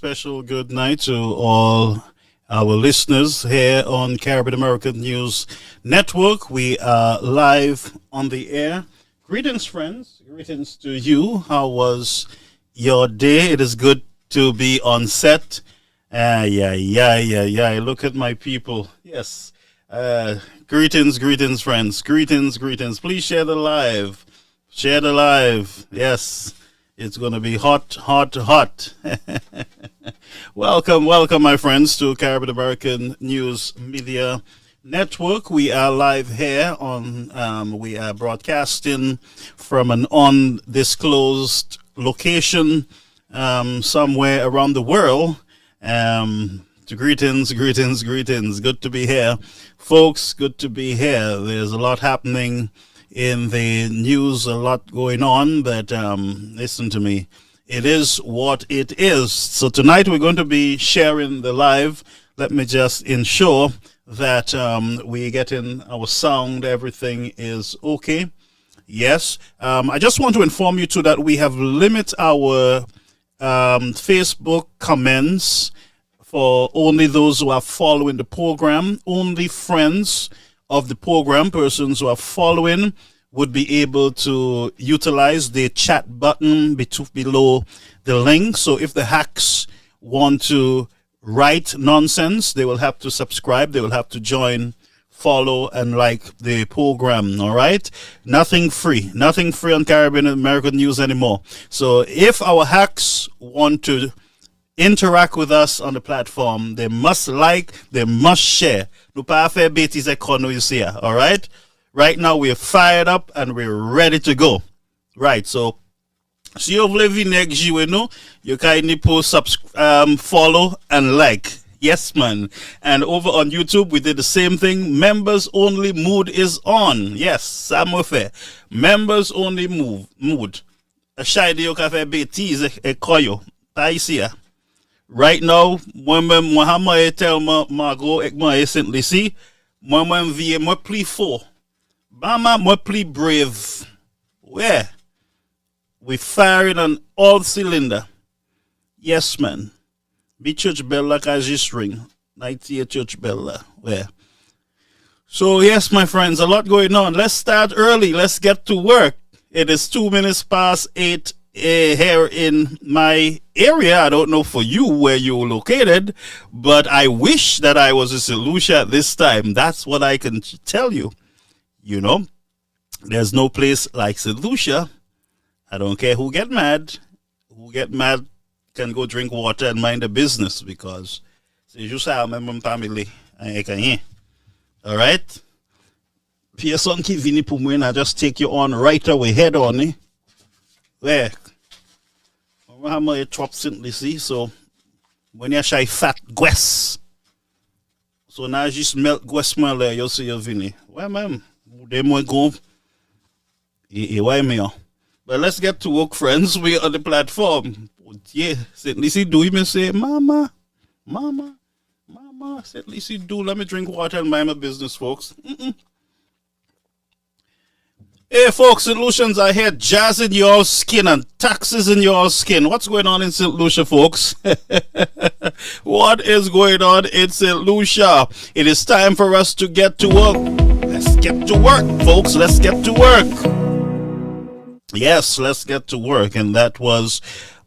special good night to all our listeners here on Caribbean American News Network. We are live on the air. Greetings, friends. Greetings to you. How was your day? It is good to be on set. Look at my people. Yes. Greetings, friends. Greetings. Please share the live. Share the live. Yes. It's going to be hot. Welcome, my friends, to Caribbean American News Media Network. We are live here on, we are broadcasting from an undisclosed location somewhere around the world. Greetings. Good to be here. Folks, good to be here. There's a lot happening in the news, a lot going on, but listen to me. It is what it is. So tonight we're going to be sharing the live. Let me just ensure that we get in our sound. Everything is okay. Yes. I just want to inform you too that we have limited our Facebook comments for only those who are following the program. Only friends of the program, persons who are following, would be able to utilize the chat button below the link. So if the hacks want to write nonsense, they will have to subscribe. They will have to join, follow, and like the program. All right. Nothing free on Caribbean American News anymore. So if our hacks want to interact with us on the platform, they must like, they must share. All right. Right now we're fired up and we're ready to go. Right. So si vous voulez venir jouer nous, you kindly post, follow and like. Yes, man. And over on YouTube, we did the same thing. Members only mood is on. Yes, Samofe. Members only mood. A shy de cafe bêtise e koyo. Paisia. Right now, when I tell Margot ek moi recently see, moi vie moi pli fort. Mama moi pli brave. Where? We firing on all cylinder. Yes, man. Be church bell like I just ring. 98 church bell. Where? So yes, my friends, a lot going on. Let's start early. Let's get to work. It is 2 minutes past 8 here in my area. I don't know for you where you're located, but I wish that I was in St. Lucia at this time. That's what I can tell you. You know, there's no place like St. Lucia. I don't care who get mad. Who get mad can go drink water and mind the business, because c'est juste ça, même family. All right? Pearson qui vini pour moi, I just take you on right away, head on, eh? Where? I have my chop simply, see? So, when you shy fat guess. So now just melt guess my layer, you'll see your vini. Where, ma'am? They might go. Why me? But let's get to work, friends. We are on the platform. Yeah, certainly see do even say, Mama. Certainly see do. Let me drink water and mind my business, folks. Hey, folks, St. Lucians are here, jazz in your skin and taxes in your skin. What's going on in St. Lucia, folks? What is going on in St. Lucia? It is time for us to get to work. Let's get to work, folks. Let's get to work. Yes, let's get to work. And that was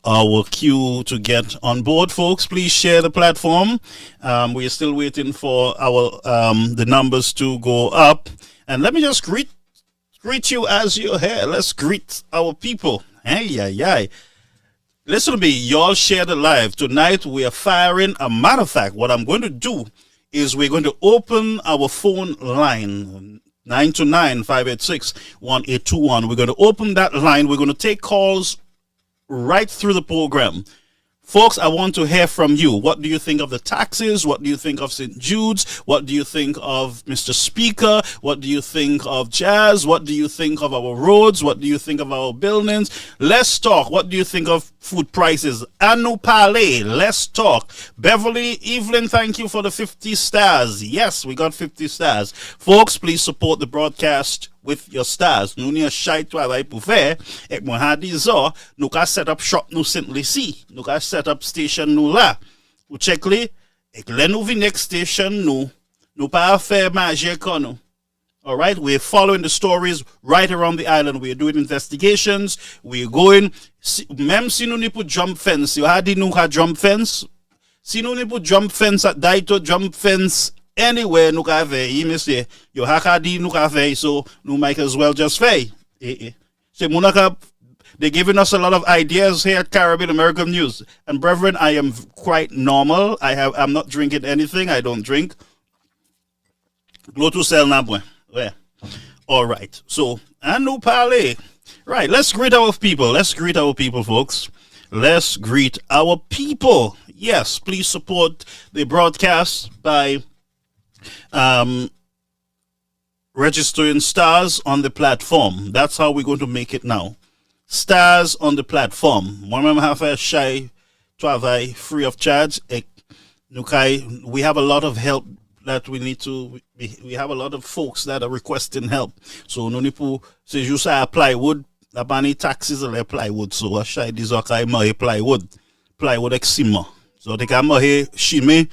our cue to get on board, folks. Please share the platform. We are still waiting for our the numbers to go up. And let me just greet you as you're here. Let's greet our people. Hey. Listen to me. Y'all share the live. Tonight we are firing. A matter of fact, what I'm going to do is we're going to open our phone line 929-586-1821. We're going to open that line. We're going to take calls right through the program. Folks, I want to hear from you. What do you think of the taxes? What do you think of St. Jude's? What do you think of Mr. Speaker? What do you think of jazz? What do you think of our roads? What do you think of our buildings? Let's talk. What do you think of food prices? Anu Pale, let's talk. Beverly, Evelyn, thank you for the 50 stars. Yes, we got 50 stars. Folks, please support the broadcast with your stars. Nou ni chay travay pou fè, ek mwen ha di zo, nou ka set up shop nou simply si. Nou ka set up station nou la. Ou check li, ek le nou vi next station nou pa fè maje kon nou. All right, we're following the stories right around the island. We're doing investigations. We're going. Même si nous n'y pour jump fence, you had nous ha jump fence. Si nous n'y pour jump fence at Daito jump fence anywhere nous ka veille, monsieur. You ha di nous ka veille, so nous might as well just veille. C'est mon they're giving us a lot of ideas here at Caribbean American News. And brethren, I am quite normal. I'm not drinking anything. I don't drink. Go to sell na boy. Yeah. All right. So, Anu Pale. Right. Let's greet our people. Let's greet our people, folks. Let's greet our people. Yes. Please support the broadcast by registering stars on the platform. That's how we're going to make it now. Stars on the platform. Remember, have a shy travail free of charge. We have a lot of help that we need to. We have a lot of folks that are requesting help. So no need to say you say plywood. La bani taxes are plywood. So I shy this okay plywood exima. So they come here shime.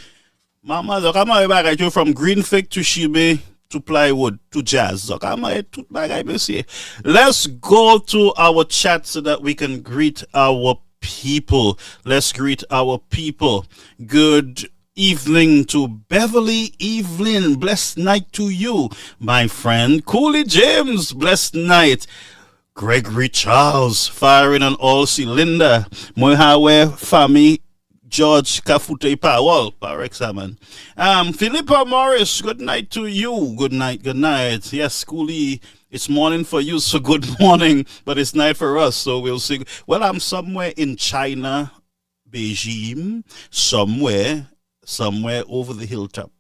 Mama, so come here back you from green fig to shime to plywood to jazz. So come here to back say. Let's go to our chat so that we can greet our people. Let's greet our people. Good evening to Beverly Evelyn. Blessed night to you, my friend. Cooley James. Blessed night. Gregory Charles firing on all cylinder. Mohawe Fami George Kafute Powell. Power examen. Philippa Morris. Good night to you. Good night. Good night. Yes, Cooley. It's morning for you, so good morning. But it's night for us, so we'll see. Well, I'm somewhere in China, Beijing, somewhere over the hilltop.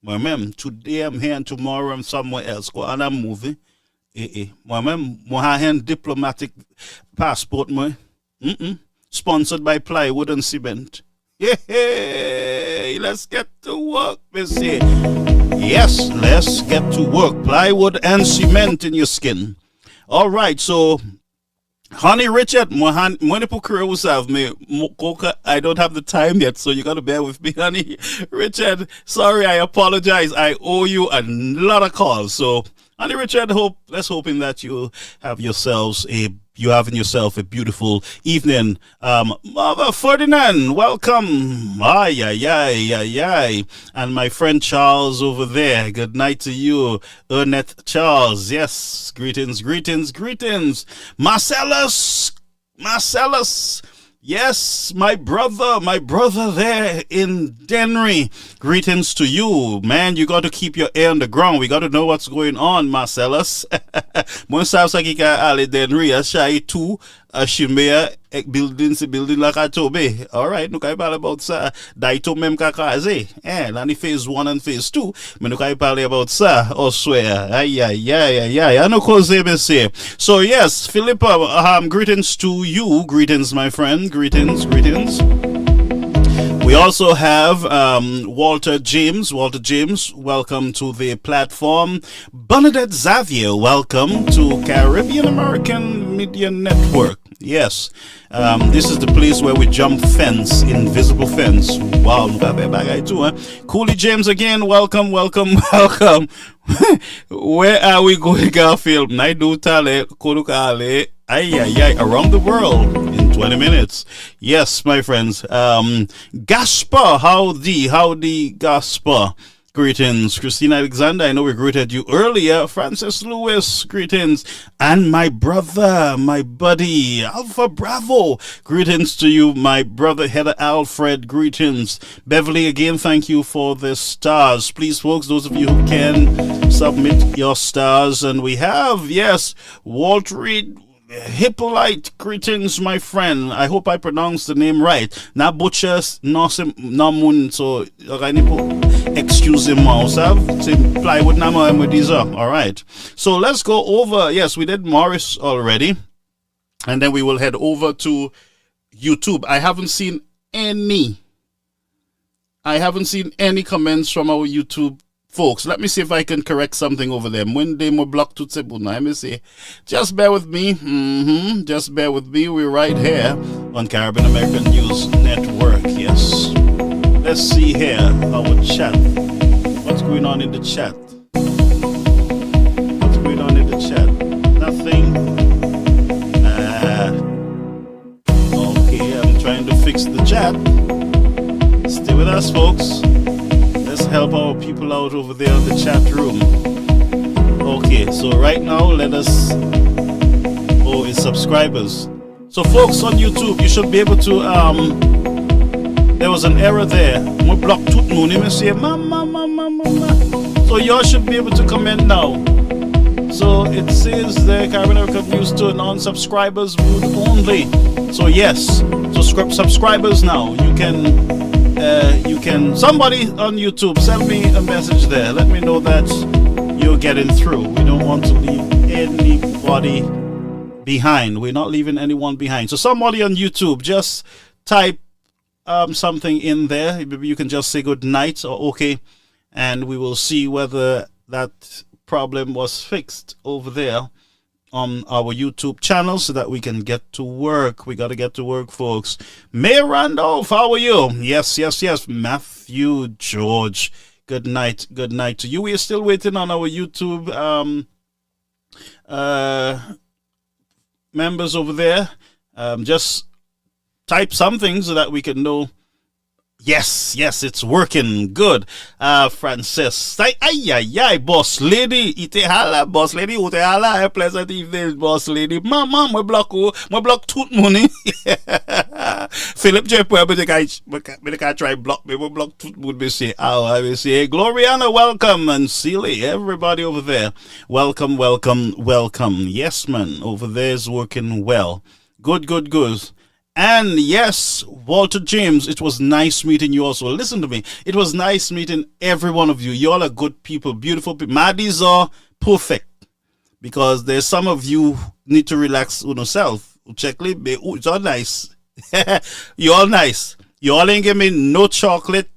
Remember, today I'm here and tomorrow I'm somewhere else. Go on a movie. Remember, I have diplomatic passport. Sponsored by Plywood and Cement. Let's get to work, Missy. Yes, let's get to work. Plywood and cement in your skin. All right, so Honey Richard, I don't have the time yet, so you got to bear with me, Honey Richard. Sorry, I apologize. I owe you a lot of calls. So, Honey Richard, let's hoping that you have yourself a beautiful evening. Mother Ferdinand, welcome. Ay. And my friend Charles over there. Good night to you, Ernest Charles. Yes, greetings. Marcellus. Yes, my brother there in Denry. Greetings to you, man. You got to keep your ear on the ground. We got to know what's going on, Marcellus. Mon sav sa ki ka ale Denry, a shay tu, a shimea, ek building la ka tobe. Alright, nou ka pale about sa. Daito mem ka kaze. Lani phase 1 and phase 2. Men nou ka pale about sa. Oswea. Ay. Ano koze me se. So yes, Philippa, greetings to you. Greetings, my friend. Greetings. We also have Walter James. Welcome to the platform. Bernadette Xavier, welcome to Caribbean American Media Network. Yes, this is the place where we jump fence, invisible fence. Wow, Cooley James again, welcome. Where are we going, Garfield? Naidu Tale, Kodukale, around the world in 20 minutes. Yes, my friends. Gaspar, howdy, Gaspar. Greetings, Christina Alexander. I know we greeted you earlier. Francis Lewis, greetings. And my brother, my buddy, Alpha Bravo. Greetings to you, my brother, Heather Alfred. Greetings. Beverly, again, thank you for the stars. Please, folks, those of you who can submit your stars. And we have, yes, Walt Reed Hippolyte, greetings, my friend. I hope I pronounced the name right. Na butchers, no mun, so excuse him, Plywood nama. All right. So let's go over. Yes, we did Morris already, and then we will head over to YouTube. I haven't seen any comments from our YouTube folks. Let me see if I can correct something over there. Monday mo block to Tsebuna. Let me see. Just bear with me. Just bear with me. We're right here on Caribbean American News Network. Yes. Let's see here our chat. What's going on in the chat? What's going on in the chat? Nothing. Okay, I'm trying to fix the chat. Stay with us, folks. Let's help our people out over there in the chat room. Okay, so right now let us. Oh, it's subscribers. So, folks on YouTube, you should be able to. There was an error there. We blocked tout moon. You may say, mama. So y'all should be able to comment now. So it says the Caribbean American News to non-subscribers would only. So yes, so subscribers now. You can. Somebody on YouTube send me a message there. Let me know that you're getting through. We don't want to leave anybody behind. We're not leaving anyone behind. So somebody on YouTube, just type something in there. Maybe you can just say good night or okay, and we will see whether that problem was fixed over there on our YouTube channel so that we can get to work. We got to get to work, folks. May Randolph, how are you? Yes. Matthew George, good night to you. We are still waiting on our YouTube members over there. Just type something so that we can know. Yes, it's working good. Francis, boss lady, ite hala, boss lady, ute hala, a pleasant evening, boss lady. Mama, my block tout money. Philip J. But they can't try block me. We block tout would be say, I will say, Gloriana, welcome, and Celie, everybody over there, welcome. Yes, man, over there is working well. Good. And yes, Walter James, it was nice meeting you also. Listen to me. It was nice meeting every one of you. You all are good people, beautiful people. Maddies are perfect. Because there's some of you need to relax on yourself. Checkly, it's all nice. You all nice. You all ain't give me no chocolate,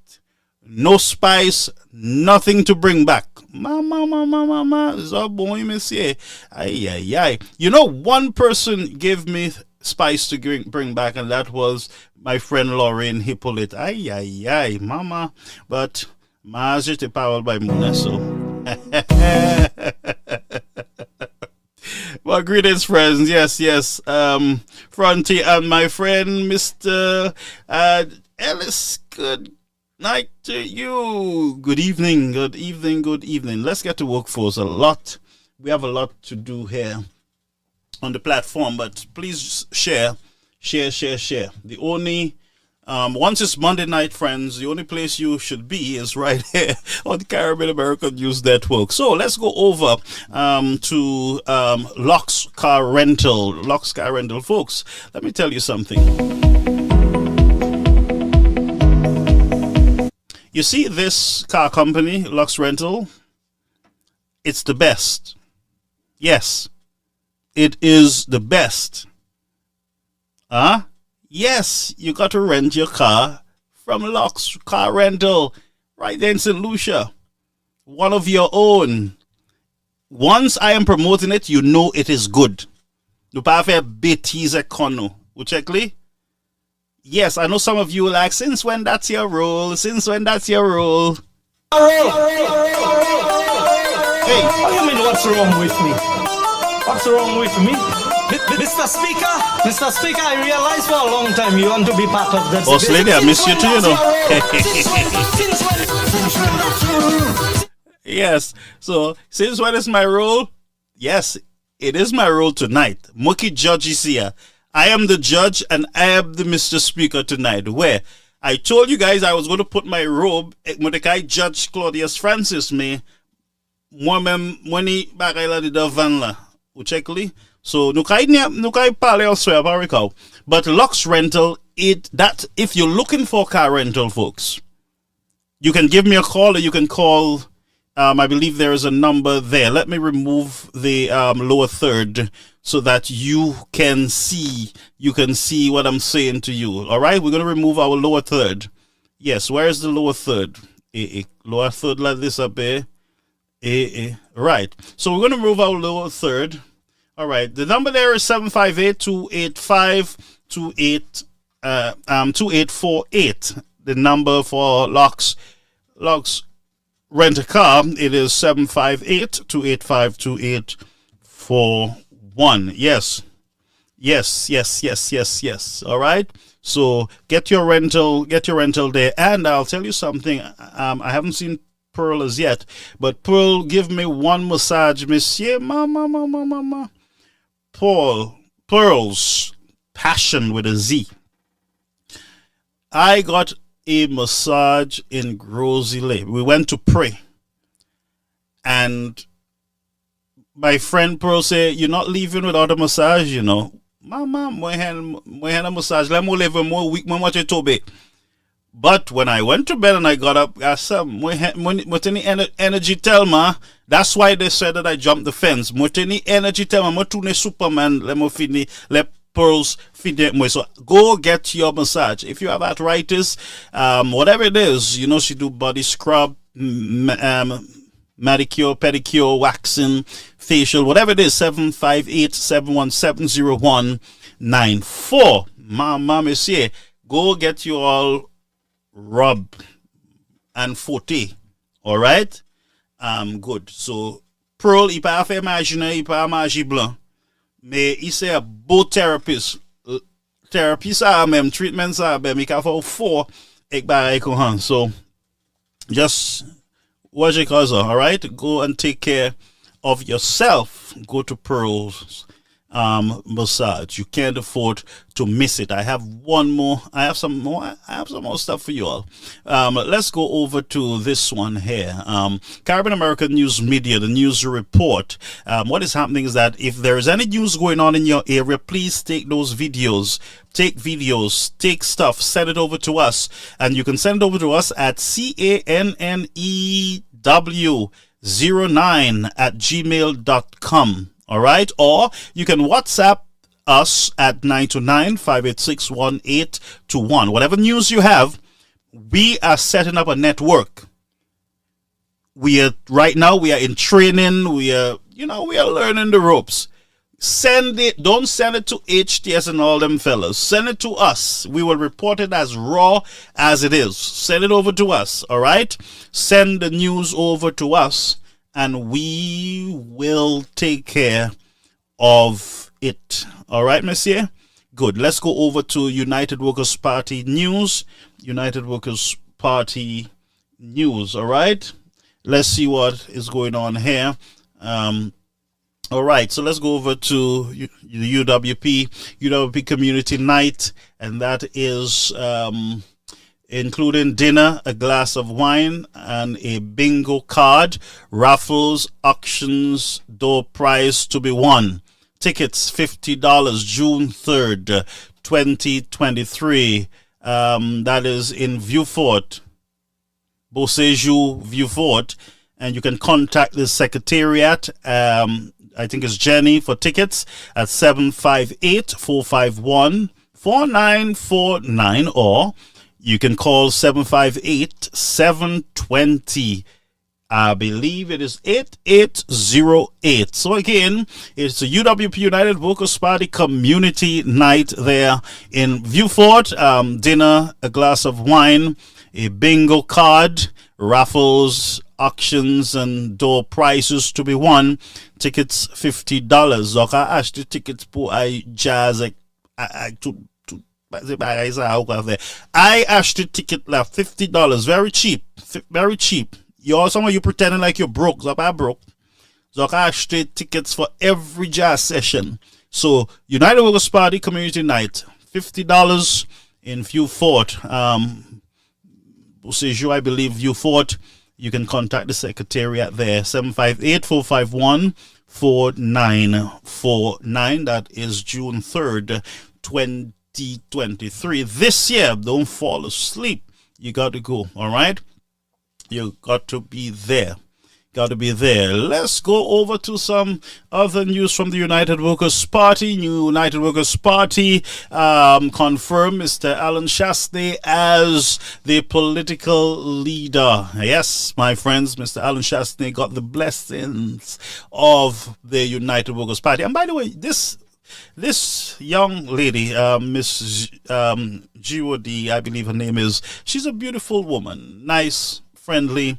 no spice, nothing to bring back. Mama. It's all boy, monsieur. Ay. You know, one person gave me spice to bring back, and that was my friend Lorraine Hippolyte. Ay, mama. But j'étais pas by Muna, so. Well, greetings, friends. Yes. Fronty and my friend Mr. Ellis. Good night to you. Good evening. Let's get to work, folks. We have a lot to do here on the platform, but please share. The only once it's Monday night, friends, the only place you should be is right here on the Caribbean American News Network. So let's go over to Lux Car Rental, folks. Let me tell you something. You see this car company, Lux Rental, it's the best. Yes. It is the best. Yes, you got to rent your car from Lux Car Rental right there in St. Lucia. One of your own. Once I am promoting it, you know it is good. You pas faire bêtise kono. Uchekli? Yes, I know some of you will ask, since when that's your role? Hey. What do you mean, what's wrong with me? What's wrong with me? Mr. Speaker, I realize for a long time you want to be part of that. Boss lady, I miss you too, you know. Yes, so since when is my role? Yes, it is my role tonight. Muki Judge is here. I am the judge and I am the Mr. Speaker tonight. Where I told you guys I was going to put my robe, Mordecai Judge Claudius Francis me, money bagay di davan la. Uchekli. So nukai pale elsewhere barikao. But Lux Rental, that if you're looking for car rental, folks, you can give me a call, or you can call. I believe there is a number there. Let me remove the lower third so that you can see what I'm saying to you. All right, we're going to remove our lower third. Yes, where is the lower third? Lower third like this up here. Right. So we're going to move our lower third. All right. The number there is 758-285-2848. The number for Locks Rent a Car, it is 758-285-2841. Yes. All right. So get your rental there. And I'll tell you something. I haven't seen Pearl as yet, but Pearl, give me one massage, monsieur. Mama. Pearl's Passion with a Z. I got a massage in Grosy Lake. We went to pray, and my friend Pearl said, "You're not leaving without a massage, you know." Mama, my hand a massage. Let me live more week, more much to be. But when I went to bed and I got up, I said, "What any energy tell me?" That's why they said that I jumped the fence. What any energy tell me? What Superman? Let me finish. Let Pearls feed them more. So go get your massage. If you have arthritis, whatever it is, you know, she do body scrub, manicure, pedicure, waxing, facial, whatever it is. 758-717-0194. Mama, monsieur, go get you all rub and 40. All right. Good. So Pearl, il pas fait imaginer, il pas magie blanc. Mais il c'est un beau therapist. Therapy ça même, treatment ça même, il can for 4 ek ba ek han. So just watch it, cause all right. Go and take care of yourself. Go to Pearl's massage. You can't afford to miss it. I have some more stuff for you all. Let's go over to this one here. Caribbean American News Media, the news report. What is happening is that if there is any news going on in your area, please take those videos. Take videos, take stuff, send it over to us. And you can send it over to us at cannew09@gmail.com. All right, or you can WhatsApp us at 929-586-1821. Whatever news you have, we are setting up a network. Right now we are in training. We are learning the ropes. Send it. Don't send it to HTS and all them fellas. Send it to us. We will report it as raw as it is. Send it over to us. All right. Send the news over to us, and we will take care of it. All right, monsieur? Good. Let's go over to United Workers' Party news. United Workers' Party news. All right? Let's see what is going on here. All right, so let's go over to the UWP Community Night, and that is including dinner, a glass of wine, and a bingo card, raffles, auctions, door prize to be won. Tickets $50, June 3rd, 2023. That is in Vieux-Fort, Beauséjour, Vieux-Fort, and you can contact the secretariat. I think it's Jenny for tickets at 758-451-4949, or you can call 758-720. I believe it is 8808. So again, it's the UWP United Workers' Party Community Night there in Vieux-Fort. Dinner, a glass of wine, a bingo card, raffles, auctions, and door prizes to be won. Tickets $50. Zoka ash the tickets po I jazz I ash the ticket la $50. Very cheap. Very cheap. Some of you pretending like you're broke. Zoka broke. Zoka ash the tickets for every jazz session. So United Workers' Party Community Night, $50 in Vieux-Fort. Beauséjour, I believe, Vieux-Fort. You can contact the secretariat there, 758-451-4949. That is June 3rd, 2023. This year, don't fall asleep. You got to go, all right? You got to be there. Got to be there. Let's go over to some other news from the United Workers' Party. New United Workers' Party confirmed Mr. Alan Shastney as the political leader. Yes, my friends, Mr. Alan Shastney got the blessings of the United Workers' Party. And by the way, this young lady, Miss G.O.D., I believe her name is, she's a beautiful woman, nice, friendly,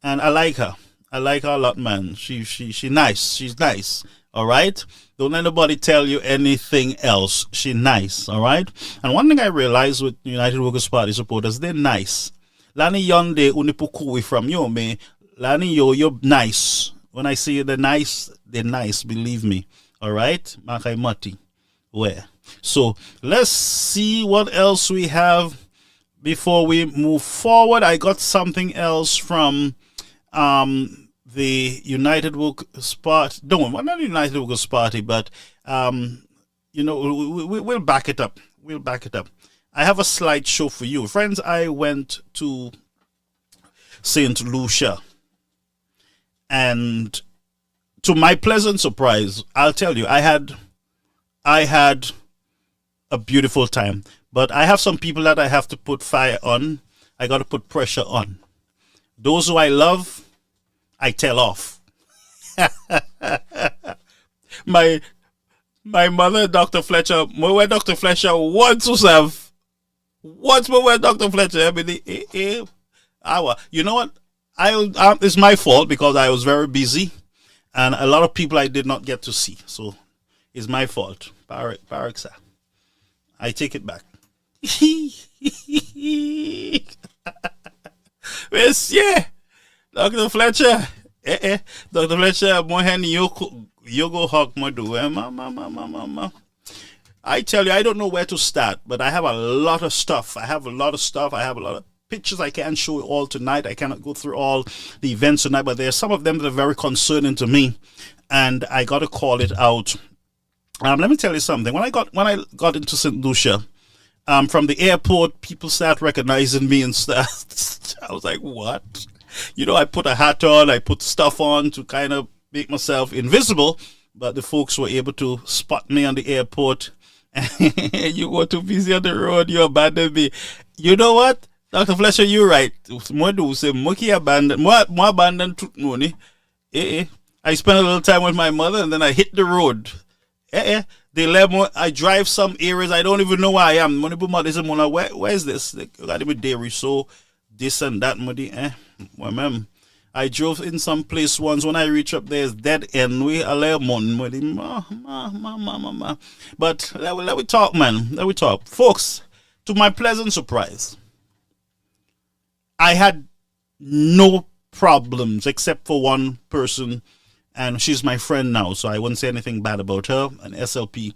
and I like her. I like her a lot, man. She nice. She's nice. All right. Don't let anybody tell you anything else. She nice. All right. And one thing I realized with United Workers Party supporters, they're nice. Lani yonde unipukuwi from you, me. Lani you're nice. When I say they're nice, believe me. All right. Makai mati. Where? So let's see what else we have before we move forward. I got something else from the United Workers Party. No, not the United Workers Party, but we'll back it up. We'll back it up. I have a slideshow for you, friends. I went to Saint Lucia, and to my pleasant surprise, I'll tell you, I had a beautiful time. But I have some people that I have to put fire on. I got to put pressure on. Those who I love, I tell off. my mother, Dr. Fletcher, where Dr. Fletcher once where Dr. Fletcher, hour. You know what? It's my fault because I was very busy, and a lot of people I did not get to see. So it's my fault. Barak, sir. I take it back. Monsieur, Dr. Fletcher. Dr. Fletcher, you go hug my do. Mama. I tell you, I don't know where to start, but I have a lot of stuff. I have a lot of pictures I can't show you all tonight. I cannot go through all the events tonight, but there are some of them that are very concerning to me, and I got to call it out. Let me tell you something. When I got into St. Lucia, from the airport, people start recognizing me and stuff. I was like, what? I put a hat on, I put stuff on to kind of make myself invisible, but the folks were able to spot me on the airport. You were too busy on the road, you abandoned me. You know what? Dr. Fletcher, you're right. I spent a little time with my mother and then I hit the road. I drive some areas I don't even know where I am. Where is this? Dairy, so this and that. I drove in some place once. When I reach up there, it's dead end. But let we talk, man. Let we talk, folks. To my pleasant surprise, I had no problems except for one person. And she's my friend now, so I wouldn't say anything bad about her. An SLP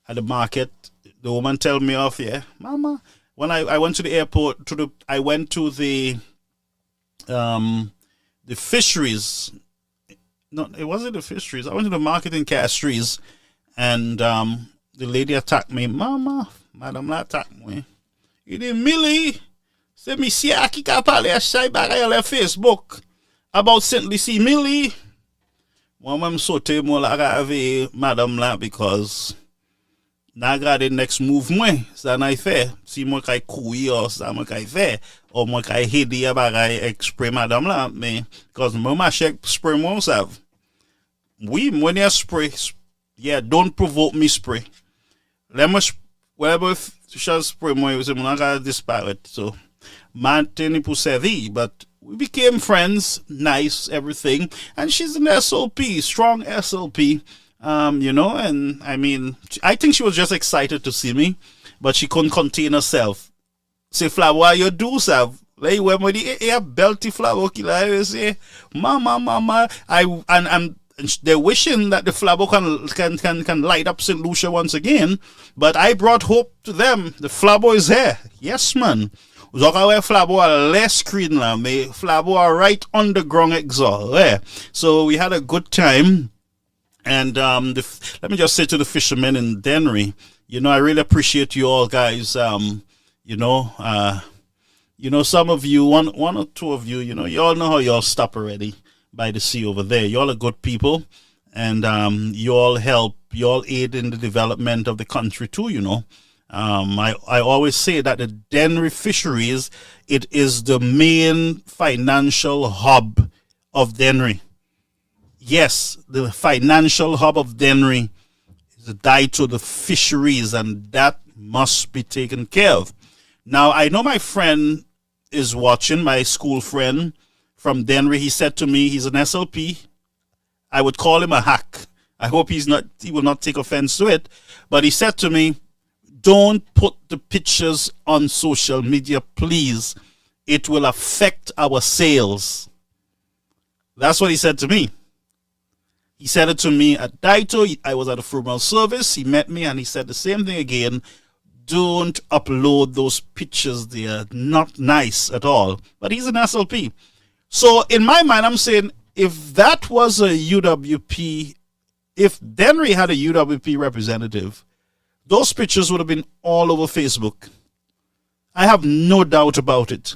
at the market. The woman tell me off, yeah, Mama. When I went to the airport, I went to the fisheries. No, it wasn't the fisheries. I went to the market in Castries, and the lady attacked me. Mama, madam la attacked me. You didn't Millie. Say me see aki ka pale a shy back on Facebook about St. Lucie Millie. Moi-même sauté moi la avec madame là because na regarder next move moi ça n'a fait si moi kay courir ça moi kay fait ou moi kay aider à bagay exprès madame là mais because moi marche spray moi savent oui moi ne spray yeah don't provoke me spray let me whatever shall spray moi c'est mon gars disparaître so maintenir pour servir but we became friends, nice, everything. And she's an SLP, strong SLP, and I mean, I think she was just excited to see me, but she couldn't contain herself. Say, Flower, you do, Sav. Like, when the belty flower, I say, Mama, and they're wishing that the flower can light up St. Lucia once again, but I brought hope to them. The flower is here. Yes, man. Flabo less screen now, me Flabo right underground exhaust. Yeah. So we had a good time, and let me just say to the fishermen in Dennery, I really appreciate you all guys. Some of you, one or two of you, you all know how y'all stop already. by the sea over there. Y'all are good people, and you all aid in the development of the country too, you know. I always say that the Dennery fisheries, it is the main financial hub of Dennery. Yes, the financial hub of Dennery is the to the fisheries, and that must be taken care of. Now, I know my friend is watching, my school friend from Dennery. He said to me, he's an SLP. I would call him a hack. I hope he will not take offense to it. But he said to me, don't put the pictures on social media, please. It will affect our sales. That's what he said to me. He said it to me at Daito. I was at a funeral service. He met me and he said the same thing again. Don't upload those pictures. They are not nice at all. But he's an SLP. So in my mind, I'm saying if that was a UWP, if Dennery had a UWP representative, those pictures would have been all over Facebook. I have no doubt about it.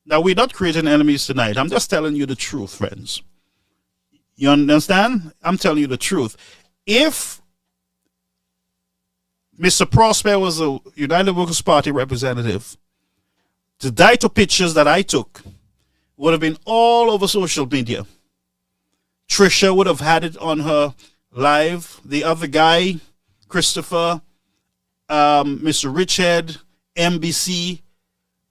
Now, we're not creating enemies tonight. I'm just telling you the truth, friends. You understand? I'm telling you the truth. If Mr. Prosper was a United Workers' Party representative, the Daito pictures that I took would have been all over social media. Trisha would have had it on her live. The other guy, Christopher, Mr. Richhead, MBC,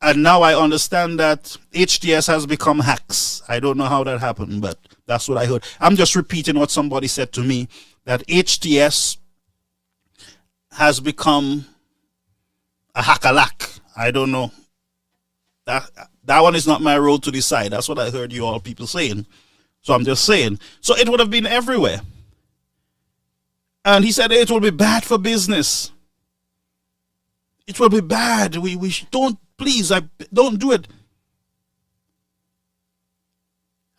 and now I understand that HTS has become hacks. I don't know how that happened, but that's what I heard. I'm just repeating what somebody said to me, that HTS has become a hackalak. I don't know. That one is not my role to decide. That's what I heard you all people saying. So I'm just saying. So it would have been everywhere. And he said it will be bad for business. It will be bad. We don't, please, don't do it.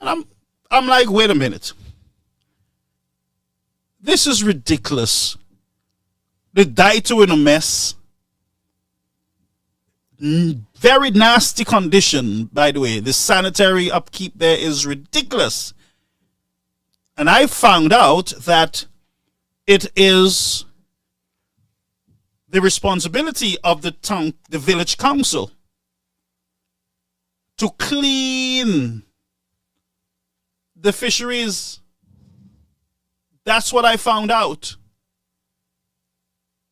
And I'm like, wait a minute. This is ridiculous. The Daito in a mess. Very nasty condition, by the way. The sanitary upkeep there is ridiculous. And I found out that it is the responsibility of the village council to clean the fisheries. That's what I found out.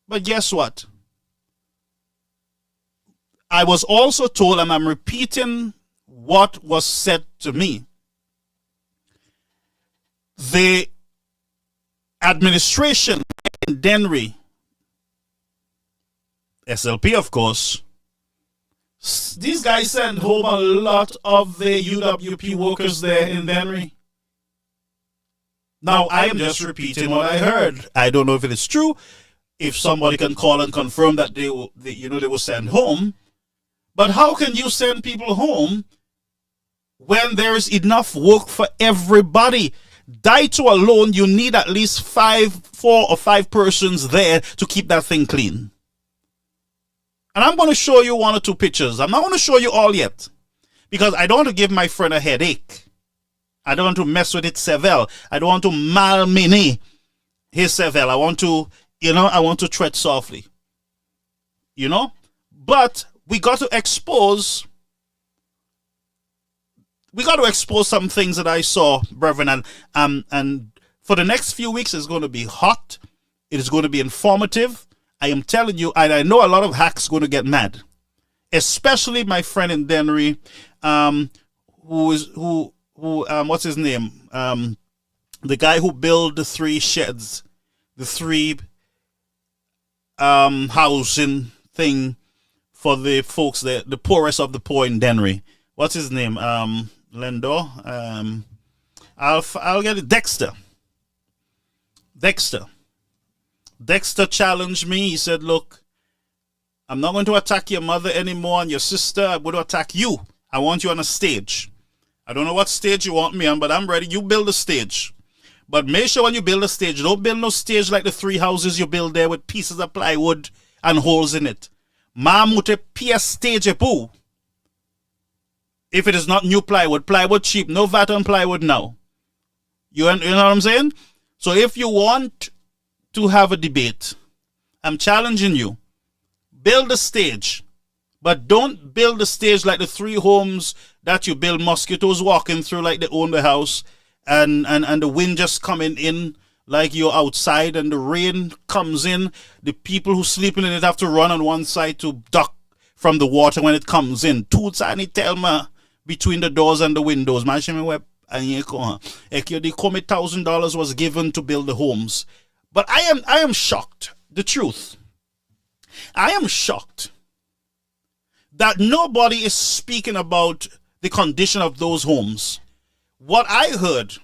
But guess what? I was also told, and I'm repeating what was said to me, the administration in Dennery, SLP of course, these guys sent home a lot of the UWP workers there in Dennery. Now, I am just repeating what I heard. I don't know if it is true. If somebody can call and confirm that they were sent home. But how can you send people home when there is enough work for everybody? Daito alone, you need at least 4 or 5 persons there to keep that thing clean. And I'm going to show you 1 or 2 pictures. I'm not going to show you all yet, because I don't want to give my friend a headache. I don't want to mess with it Sevel. I don't want to malmini his Sevel. I want to tread softly. But we got to expose some things that I saw, brethren, and for the next few weeks it's going to be hot. It is going to be informative. I am telling you, and I know a lot of hacks going to get mad, especially my friend in Dennery, what's his name? The guy who built the 3 sheds, the 3 housing thing for the folks there, the poorest of the poor in Dennery. What's his name? Lendo. I'll get it. Dexter challenged me. He said, look, I'm not going to attack your mother anymore and your sister. I'm going to attack you. I want you on a stage. I don't know what stage you want me on, but I'm ready. You build a stage. But make sure when you build a stage, don't build no stage like the 3 houses you build there with pieces of plywood and holes in it. Mamute pia stage poo. If it is not new plywood, plywood cheap, no VAT on plywood now. You know what I'm saying? So if you want to have a debate, I'm challenging you. Build a stage, but don't build a stage like the 3 homes that you build, mosquitoes walking through like they own the house, and the wind just coming in like you're outside, and the rain comes in. The people who sleeping in it have to run on one side to duck from the water when it comes in. Two tiny telma between the doors and the windows. $1,000 was given to build the homes. But I am shocked. The truth. I am shocked that nobody is speaking about the condition of those homes. What I heard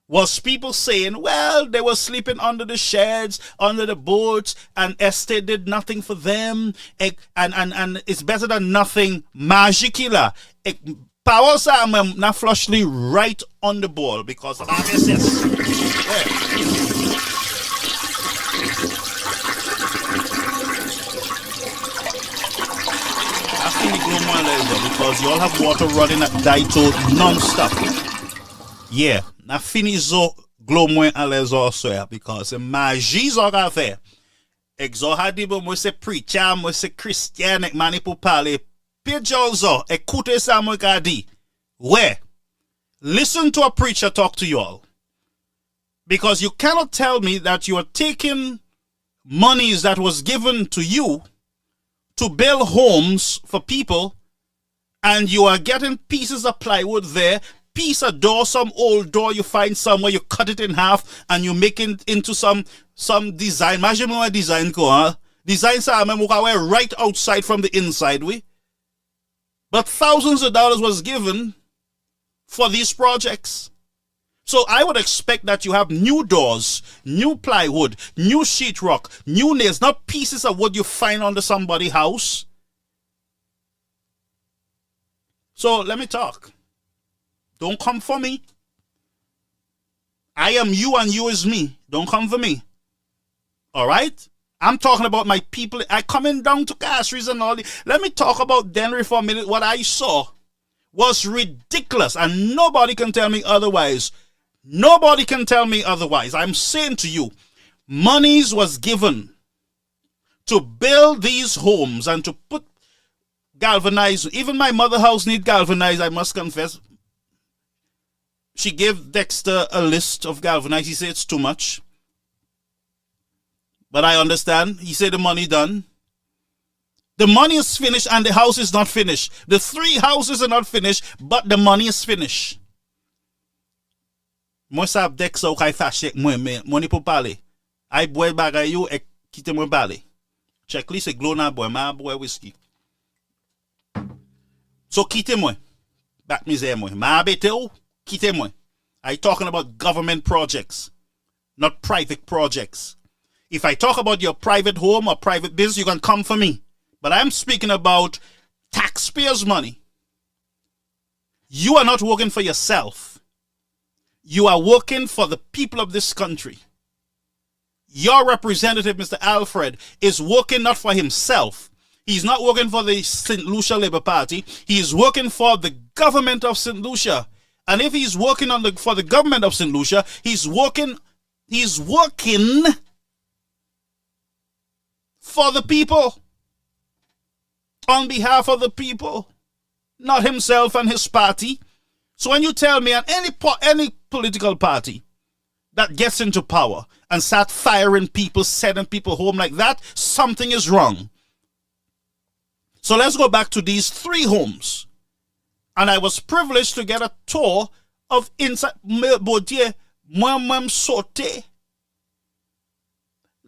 was people saying, well, they were sleeping under the sheds, under the boats, and estate did nothing for them, and it's better than nothing. Magicula. Powers are not flushly right on the ball, because RSS. I think it go more later, because you all have water running at Daito non-stop. Yeah. Na fini zo glo mwen ale zo so because magie zo ka fe. Ek zo hadibo mwen se preacher, mwen se Christian, ek mani pou pale. Pidjon zo, ekoute sa mwen ka di. Where? Listen to a preacher talk to you all. Because you cannot tell me that you are taking monies that was given to you to build homes for people, and you are getting pieces of plywood there, piece of door, some old door you find somewhere, you cut it in half and you make it into some design. Imagine what design go, huh? Design sa right outside from the inside, we. But thousands of dollars was given for these projects. So I would expect that you have new doors, new plywood, new sheetrock, new nails, not pieces of wood you find under somebody's house. So let me talk. Don't come for me. I am you and you is me. Don't come for me. All right? I'm talking about my people. I coming down to Castries and all. Let me talk about Denry for a minute. What I saw was ridiculous, and nobody can tell me otherwise. Nobody can tell me otherwise. I'm saying to you, monies was given to build these homes and to put galvanized. Even my mother house need galvanized, I must confess. She gave Dexter a list of galvanized. He said it's too much. But I understand. He said the money done. The money is finished and the house is not finished. The 3 houses are not finished, but the money is finished. Moi sa Dexter ou kay fâché money pou pale. Ay boy bagay yo ek kite moi pale. Checklist e glow na boy, ma boy whiskey. So kite moi. Back misère moi. Ma bete ou kite moi. I talking about government projects, not private projects. If I talk about your private home or private business, you can come for me. But I'm speaking about taxpayers' money. You are not working for yourself. You are working for the people of this country. Your representative, Mr. Alfred, is working not for himself. He's not working for the St. Lucia Labour Party. He is working for the government of St. Lucia. And if he's working for the government of St. Lucia, he's working for the people, on behalf of the people, not himself and his party. So when you tell me, and any political party that gets into power and start firing people, sending people home like that, something is wrong. So let's go back to these 3 homes. And I was privileged to get a tour of inside.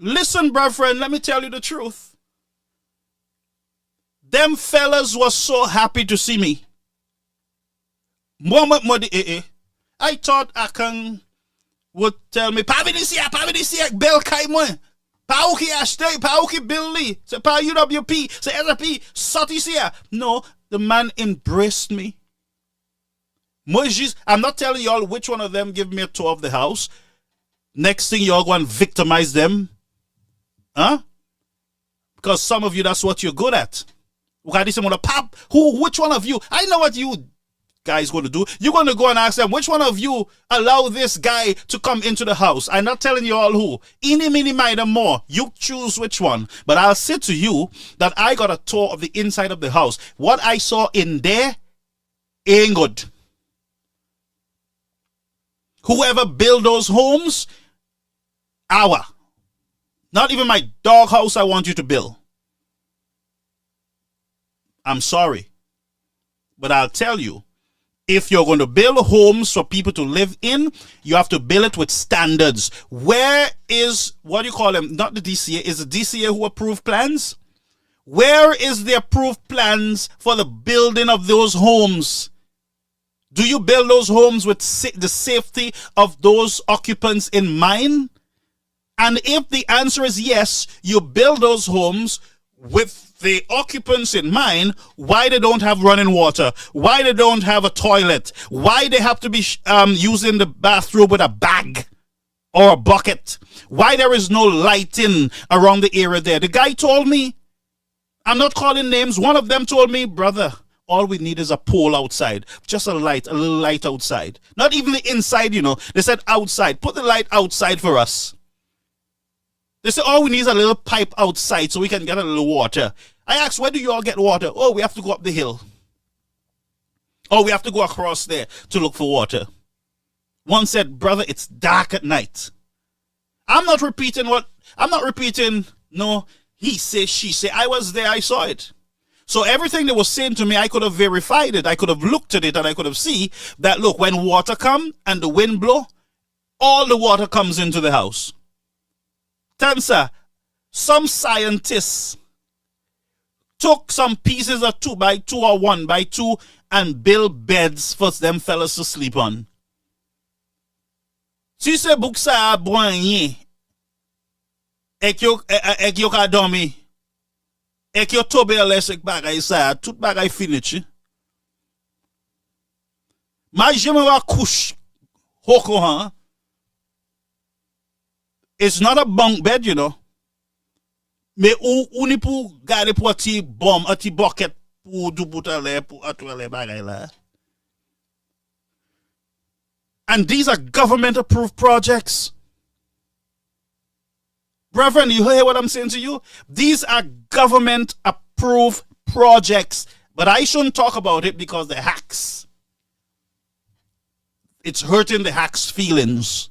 Listen, brethren, let me tell you the truth. Them fellas was so happy to see me. I thought Akan would tell me, Pa Vinicius, Bel Kaimon, Pa Uki Ashte, Pa Uki Billy, say Pa UWP, say SRP, Sotisia. No, the man embraced me. I'm not telling y'all which one of them give me a tour of the house. Next thing y'all go and victimize them. Huh? Because some of you, that's what you're good at. Which one of you? I know what you guy's going to do. You're going to go and ask them, which one of you allow this guy to come into the house? I'm not telling you all who. Eeny, meeny, miny, more. You choose which one. But I'll say to you that I got a tour of the inside of the house. What I saw in there ain't good. Whoever built those homes, not even my dog house I want you to build. I'm sorry. But I'll tell you, if you're going to build homes for people to live in, you have to build it with standards. Where is, what do you call them? Not the DCA. Is the DCA who approve plans? Where is the approved plans for the building of those homes? Do you build those homes with the safety of those occupants in mind? And if the answer is yes, you build those homes with the occupants in mind, why they don't have running water, why they don't have a toilet, why they have to be using the bathroom with a bag or a bucket, why there is no lighting around the area there. The guy told me, I'm not calling names, one of them told me, brother, all we need is a pole outside, just a light, a little light outside. Not even the inside, you know. They said outside, put the light outside for us. They said, all we need is a little pipe outside so we can get a little water. I asked, where do you all get water? Oh, we have to go up the hill. Oh, we have to go across there to look for water. One said, brother, it's dark at night. I'm not repeating, no, he say, she say. I was there, I saw it. So everything they were saying to me, I could have verified it. I could have looked at it and I could have seen that, look, when water come and the wind blow, all the water comes into the house. Sir, some scientists took some pieces of 2x2 or 1x2 and built beds for them fellas to sleep on. Si se bouk sa boanye, ek yo ka dormi, ek yo tobe lesek bagay sa, tout bagay finish. Ma jeme wa couche hoko han. It's not a bunk bed, you know. Mais ou ni pou gade pou ati bomb, ati bucket pou du boutale, pou atwele bagay la. And these are government approved projects. Brethren, you hear what I'm saying to you? These are government approved projects. But I shouldn't talk about it because they're hacks. It's hurting the hacks' feelings.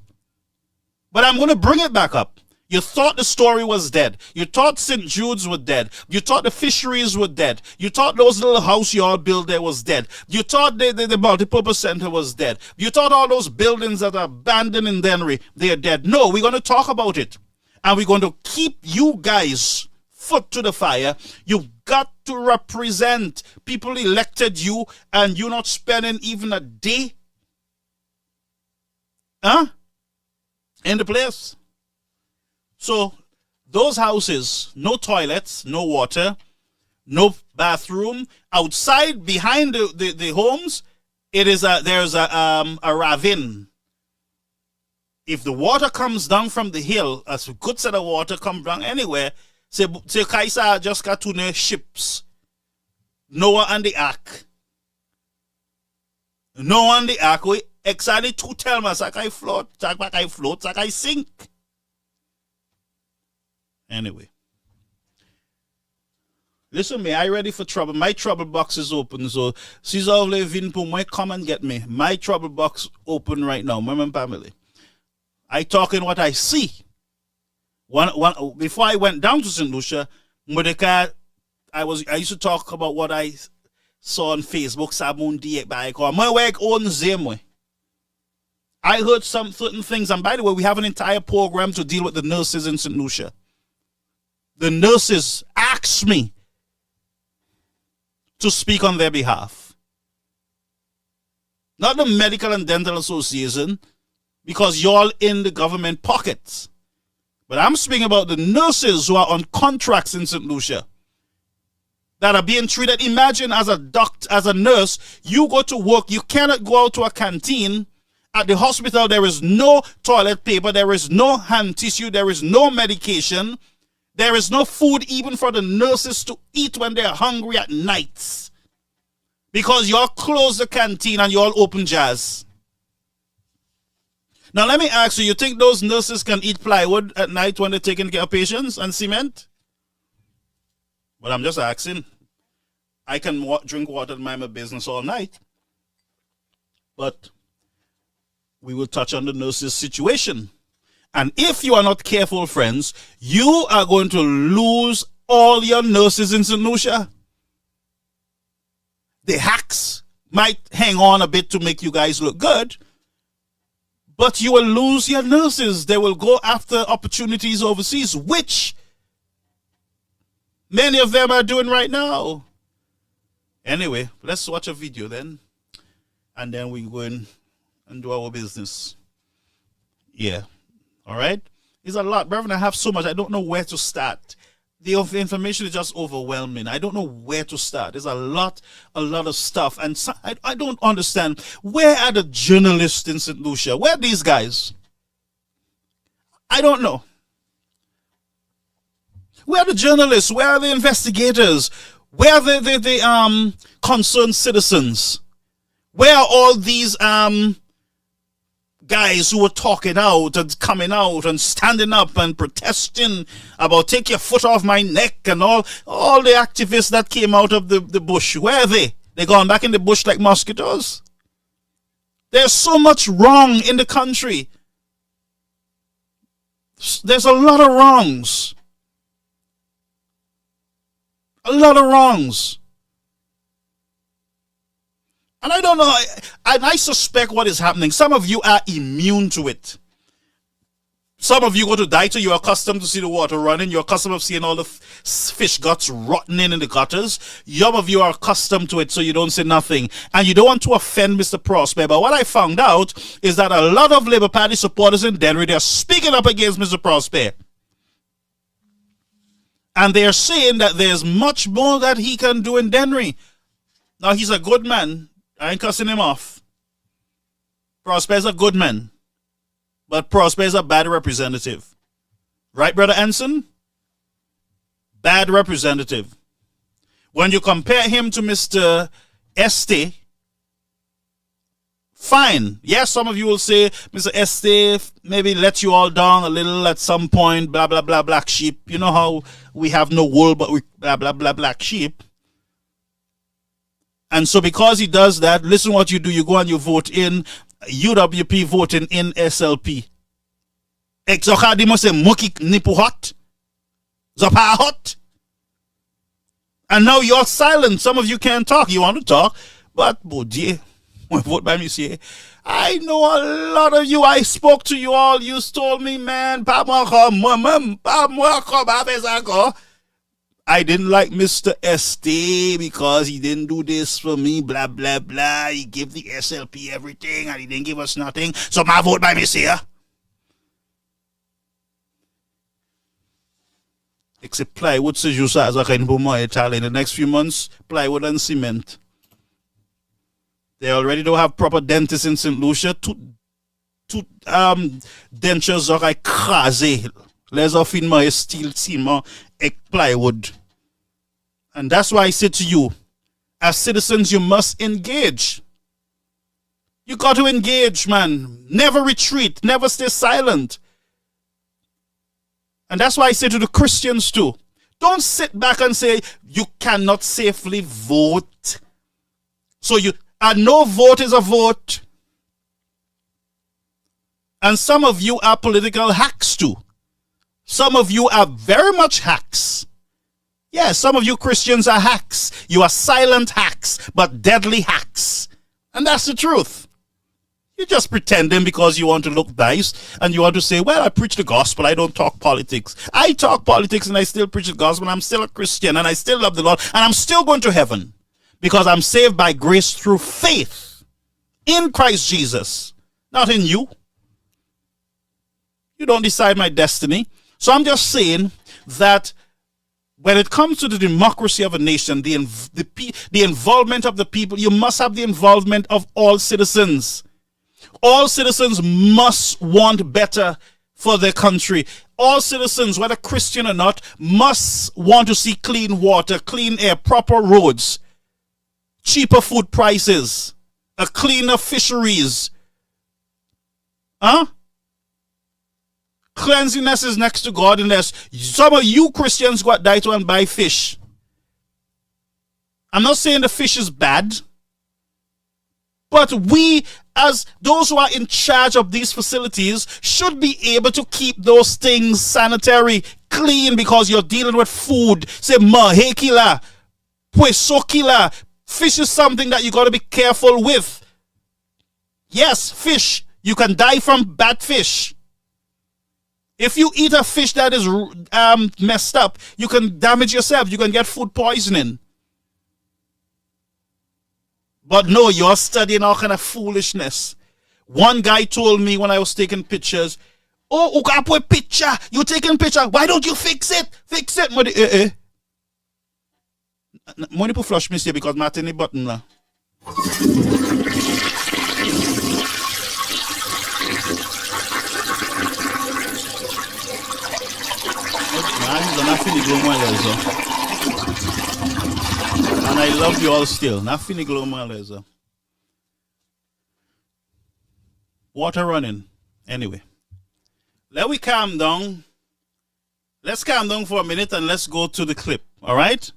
But I'm going to bring it back up. You thought the story was dead. You thought St. Jude's was dead. You thought the fisheries were dead. You thought those little house you all built there was dead. You thought the multipurpose center was dead. You thought all those buildings that are abandoned in Dennery, they are dead. No, we're going to talk about it. And we're going to keep you guys foot to the fire. You've got to represent. People elected you and you're not spending even a day in the place. So those houses, no toilets, no water, no bathroom. Outside, behind the homes, there's a ravine. If the water comes down from the hill, as a good set of water comes down anywhere, say Kaisa just got two ships. Noah and the Ark. Noah and the Ark, we exactly to tell me, I float, I sink. Anyway. Listen me, I ready for trouble. My trouble box is open. So, Caesar Levin, come and get me. My trouble box open right now. My family. I talk in what I see. Before I went down to St. Lucia, I used to talk about what I saw on Facebook. I heard some certain things, and by the way, we have an entire program to deal with the nurses in St. Lucia. The nurses asked me to speak on their behalf. Not the Medical and Dental Association, because you're in the government pockets. But I'm speaking about the nurses who are on contracts in St. Lucia that are being treated. Imagine as a doctor, as a nurse, you go to work, you cannot go out to a canteen. At the hospital, there is no toilet paper, there is no hand tissue, there is no medication, there is no food even for the nurses to eat when they're hungry at nights. because y'all close the canteen and y'all open jazz. Now let me ask you, you think those nurses can eat plywood at night when they're taking care of patients and cement? But I'm just asking. I can drink water and mind my business all night. But we will touch on the nurses' situation. And if you are not careful, friends, you are going to lose all your nurses in St. Lucia. The hacks might hang on a bit to make you guys look good, but you will lose your nurses. They will go after opportunities overseas, which many of them are doing right now. Anyway, let's watch a video then, and then we go in and do our business. Yeah. All right? It's a lot. Reverend, I have so much. I don't know where to start. The information is just overwhelming. I don't know where to start. There's a lot of stuff. And so, I don't understand. Where are the journalists in St. Lucia? Where are these guys? I don't know. Where are the journalists? Where are the investigators? Where are the concerned citizens? Where are all these guys who were talking out and coming out and standing up and protesting about take your foot off my neck and all the activists that came out of the bush? Where are they? They gone back in the bush like mosquitoes? There's so much wrong in the country. There's a lot of wrongs. A lot of wrongs. And I don't know, I suspect what is happening. Some of you are immune to it. Some of you go to Daito, you're accustomed to see the water running. You're accustomed to seeing all the fish guts rotting in the gutters. Some of you are accustomed to it, so you don't say nothing. And you don't want to offend Mr. Prosper. But what I found out is that a lot of Labour Party supporters in Denver, they're speaking up against Mr. Prosper. And they're saying that there's much more that he can do in Dennery. Now, he's a good man. I ain't cussing him off. Prosper's a good man. But Prosper's a bad representative. Right, Brother Anson? Bad representative. When you compare him to Mr. Este, fine. Yes, some of you will say, Mr. Este maybe let you all down a little at some point, blah, blah, blah, black sheep. You know how we have no wool, but we blah, blah, blah, black sheep. And so because he does that, listen what you do. You go and you vote in UWP, voting in SLP. And now you're silent. Some of you can't talk. You want to talk, but Bodier, when vote by me say, I know a lot of you. I spoke to you all. You told me, man, I didn't like Mr. Este because he didn't do this for me, blah, blah, blah. He gave the SLP everything and he didn't give us nothing. So my vote by Miss here. Except plywood says you as a kind of more in the next few months, plywood and cement. They already don't have proper dentists in St. Lucia. Two dentures are like crazy. Les off in my steel cement plywood. And that's why I say to you, as citizens, you must engage. You got to engage, man. Never retreat. Never stay silent. And that's why I say to the Christians too, don't sit back and say you cannot safely vote. So a no vote is a vote. And some of you are political hacks too. Some of you are very much hacks. Yes, some of you Christians are hacks. You are silent hacks, but deadly hacks. And that's the truth. You're just pretending because you want to look nice and you want to say, well, I preach the gospel. I don't talk politics. I talk politics and I still preach the gospel. I'm still a Christian and I still love the Lord and I'm still going to heaven because I'm saved by grace through faith in Christ Jesus, not in you. You don't decide my destiny. So I'm just saying that when it comes to the democracy of a nation, the involvement of the people, you must have the involvement of all citizens. All citizens must want better for their country. All citizens, whether Christian or not, must want to see clean water, clean air, proper roads. cheaper food prices, a cleaner fisheries. Huh? Cleanliness is next to godliness. Some of you Christians got die to and buy fish. I'm not saying the fish is bad, but we, as those who are in charge of these facilities, should be able to keep those things sanitary, clean, because you're dealing with food. Say, mahekila, puesokila. Fish is something that you got to be careful with. Yes, fish. You can die from bad fish. If you eat a fish that is messed up, you can damage yourself. You can get food poisoning. But no, you're studying all kind of foolishness. One guy told me when I was taking pictures, oh, ukapo picture, you taking picture, why don't you fix it? Fix it. Money to flush me here because Martin button la. And I love you all still. Nothing global. Water running. Anyway. Let we calm down. Let's calm down for a minute and let's go to the clip. Alright?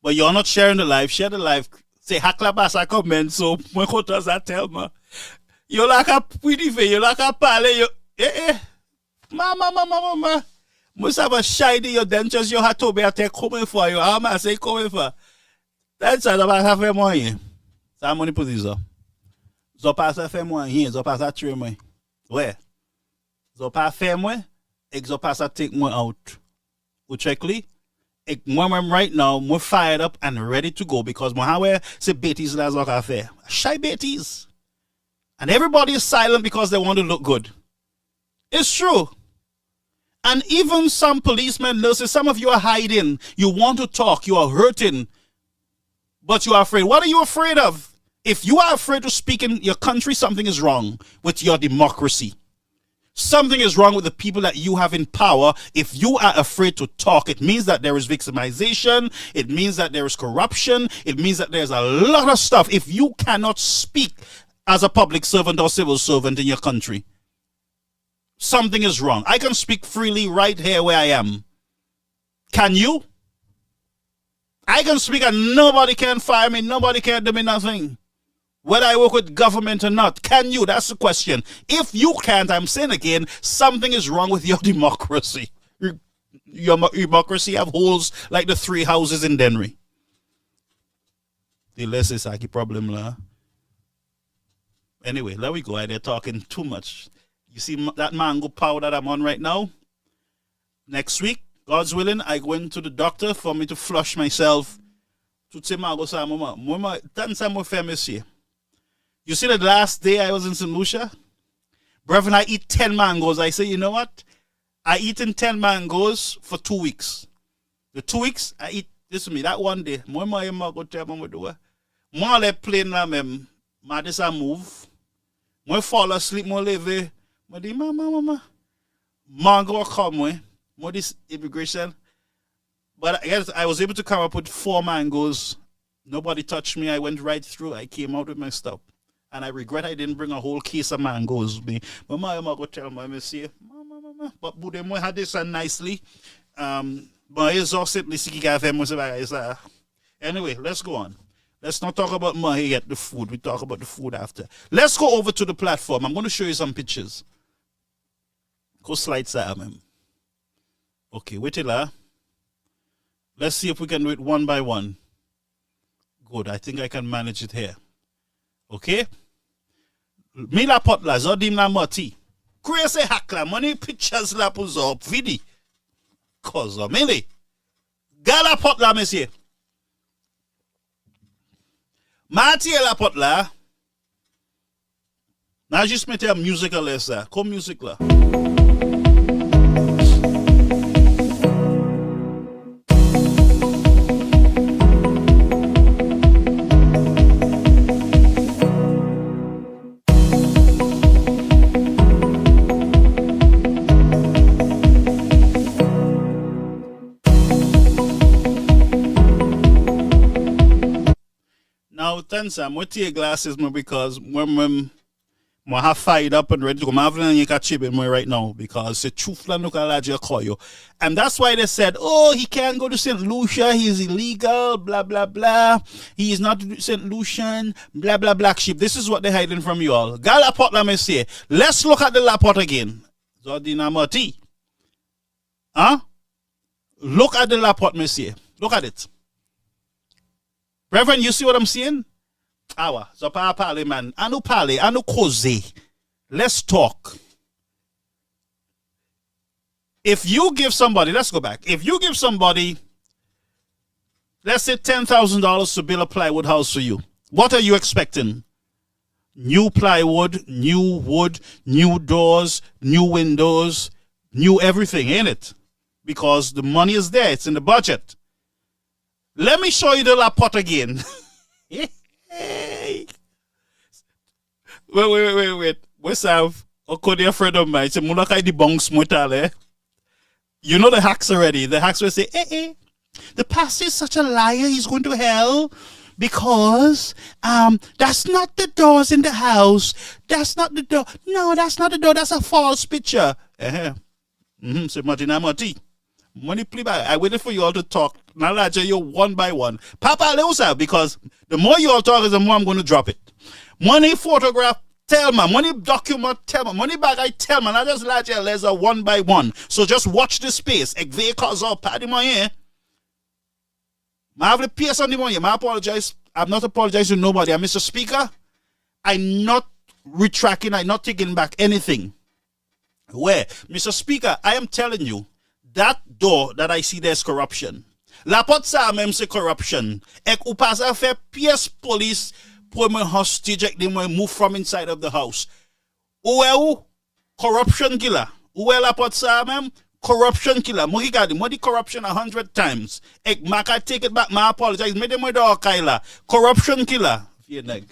But you're not sharing the live. Share the live. Say hakla basa comment so when does that tell me? You like a pretty face, you like a pale, you Mama. Must have a shiny your dentures you have to be take coming for you. How am I say coming for? That's all about half a money. Ça money pour ça. Zo pas faire moi rien, zo pas tuer moi. Ouais. Zo pas faire moi, et zo pas take moi out. Ou checkly? Ek moi right now, more fired up and ready to go because moi say Beatties las ook affair. Shy Beatties. And everybody is silent because they want to look good. It's true. And even some policemen, nurses, some of you are hiding. You want to talk. You are hurting. But you are afraid. What are you afraid of? If you are afraid to speak in your country, something is wrong with your democracy. Something is wrong with the people that you have in power. If you are afraid to talk, it means that there is victimization. It means that there is corruption. It means that there's a lot of stuff. If you cannot speak as a public servant or civil servant in your country, something is wrong. I can speak freely right here where I am. Can you? I can speak and nobody can fire me. Nobody can do me nothing. Whether I work with government or not. Can you? That's the question. If you can't, I'm saying again, something is wrong with your democracy. Your democracy have holes like the 3 houses in Denry. The less is a problem la. Anyway, there we go. They're talking too much. You see that mango powder that I'm on right now? Next week, God's willing, I go into the doctor for me to flush myself. You see the last day I was in St. Lucia? Brethren, I eat 10 mangoes. I say, you know what? I eaten 10 mangoes for 2 weeks. The 2 weeks, I eat, this with me, that one day. More go tell me what do. More like plain la mem. Madisa move. More fall asleep, more live. Mama. Mango come more this immigration. But I guess I was able to come up with 4 mangoes. Nobody touched me. I went right through. I came out with my stuff. And I regret I didn't bring a whole case of mangoes with me. But my go tell me, say, Mama. But Budemo had this nicely. But it's also anyway, let's go on. Let's not talk about money yet, the food. We talk about the food after. Let's go over to the platform. I'm going to show you some pictures. Go slide Sam. Okay, wait till let's see if we can do it one by one. Good, I think I can manage it here. Okay? Mila potla, zodim na moti. Crazy hakla, money pictures la puzo, vidi. Kozo, mili. Gala potla, monsieur. Mati la potla. Now just mette a musical lessa. Comme music la. Sam, what your glasses, man, because when I have fired up and ready to go, I have catch chip in right now because the truth look at you call you. And that's why they said, oh, he can't go to St. Lucia, he's illegal, blah, blah, blah. He is not St. Lucian, blah, blah, black sheep. This is what they're hiding from you all. Galapot, let me say. Let's look at the Lapot again. Zodina Mati. Huh? Look at the Lapot, monsieur. Look at it. Reverend, you see what I'm saying? Awa, so pale man, anu koze. Let's talk. If you give somebody, let's go back. If you give somebody, let's say $10,000 to build a plywood house for you, what are you expecting? New plywood, new wood, new doors, new windows, new everything, ain't it? Because the money is there, it's in the budget. Let me show you the Lapot again. Wait. What's up? Okay, a friend of mine. Say, "Mulakai di bongs mutale." You know the hacks already. The hacks will say, the pastor is such a liar, he's going to hell because that's not the doors in the house. That's not the door. No, that's not the door. That's a false picture. So Martin, money play back. I waited for you all to talk. Now I you one by one. Papa Leusa, because the more you all talk, the more I'm going to drop it. Money photograph, tell man. Money document, tell man. Money bag, I tell man. I just like you laser one by one. So just watch the space. Ek vehicles up, paddy my here. I have the PS on the money. I apologize. I'm not apologizing to nobody. I'm Mr. Speaker. I'm not retracting. I'm not taking back anything. Where? Mr. Speaker, I am telling you, that door that I see there's corruption. La pot sa même c'est corruption. Ek ou pas a fait PS police pour me hostage ek them move from inside of the house. Ou corruption killer. Ou la pot sa même corruption killer. Mo regarding mo di corruption 100 times. Ek maka take it back. My apologize. Me dem do Kaila. Corruption killer. Fear neg.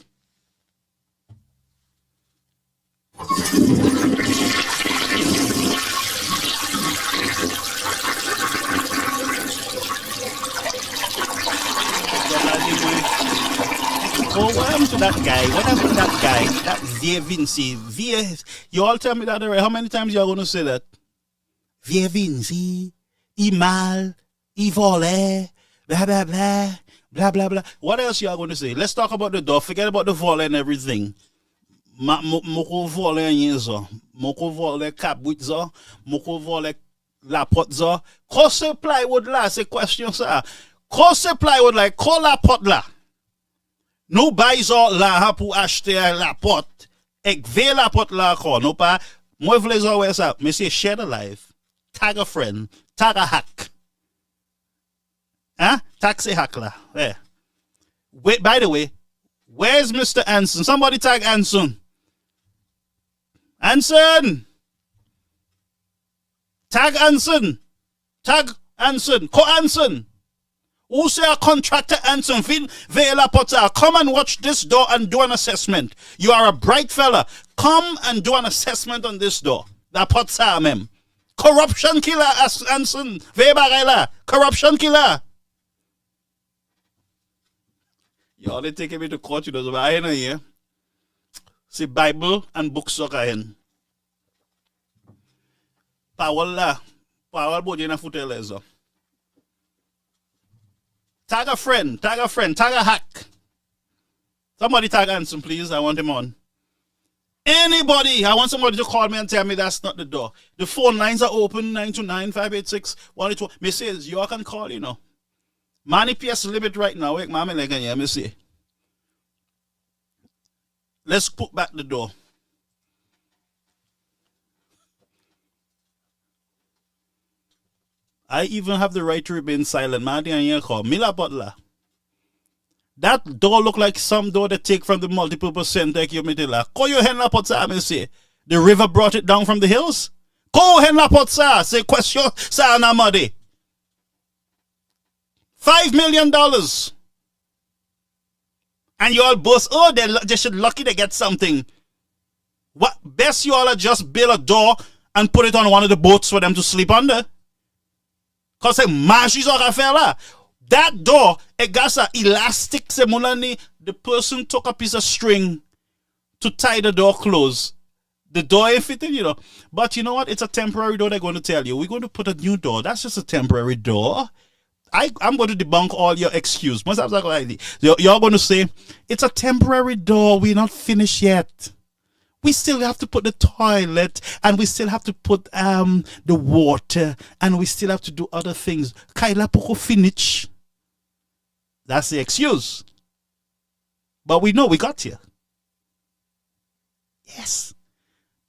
Oh, what happened to that guy? What happened to that guy? That Vie Vinci. You all tell me that already. How many times you are going to say that? Vie Vinci, Imal, Ivole, blah, blah, blah, blah, blah, blah. What else you are going to say? Let's talk about the door. Forget about the volley and everything. Moko volley yenzo. Moko volley kabwit zo. Moko volley lapot zo. Kose plywood la, c'est question ça. Kose plywood la, ko lapot la. Nou bay zo la pour acheter la pot. Ek ve la pot la ko. Nou pa, moi vle zo wè sa. Monsieur, share the life. Tag a friend. Tag a hack. Huh? Tag se hack la. Yeah. Wait, by the way, where's Mr. Anson? Somebody tag Anson. Anson! Tag Anson. Tag Anson. Ko Anson. Who say a contractor Anson Vela Potter, come and watch this door and do an assessment. You are a bright fella. Come and do an assessment on this door. The Potter mem. Corruption killer Anson Vela. Corruption killer. Y'all they taking me to court, you know, I know here. See Bible and books so kahen. Power body na futelezo. Tag a friend, tag a hack. Somebody tag Anson, please. I want him on. Anybody, I want somebody to call me and tell me that's not the door. The phone lines are open, 929-586-182. Me says, you all can call, you know. Money PS limit right now. Wait, mommy, like, yeah, me see. Let's put back the door. I even have the right to remain silent. Mila Butler. That door look like some door they take from the multipurpose center. The river brought it down from the hills. Say question $5 million. And you all boast, oh, they should lucky they get something. What best you all are just build a door and put it on one of the boats for them to sleep under. Cause that door, it got elastic, se mulani, The person took a piece of string to tie the door closed. The door ain't fitting, you know. But you know what? It's a temporary door, they're going to tell you. We're going to put a new door. That's just a temporary door. I'm going to debunk all your excuse. Most of like, you're going to say, it's a temporary door. We're not finished yet. We still have to put the toilet, and we still have to put the water, and we still have to do other things. Kaila poko finish. That's the excuse. But we know we got here. Yes.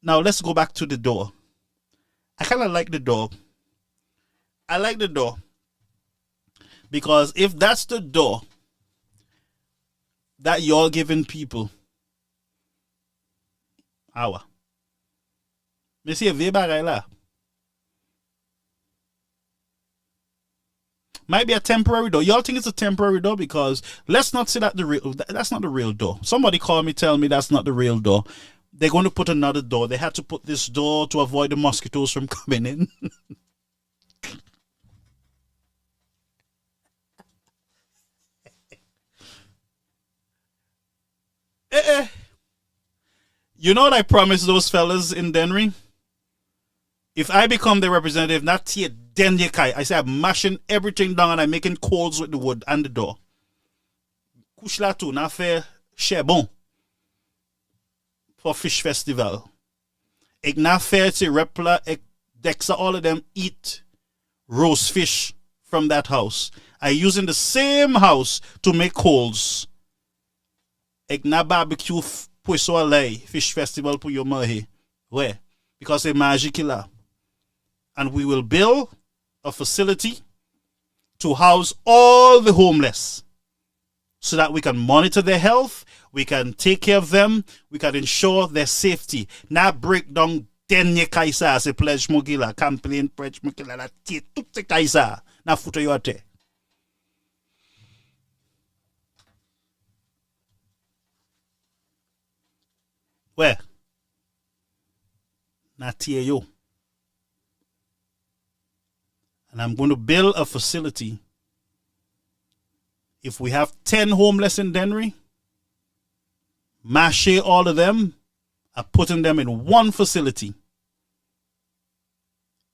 Now let's go back to the door. I kind of like the door. I like the door. Because if that's the door that you're giving people, awa. Me see a bagay la. Might be a temporary door. Y'all think it's a temporary door because let's not say that that's not the real door. Somebody call me, tell me that's not the real door. They're going to put another door. They had to put this door to avoid the mosquitoes from coming in. You know what I promised those fellas in Denry? If I become the representative, not here, then you kai. I say I'm mashing everything down and I'm making calls with the wood and the door. Kushla too, na fair share bon for fish festival. Ik na fair to repla ek dexa all of them eat roast fish from that house. I using the same house to make coals. Ik na barbecue poisson alay fish festival pour your mahi. Where? Because it's magic là. And we will build a facility to house all the homeless so that we can monitor their health, we can take care of them, we can ensure their safety. Now break down denye kaisa se pledge mogila, campaign pledge mogila la tie tout se kaisa na futo yote. Where? Na tie yo. And I'm going to build a facility. If we have 10 homeless in Denry, mash all of them, I'm putting them in one facility.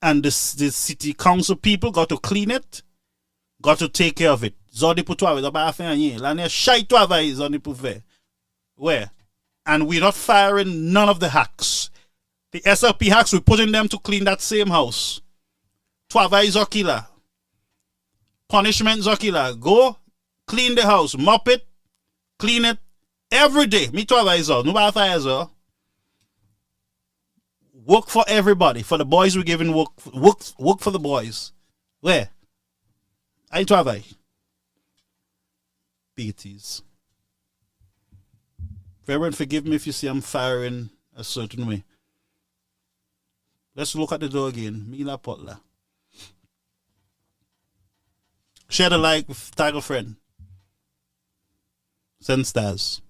And the city council people got to clean it, got to take care of it. Where? And we're not firing none of the hacks. The SLP hacks, we're putting them to clean that same house. Travail Zokila. Punishment Zokila. Go clean the house. Mop it. Clean it. Every day. Me travail zo. Nobody fire zo. Work for everybody. For the boys we're giving work. Work for the boys. Where? I travail. BTs. Reverend, forgive me if you see I'm firing a certain way. Let's look at the door again. Mila Potla. Share the like with tag a friend. Send stars.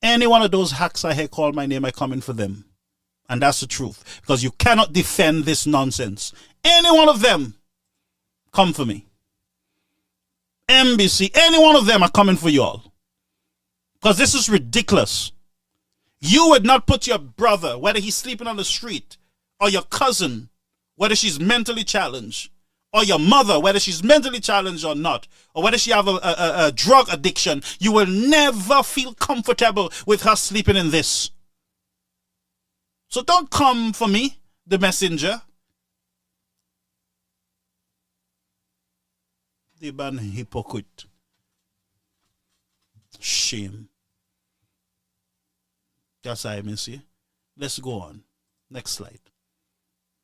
Any one of those hacks I hear call my name, I come in for them. And that's the truth. Because you cannot defend this nonsense. Any one of them, come for me. MBC, any one of them are coming for y'all. Because this is ridiculous. You would not put your brother, whether he's sleeping on the street, or your cousin, whether she's mentally challenged, or your mother, whether she's mentally challenged or not, or whether she have a drug addiction, you will never feel comfortable with her sleeping in this. So don't come for me, the messenger. The ban hypocrite. Shame. That's how I see. Let's go on. Next slide.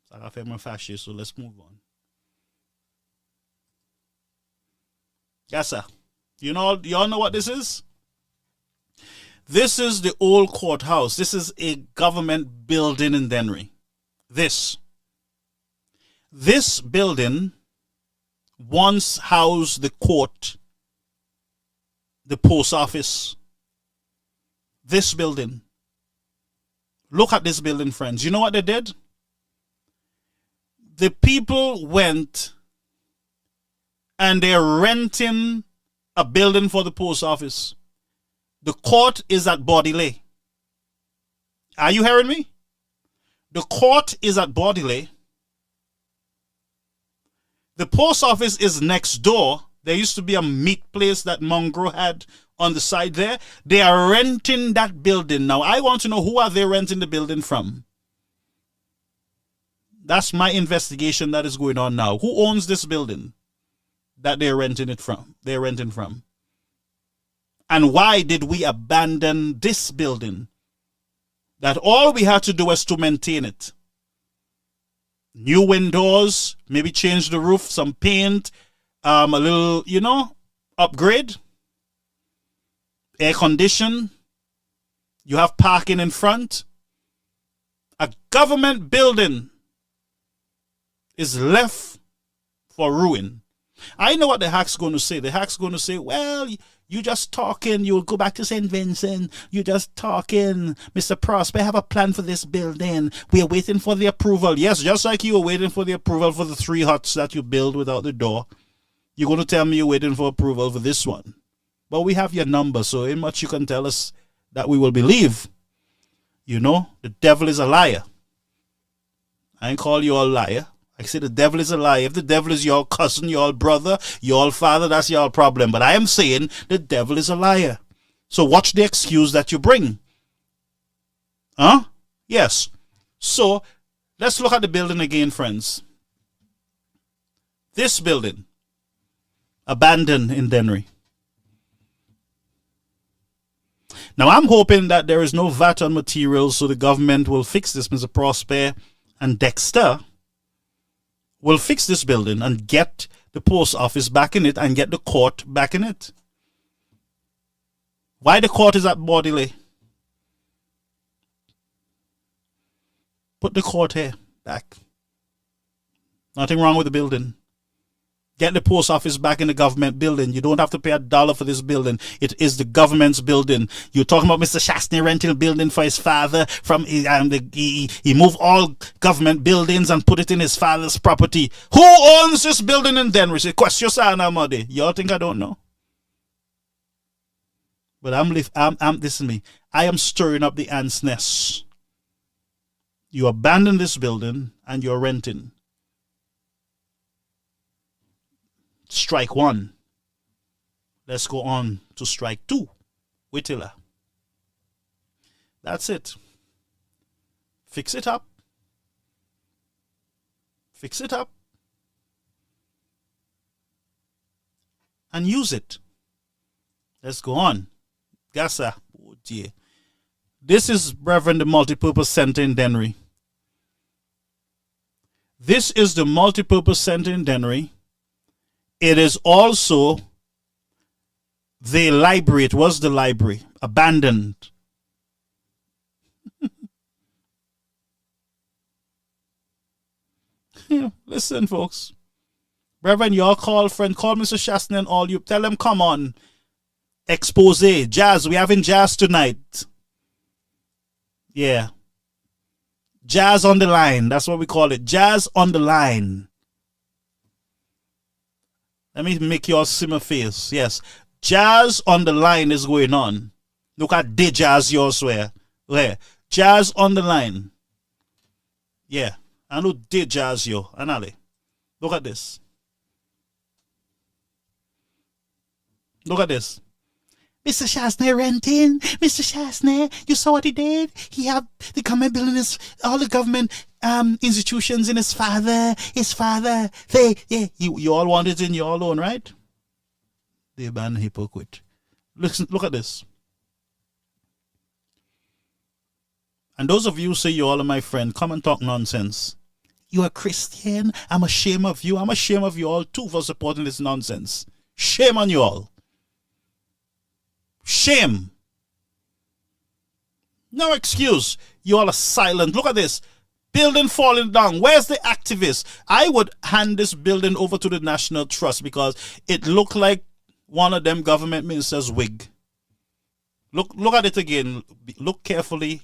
So let's move on. Yes, sir. Y'all know what this is? This is the old courthouse. This is a government building in Denry. This building once housed the court, the post office. This building. Look at this building, friends. You know what they did? The people went and they're renting a building for the post office. The court is at Bodiley. Are you hearing me? The court is at Bodiley. The post office is next door. There used to be a meat place that Mongrel had on the side there. They are renting that building. Now, I want to know, who are they renting the building from? That's my investigation that is going on now. Who owns this building that they're renting it from? They're renting from. And why did we abandon this building? That all we had to do was to maintain it. New windows, maybe change the roof, some paint, a little, upgrade. Air condition. You have parking in front. A government building is left for ruin. I know what the hack's going to say. The hack's going to say, well, you just talking. You'll go back to St. Vincent. You just talking. Mr. Prosper, I have a plan for this building. We are waiting for the approval. Yes, just like you were waiting for the approval for the 3 huts that you build without the door. You're going to tell me you're waiting for approval for this one. But we have your number, so in much you can tell us that we will believe. The devil is a liar. I ain't call you all liar. I say the devil is a liar. If the devil is your cousin, your brother, your father, that's your problem. But I am saying the devil is a liar. So watch the excuse that you bring. Huh? Yes. So let's look at the building again, friends. This building, abandoned in Dennery. Now I'm hoping that there is no VAT on materials, so the government will fix this, Mr. Prosper and Dexter will fix this building and get the post office back in it and get the court back in it. Why the court is at Bodiley? Put the court here back. Nothing wrong with the building. Get the post office back in the government building. You don't have to pay $1 for this building. It is the government's building. You're talking about Mr. Shastney renting a building for his father. He moved all government buildings and put it in his father's property. Who owns this building in Denver? Say, question, Amadi. Y'all think I don't know? But listen to me. I am stirring up the ants' nest. You abandon this building and you're renting. Strike 1. Let's go on to strike 2. Whittler. That's it. Fix it up. Fix it up. And use it. Let's go on. Gassa. Oh dear. This is Reverend the Multipurpose Center in Dennery. This is the Multipurpose Center in Dennery. It is also the library. It was the library. Abandoned. Listen, folks. Reverend, y'all call Mr. Shaston and all you. Tell them, come on. Expose. Jazz. We having jazz tonight. Yeah. Jazz on the line. That's what we call it. Jazz on the line. Let me make your simmer face. Yes. Jazz on the line is going on. Look at the jazz you swear. Where? Jazz on the line. Yeah. I know the jazz you. Anale. Look at this. Look at this. Mr. Shasney renting. Mr. Shasney, you saw what he did? He had the government building all the government institutions in his father. You all want it in your own, right? The abandoned hypocrite. Listen, look at this. And those of you who say you all are my friend, come and talk nonsense. You're a Christian. I'm ashamed of you. I'm ashamed of you all too for supporting this nonsense. Shame on you all. Shame. No excuse. You all are silent. Look at this. Building falling down. Where's the activists? I would hand this building over to the National Trust because it looked like one of them government ministers' wig. Look at it again. Look carefully.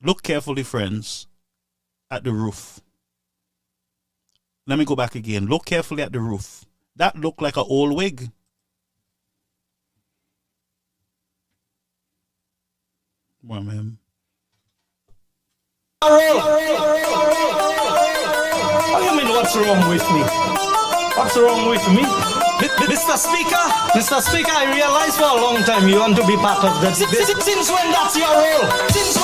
Look carefully, friends, at the roof. Let me go back again. Look carefully at the roof. That looked like an old wig. Come on, man. What do you mean, what's wrong with me? What's wrong with me? Mr. Speaker, I realize for a long time you want to be part of that. Since when that's your role? Since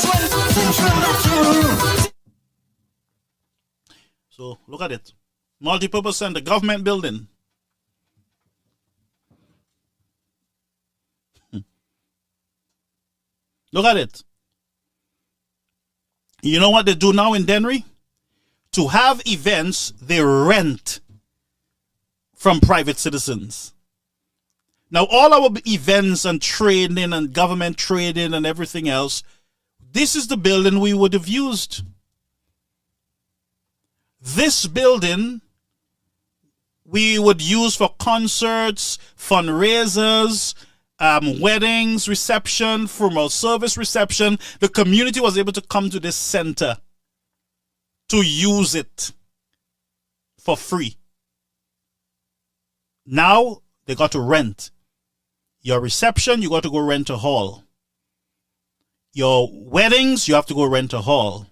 when that's your role? So look at it. Multipurpose center, government building. Look at it. You know what they do now in Dennery? To have events, they rent from private citizens. Now, all our events and training and government training and everything else, this is the building we would have used. This building we would use for concerts, fundraisers, weddings, reception, formal service reception. The community was able to come to this center to use it for free. Now they got to rent. Your reception, you got to go rent a hall. Your weddings, you have to go rent a hall.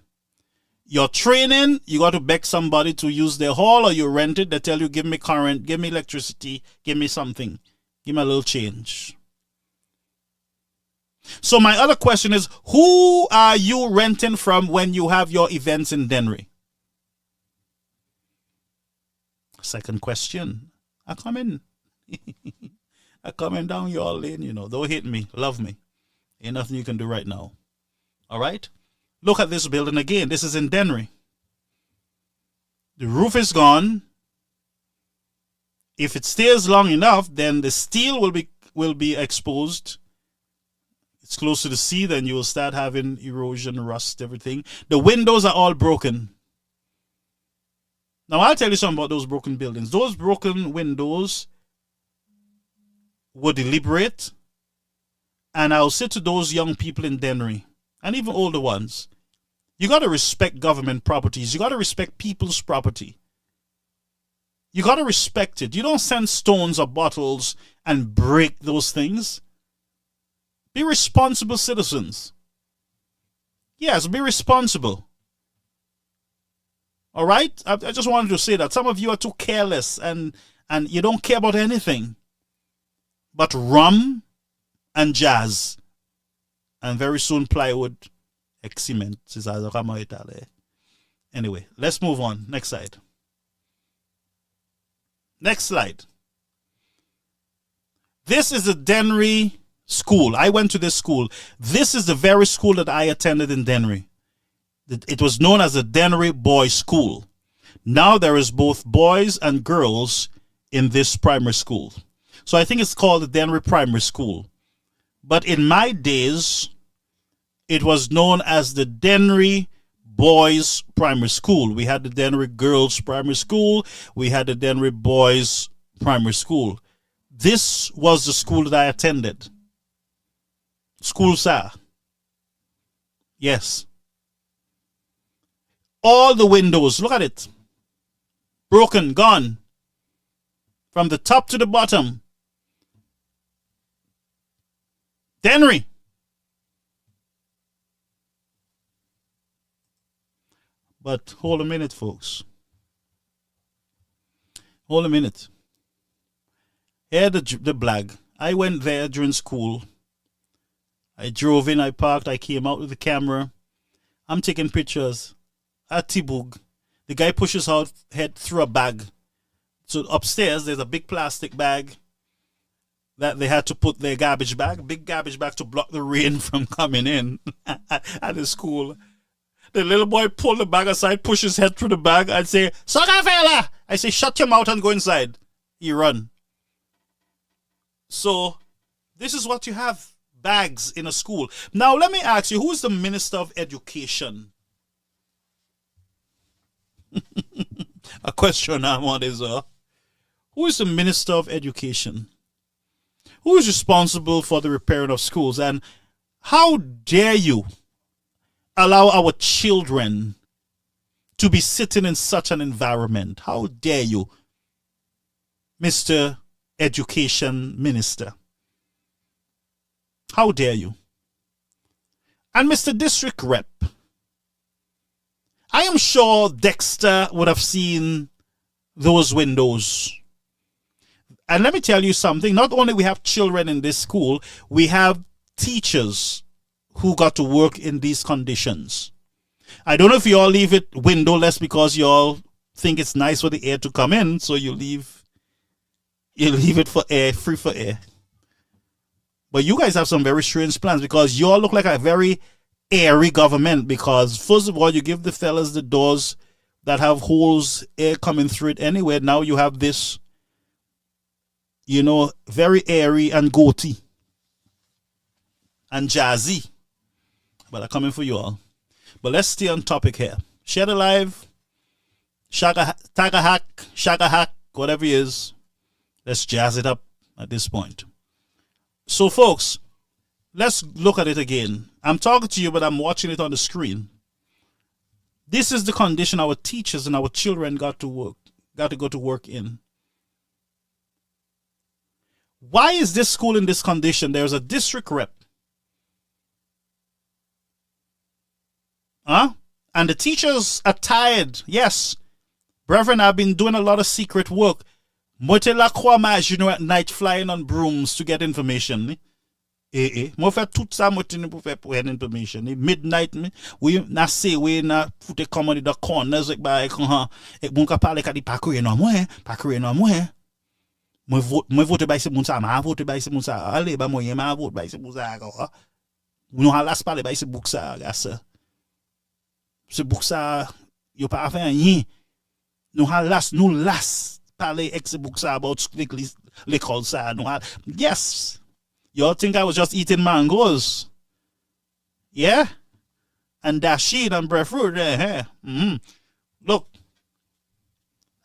Your training, you got to beg somebody to use their hall, or you rent it. They tell you, give me current, give me electricity, give me something. Give me a little change. So my other question is, who are you renting from when you have your events in Dennery? Second question. I come in. I coming down your lane, you know. Don't hate me. Love me. Ain't nothing you can do right now. All right? Look at this building again. This is in Dennery. The roof is gone. If it stays long enough, then the steel will be exposed. It's close to the sea, then you will start having erosion, rust, everything. The windows are all broken. Now, I'll tell you something about those broken buildings. Those broken windows were deliberate. And I'll say to those young people in Dennery, and even older ones, you got to respect government properties. You got to respect people's property. You got to respect it. You don't send stones or bottles and break those things. Be responsible citizens. Yes, be responsible. All right? I just wanted to say that. Some of you are too careless and you don't care about anything but rum and jazz. And very soon plywood, cement. Anyway, let's move on. Next slide. Next slide. This is the Dennery school. I went to this school. This is the very school that I attended in Dennery. It was known as the Dennery Boys School. Now there is both boys and girls in this primary school. So I think it's called the Dennery Primary School. But in my days, it was known as the Dennery Boys Primary School. We had the Dennery Girls Primary School. We had the Dennery Boys Primary School. This was the school that I attended. School, sir. Yes. All the windows, look at it. Broken, gone. From the top to the bottom. Dennery. But hold a minute, folks. Hold a minute. Here the blag. I went there during school. I drove in, I parked, I came out with the camera. I'm taking pictures at Tibug. The guy pushes out head through a bag. So upstairs, there's a big plastic bag that they had to put their garbage bag, big garbage bag to block the rain from coming in at the school. The little boy pulled the bag aside, pushed his head through the bag. I'd say, "Sucker fella!" I say, "Shut your mouth and go inside." He run. So this is what you have, bags in a school. Now let me ask you, who is the Minister of Education? A question I want is, who is the Minister of Education? Who is responsible for the repairing of schools? And how dare you allow our children to be sitting in such an environment? How dare you, Mr. Education Minister? How dare you? And Mr. District Rep, I am sure Dexter would have seen those windows. And let me tell you something. Not only we have children in this school, we have teachers who got to work in these conditions. I don't know if you all leave it windowless because you all think it's nice for the air to come in, so you leave it for air, free for air. But you guys have some very strange plans because you all look like a very airy government, because first of all, you give the fellas the doors that have holes, air coming through it anyway. Now you have this, you know, very airy and goatee and jazzy. But I'm coming for you all. But let's stay on topic here. Shed Alive, Shaka Hack, whatever it is. Let's jazz it up at this point. So, folks, let's look at it again. I'm talking to you, but I'm watching it on the screen. This is the condition our teachers and our children got to go to work in. Why is this school in this condition? There's a district rep. And the teachers are tired. Yes. Brethren, I've been doing a lot of secret work. Motela Kwamaj, you know, at night flying on brooms to get information. Mo fait tout ça motine pour faire information. Midnight we na say we na put common in the corners like by e bon ka parler ka di pa courir non moi. Moi vote by se moun sa, ma vote by se moun sa. Allez ba moyen ma vote by se moun sa ko. Nou ha las parler by se book sa gars. Se book sa yo pa faire rien. Nou las parler ex book sa about l'école sa. Yes. Y'all think I was just eating mangoes? Yeah? And dasheen and breadfruit. Look,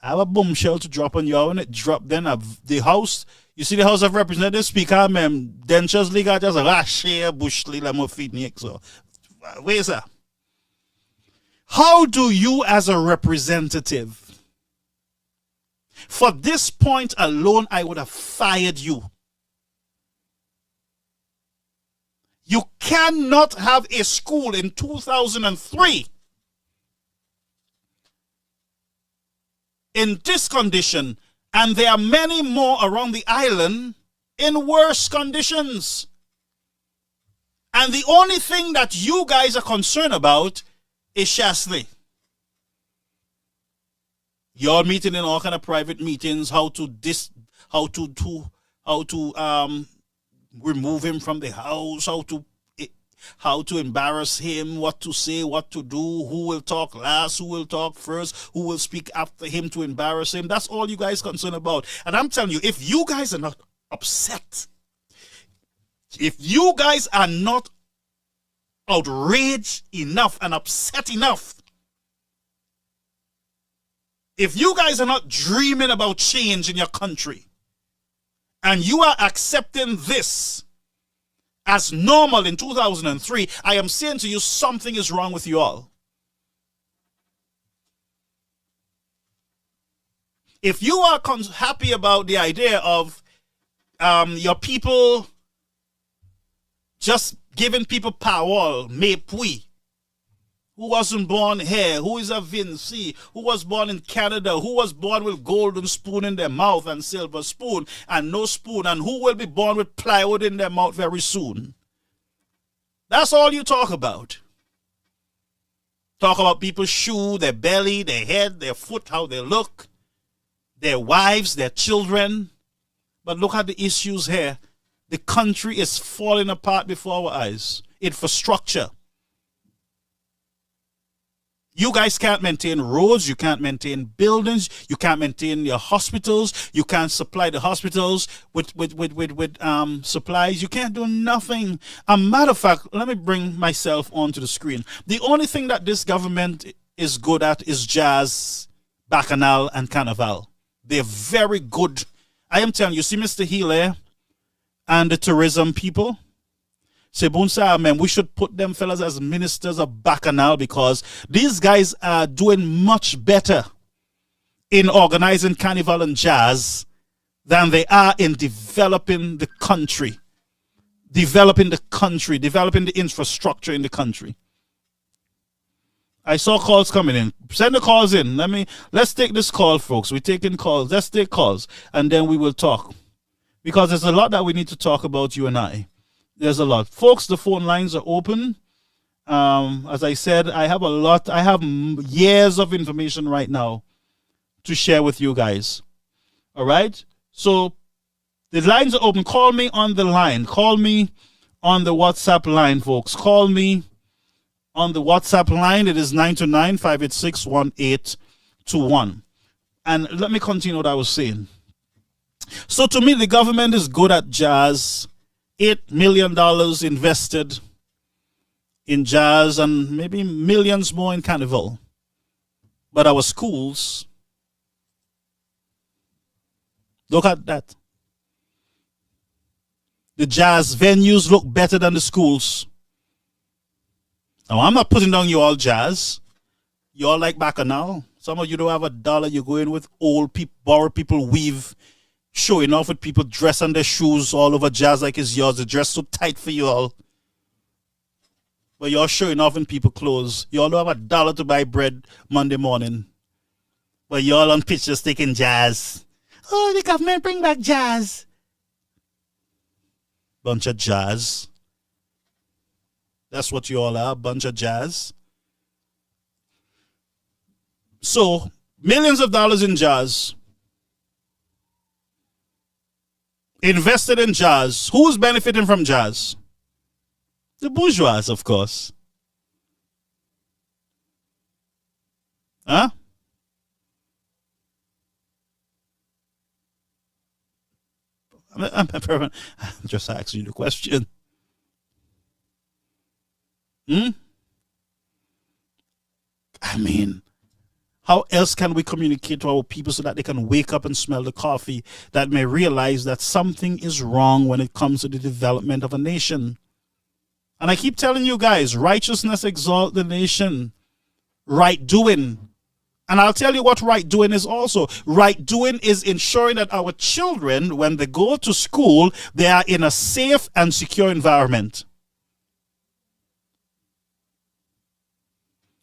I have a bombshell to drop on y'all when it drop. Then the house, you see the House of Representatives Speaker, Dentures League, just rash here, bush lila mo feed me. So, where's that? How do you as a representative, for this point alone, I would have fired you. You cannot have a school in 2003 in this condition, and there are many more around the island in worse conditions. And the only thing that you guys are concerned about is Shasley. You're meeting in all kind of private meetings, how to remove him from the house, how to embarrass him, what to say, what to do, who will talk last, who will talk first, who will speak after him to embarrass him. That's all you guys concerned about. And I'm telling you, if you guys are not upset, if you guys are not outraged enough and upset enough, if you guys are not dreaming about change in your country, and you are accepting this as normal in 2003, I am saying to you, something is wrong with you all. If you are happy about the idea of your people just giving people power, mepui, who wasn't born here, who is a Vinci, who was born in Canada, who was born with golden spoon in their mouth and silver spoon and no spoon, and who will be born with plywood in their mouth very soon. That's all you talk about. Talk about people's shoe, their belly, their head, their foot, how they look, their wives, their children. But look at the issues here. The country is falling apart before our eyes. Infrastructure. You guys can't maintain roads, you can't maintain buildings, you can't maintain your hospitals, you can't supply the hospitals with supplies, you can't do nothing. A matter of fact, let me bring myself onto the screen. The only thing that this government is good at is jazz, bacchanal, and carnival. They're very good. I am telling you, see Mr. Healy and the tourism people? Sebunsa, man, we should put them fellas as ministers of bacchanal, because these guys are doing much better in organizing carnival and jazz than they are in developing the country. developing the country, developing the infrastructure in the country. I saw calls coming in. Send the calls in. Let's take this call, folks. We're taking calls. Let's take calls, and then we will talk. Because there's a lot that we need to talk about, you and I. There's a lot. Folks, the phone lines are open. As I said, I have a lot. I have years of information right now to share with you guys. All right? So the lines are open. Call me on the line. Call me on the WhatsApp line, folks. Call me on the WhatsApp line. It is 929-586-1821. And let me continue what I was saying. So to me, the government is good at jazz. $8 million invested in jazz and maybe millions more in carnival. But our schools, look at that. The jazz venues look better than the schools. Now, I'm not putting down you all jazz. You all like Bacchanal. Some of you don't have $1. You go in with old people, borrowed people weave, showing off with people dress on their shoes all over jazz like it's yours. The dress so tight for you all. But you're showing off in people clothes. You all don't have $1 to buy bread Monday morning. But you all on pictures taking jazz. Oh, the government bring back jazz. Bunch of jazz. That's what you all are, bunch of jazz. So, millions of dollars in jazz. Invested in jazz. Who's benefiting from jazz? The bourgeois, of course. Huh? I'm just asking you the question. I mean, how else can we communicate to our people so that they can wake up and smell the coffee, that may realize that something is wrong when it comes to the development of a nation? And I keep telling you guys, righteousness exalt the nation. Right doing. And I'll tell you what right doing is also. Right doing is ensuring that our children, when they go to school, they are in a safe and secure environment.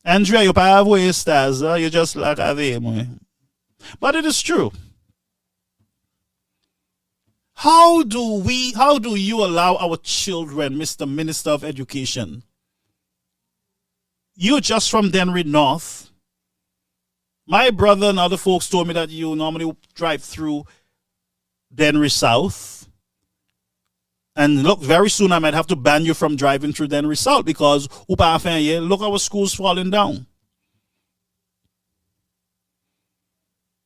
Andrea, you have stars. You just like a them. But it is true. How do you allow our children, Mr. Minister of Education? You're just from Denry North. My brother and other folks told me that you normally drive through Denry South. And look, very soon I might have to ban you from driving through Denry South because look, our schools falling down.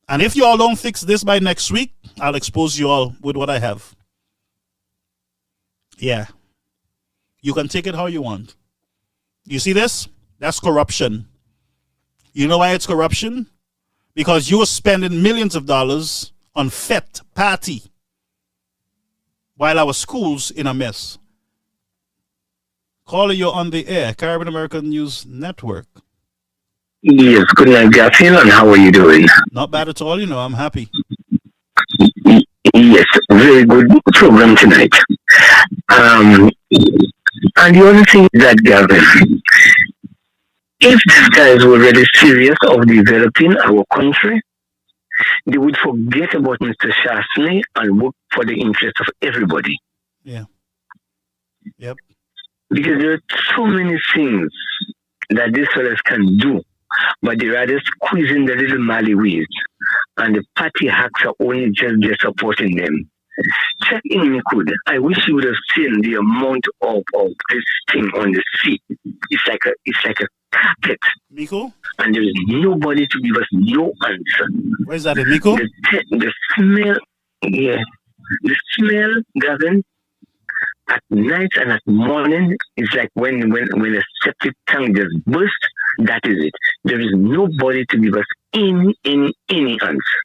And if you all don't fix this by next week, I'll expose you all with what I have. Yeah. You can take it how you want. You see this? That's corruption. You know why it's corruption? Because you're spending millions of dollars on fete, party, while our schools in a mess. Caller, you're on the air. Caribbean American News Network. Yes, good night, Garfield, and how are you doing? Not bad at all, I'm happy. Yes, very good program tonight. And the other thing is that, Gavin, if these guys were really serious of developing our country, they would forget about Mr. Shastley and work for the interest of everybody. Yeah. Yep. Because there are so many things that these fellas can do, but they rather squeeze in the little Mali ways, and the party hacks are only just supporting them. Check in, Mikud. I wish you would have seen the amount of this thing on the seat. It's like a carpet. Miko? And there is nobody to give us no answer. Where is that in Miko? The smell, yeah. The smell, Gavin, at night and at morning is like when a septic tank just burst. That is it. There is nobody to give us any answer.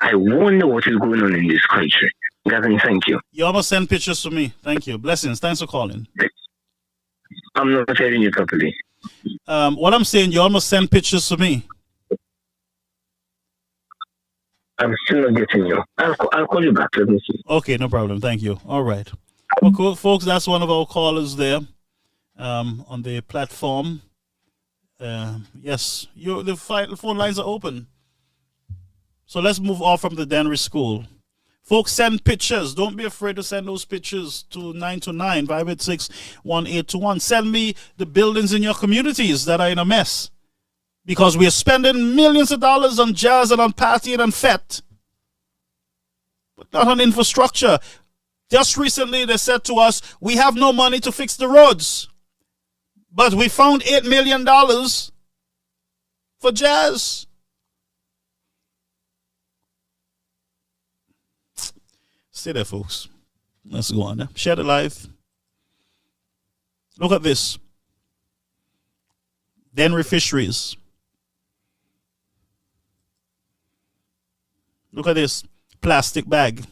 I wonder what is going on in this country. Gavin, thank you. You almost send pictures to me. Thank you. Blessings. Thanks for calling. I'm not hearing you properly. What I'm saying, you almost send pictures to me. I'm still not getting you. I'll call you back. Let me see. Okay, no problem. Thank you. All right. Well, cool, folks, that's one of our callers there on the platform. Yes, the phone lines are open. So let's move off from the Dennery School. Folks, send pictures. Don't be afraid to send those pictures to 929-586-1821. Send me the buildings in your communities that are in a mess. Because we are spending millions of dollars on jazz and on partying and fete. But not on infrastructure. Just recently they said to us, we have no money to fix the roads. But we found $8 million for jazz. Stay there, folks. Let's go on. Share the live. Look at this. Dennery Fisheries. Look at this plastic bag.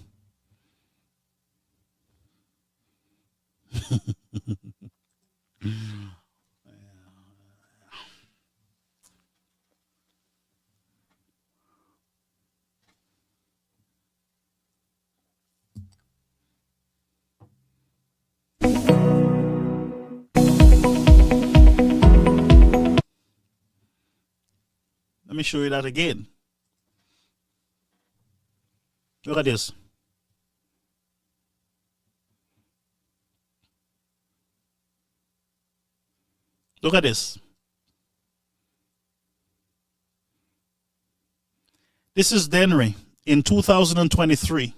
Let me show you that again. Look at this. Look at this. This is Dennery in 2023.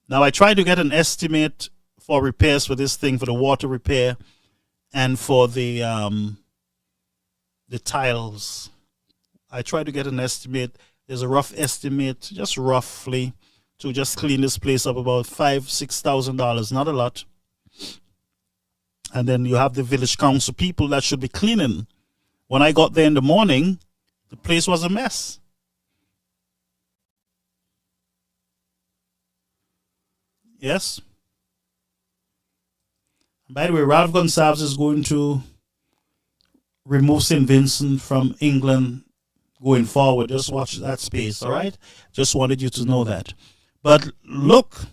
Now I tried to get an estimate for repairs for this thing, for the water repair and for the tiles. I tried to get an estimate. There's a rough estimate, just roughly, to just clean this place up, about $5,000-6,000, not a lot. And then you have the village council people that should be cleaning. When I got there in the morning, the place was a mess. Yes. By the way, Ralph Gonsalves is going to remove St. Vincent from England going forward. Just watch that space, all right? Just wanted you to know that. But look,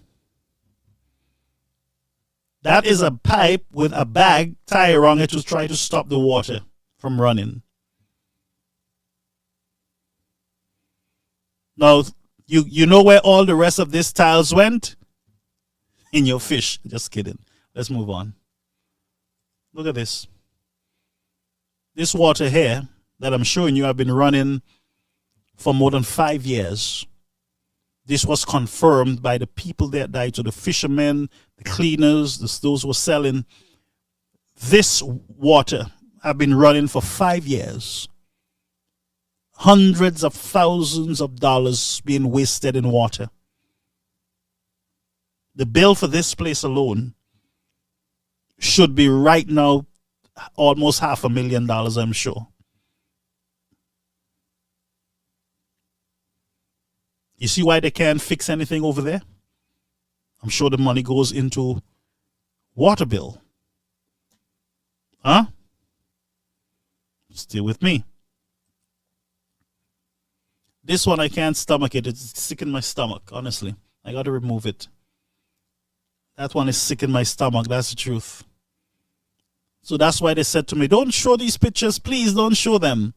that is a pipe with a bag tied around it to try to stop the water from running. Now, you know where all the rest of these tiles went? In your fish. Just kidding. Let's move on. Look at this. This water here that I'm showing you, I've been running for more than 5 years. This was confirmed by the people that died, so the fishermen, the cleaners, those who were selling. This water I've been running for 5 years. Hundreds of thousands of dollars being wasted in water. The bill for this place alone should be right now almost $500,000, I'm sure. You see why they can't fix anything over there? I'm sure the money goes into water bill. Huh? Stay with me. This one I can't stomach it. It's sick in my stomach, honestly. I got to remove it. That one is sick in my stomach. That's the truth. So that's why they said to me, don't show these pictures. Please don't show them.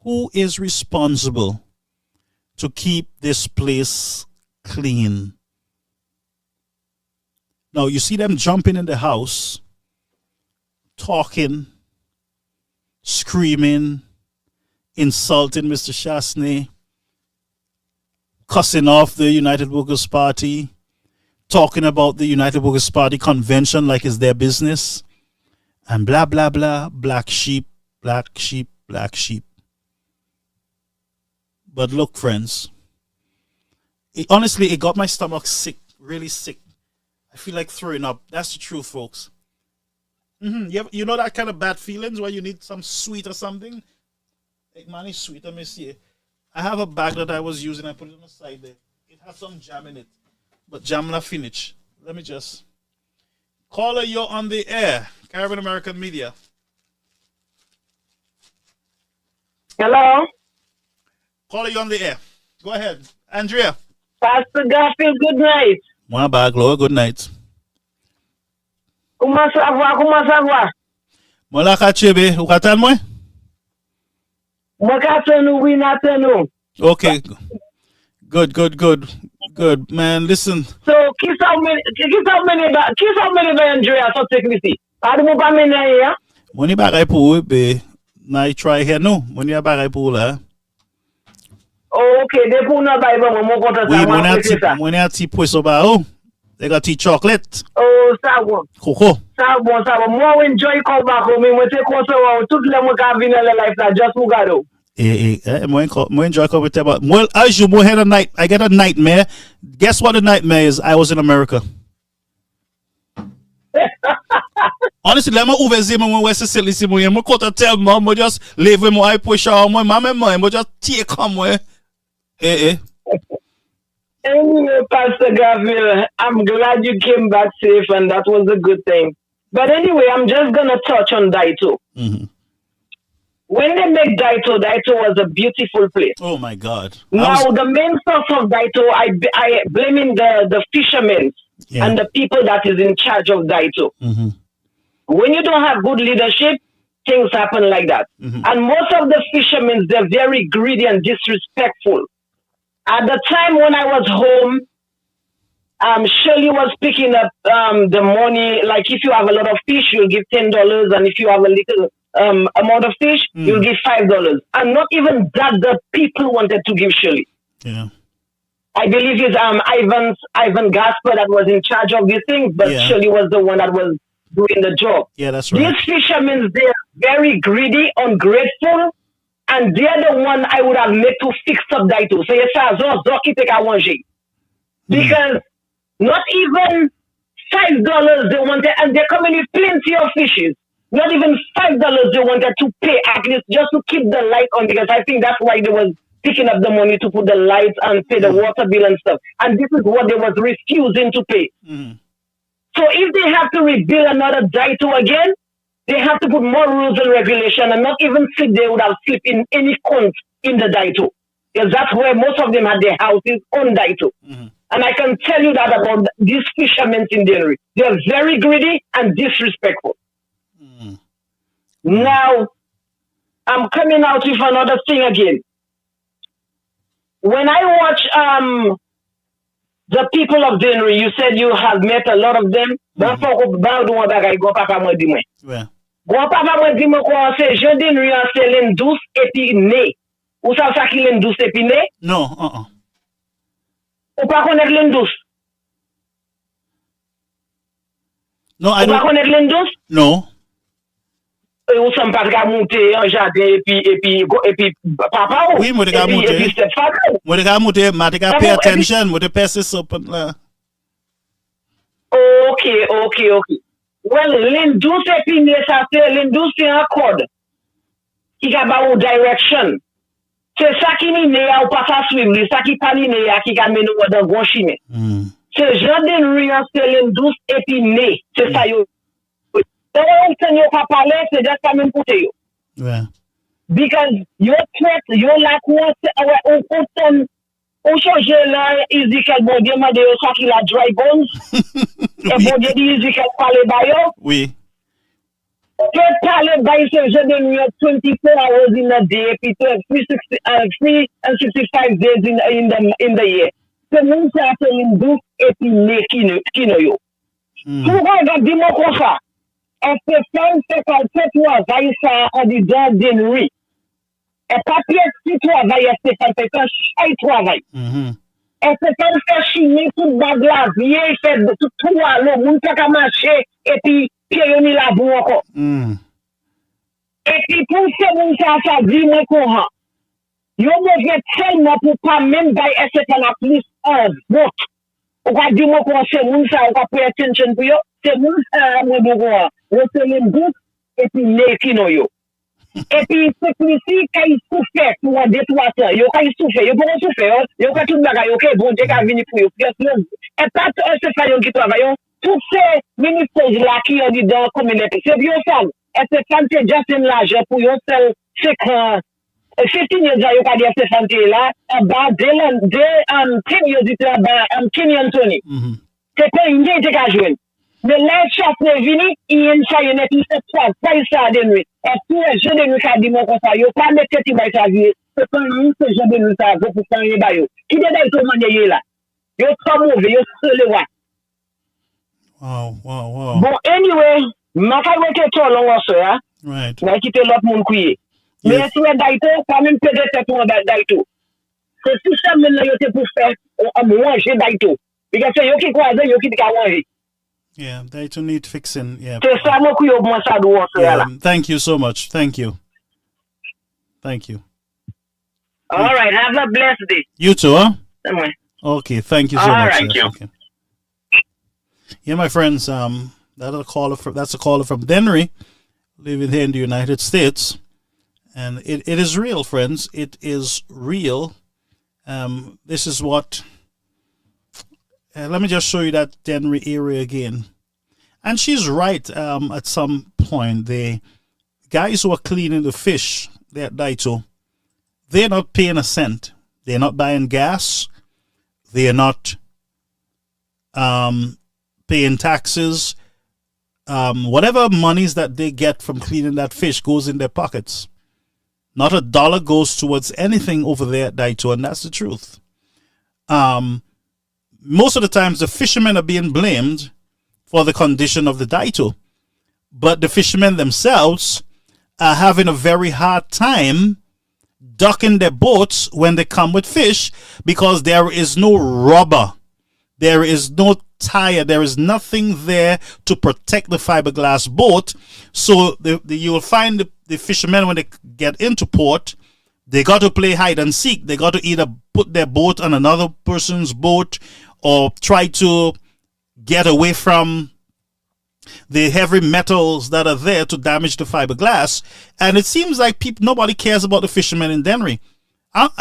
Who is responsible to keep this place clean? Now, you see them jumping in the house, talking, screaming, insulting Mr. Chasney, cussing off the United Workers' Party, talking about the United Workers' Party convention like it's their business, and blah, blah, blah, black sheep, black sheep, black sheep. But look, friends, honestly, it got my stomach sick, really sick. I feel like throwing up. That's the truth, folks. You know that kind of bad feelings where you need some sweet or something? Like, man, it's sweet. Let me see. I have a bag that I was using. I put it on the side there. It has some jam in it. But jam not finish. Let me just. Caller, you're on the air. Caribbean American Media. Hello? Caller, you're on the air. Go ahead. Andrea. Pastor Garfield, good night. Moi bag, Lord, good night. Comment ça va? Moi la ka chebe, ou ka tan moi? Moi ka ten nou, oui, na ten nou. Okay. Good, man. Listen. So, ki sa mene ba Andrea so teknisi? Adi mou pa mene ya? Money bagay pou be na try here no. Money bagay pou la. Oh, okay, de pou nou bay bon, moun konta sa, Oui, moun apresi sa. money a ti poiso ba oh. They got tea chocolate. Oh, sa bon. Coco. Sa bon. Moun enjoy kou bako, mwen te konse wou, tout le moun ka vine le life la, just mou gado. More enjoy coming to about. Well, as you had a night, I get a nightmare. Guess what the nightmare is? I was in America. Honestly, let me oversee my West Sicily. I'm going to tell mom, just leave with my push on my mom and mom, just take come where. Anyway, Pastor Gabriel, I'm glad you came back safe, and that was a good thing. But anyway, I'm just gonna touch on Daito. Mm-hmm. When they make Daito was a beautiful place. Oh my God! Now the main source of Daito, I blaming the fishermen and the people that is in charge of Daito. Mm-hmm. When you don't have good leadership, things happen like that. Mm-hmm. And most of the fishermen, they're very greedy and disrespectful. At the time when I was home, Shirley was picking up the money. Like if you have a lot of fish, you'll give $10, and if you have a little amount of fish, you'll give $5. And not even that the people wanted to give Shirley. Yeah. I believe it's Ivan Gasper that was in charge of these things, but Shirley was the one that was doing the job. Yeah, that's right. These fishermen, they're very greedy, ungrateful, and they're the one I would have made to fix up Daito. So yes, because not even $5 they wanted, and they're coming with plenty of fishes. Not even $5 they wanted to pay, at least just to keep the light on, because I think that's why they was picking up the money to put the lights and pay the water bill and stuff. And this is what they was refusing to pay. So if they have to rebuild another Daito again, they have to put more rules and regulation, and not even sleep. They would have sleep in any cont in the Daito, because that's where most of them had their houses on Daito. And I can tell you that about these fishermen in Denry. They're very greedy and disrespectful. Now, I'm coming out with another thing again. When I watch the people of Denry, you said you have met a lot of them. Gwa papa mwen di mwen kwa se jen Denry an se len douce epi ne. Ou sa ki len douce epi ne? No, Ou pa konek len douce? No, I don't. Ou pa konek len douce? No. Ou san pa ka monte an jardin epi papa ou? Oui, mwen de ka monte. Epi stepfather. Mwen de ka monte, mwen de ka pay attention, mwen de pese sopan la. Okay. Well, l'indouce epi ne sa se, l'indouce se an kod. Ki ka ba ou direction. Se sa ki ni ne ya ou pa sa suiv li, sa ki pa ni ne ya ki ka men ou wadan gwan chime. Se jan Denry an se l'indouce epi ne, se sa yo. Se ou sen yo ka pale, se just ka men pote yo. Yeah. Because yo threat, yo lakwa, ou konten, ou chanje la, Ezekiel bon Dieu mande yo sa ki la dry bones. Et bon Dieu dit Ezekiel pale bayo. Oui. Peut parler by se Denry 24 hours in a day, puis 365 days in the year. Se moun sa se l'indouce epi ne kino yo. Pou regarde di moun kon sa, est-ce femme se kal se travail sa an di dan Denry. Et pas pièce si travail, est-ce femme se kan chay travail. Est-ce femme se chine tout bag la vie, fait tout le moun ka marcher, et puis pied yon ni la bou encore. Et puis pour ce moun sa di mwen kon han. Yo mwen tellement pour pas même bay est-ce la plus vote. Ou ka di mwen kon se moun sa, ou ka pay attention pour yo, se moun sa mwen do kon. Yo se len bout, et puis ne kino yo. Et puis ce qui kay souffert pour 2-3 ans, yo kay souffert, yo bon souffert, yo ka tout bagay, ok, bon Dieu ka vini pour yo. Et pas se fa yon qui travaillent, tous ces ministères là qui ont dit dans la communauté, c'est bien ça. Et c'est quand c'est juste une l'argent pour yon seul 50 15 years ago, you can get Stefan là, about Dylan, 10 years ago, about Kenny Anthony. C'est pas une idée de jouer. Mais là, chaque fois venu, il y a une faille, il y a pas ça de nuit. Et puis, je de nous a dit, mon conseil, il n'y a pas de tête qui va être vie. C'est pas une que je de nous a dit pour faire un bail. Qui est dans le monde là? Il y a trop mauvais, il y a seul ouais. Wow. Bon, anyway, ma femme était trop long en ça. Right. Mais quitter l'autre monde couillé. Mais si on daito, quand même peut-être pour daito. C'est tout ça maintenant yo pour faire manger daito. Because yo qui croise yo qui ka manger. Yeah, daito need fixing. Yeah. C'est ça moi couille moi ça do là. Thank you so much. Thank you. All right, have a blessed day. You too, huh? Anyway. Okay, thank you so All much. right, Yes, okay. Yeah, my friends, that's a caller from Denry, living here in the United States. And it is real, friends. It is real. This is what... let me just show you that Denry area again. And she's right. At some point, the guys who are cleaning the fish, they're at Daito, they're not paying a cent. They're not buying gas. They're not paying taxes. Whatever monies that they get from cleaning that fish goes in their pockets. Not a dollar goes towards anything over there at Daito, and that's the truth. Most of the times, the fishermen are being blamed for the condition of the Daito, but the fishermen themselves are having a very hard time docking their boats when they come with fish because there is no rubber, there is no tire, there is nothing there to protect the fiberglass boat. So you will find the fishermen, when they get into port, they got to play hide and seek. They got to either put their boat on another person's boat or try to get away from the heavy metals that are there to damage the fiberglass. And it seems like nobody cares about the fishermen in Denry. The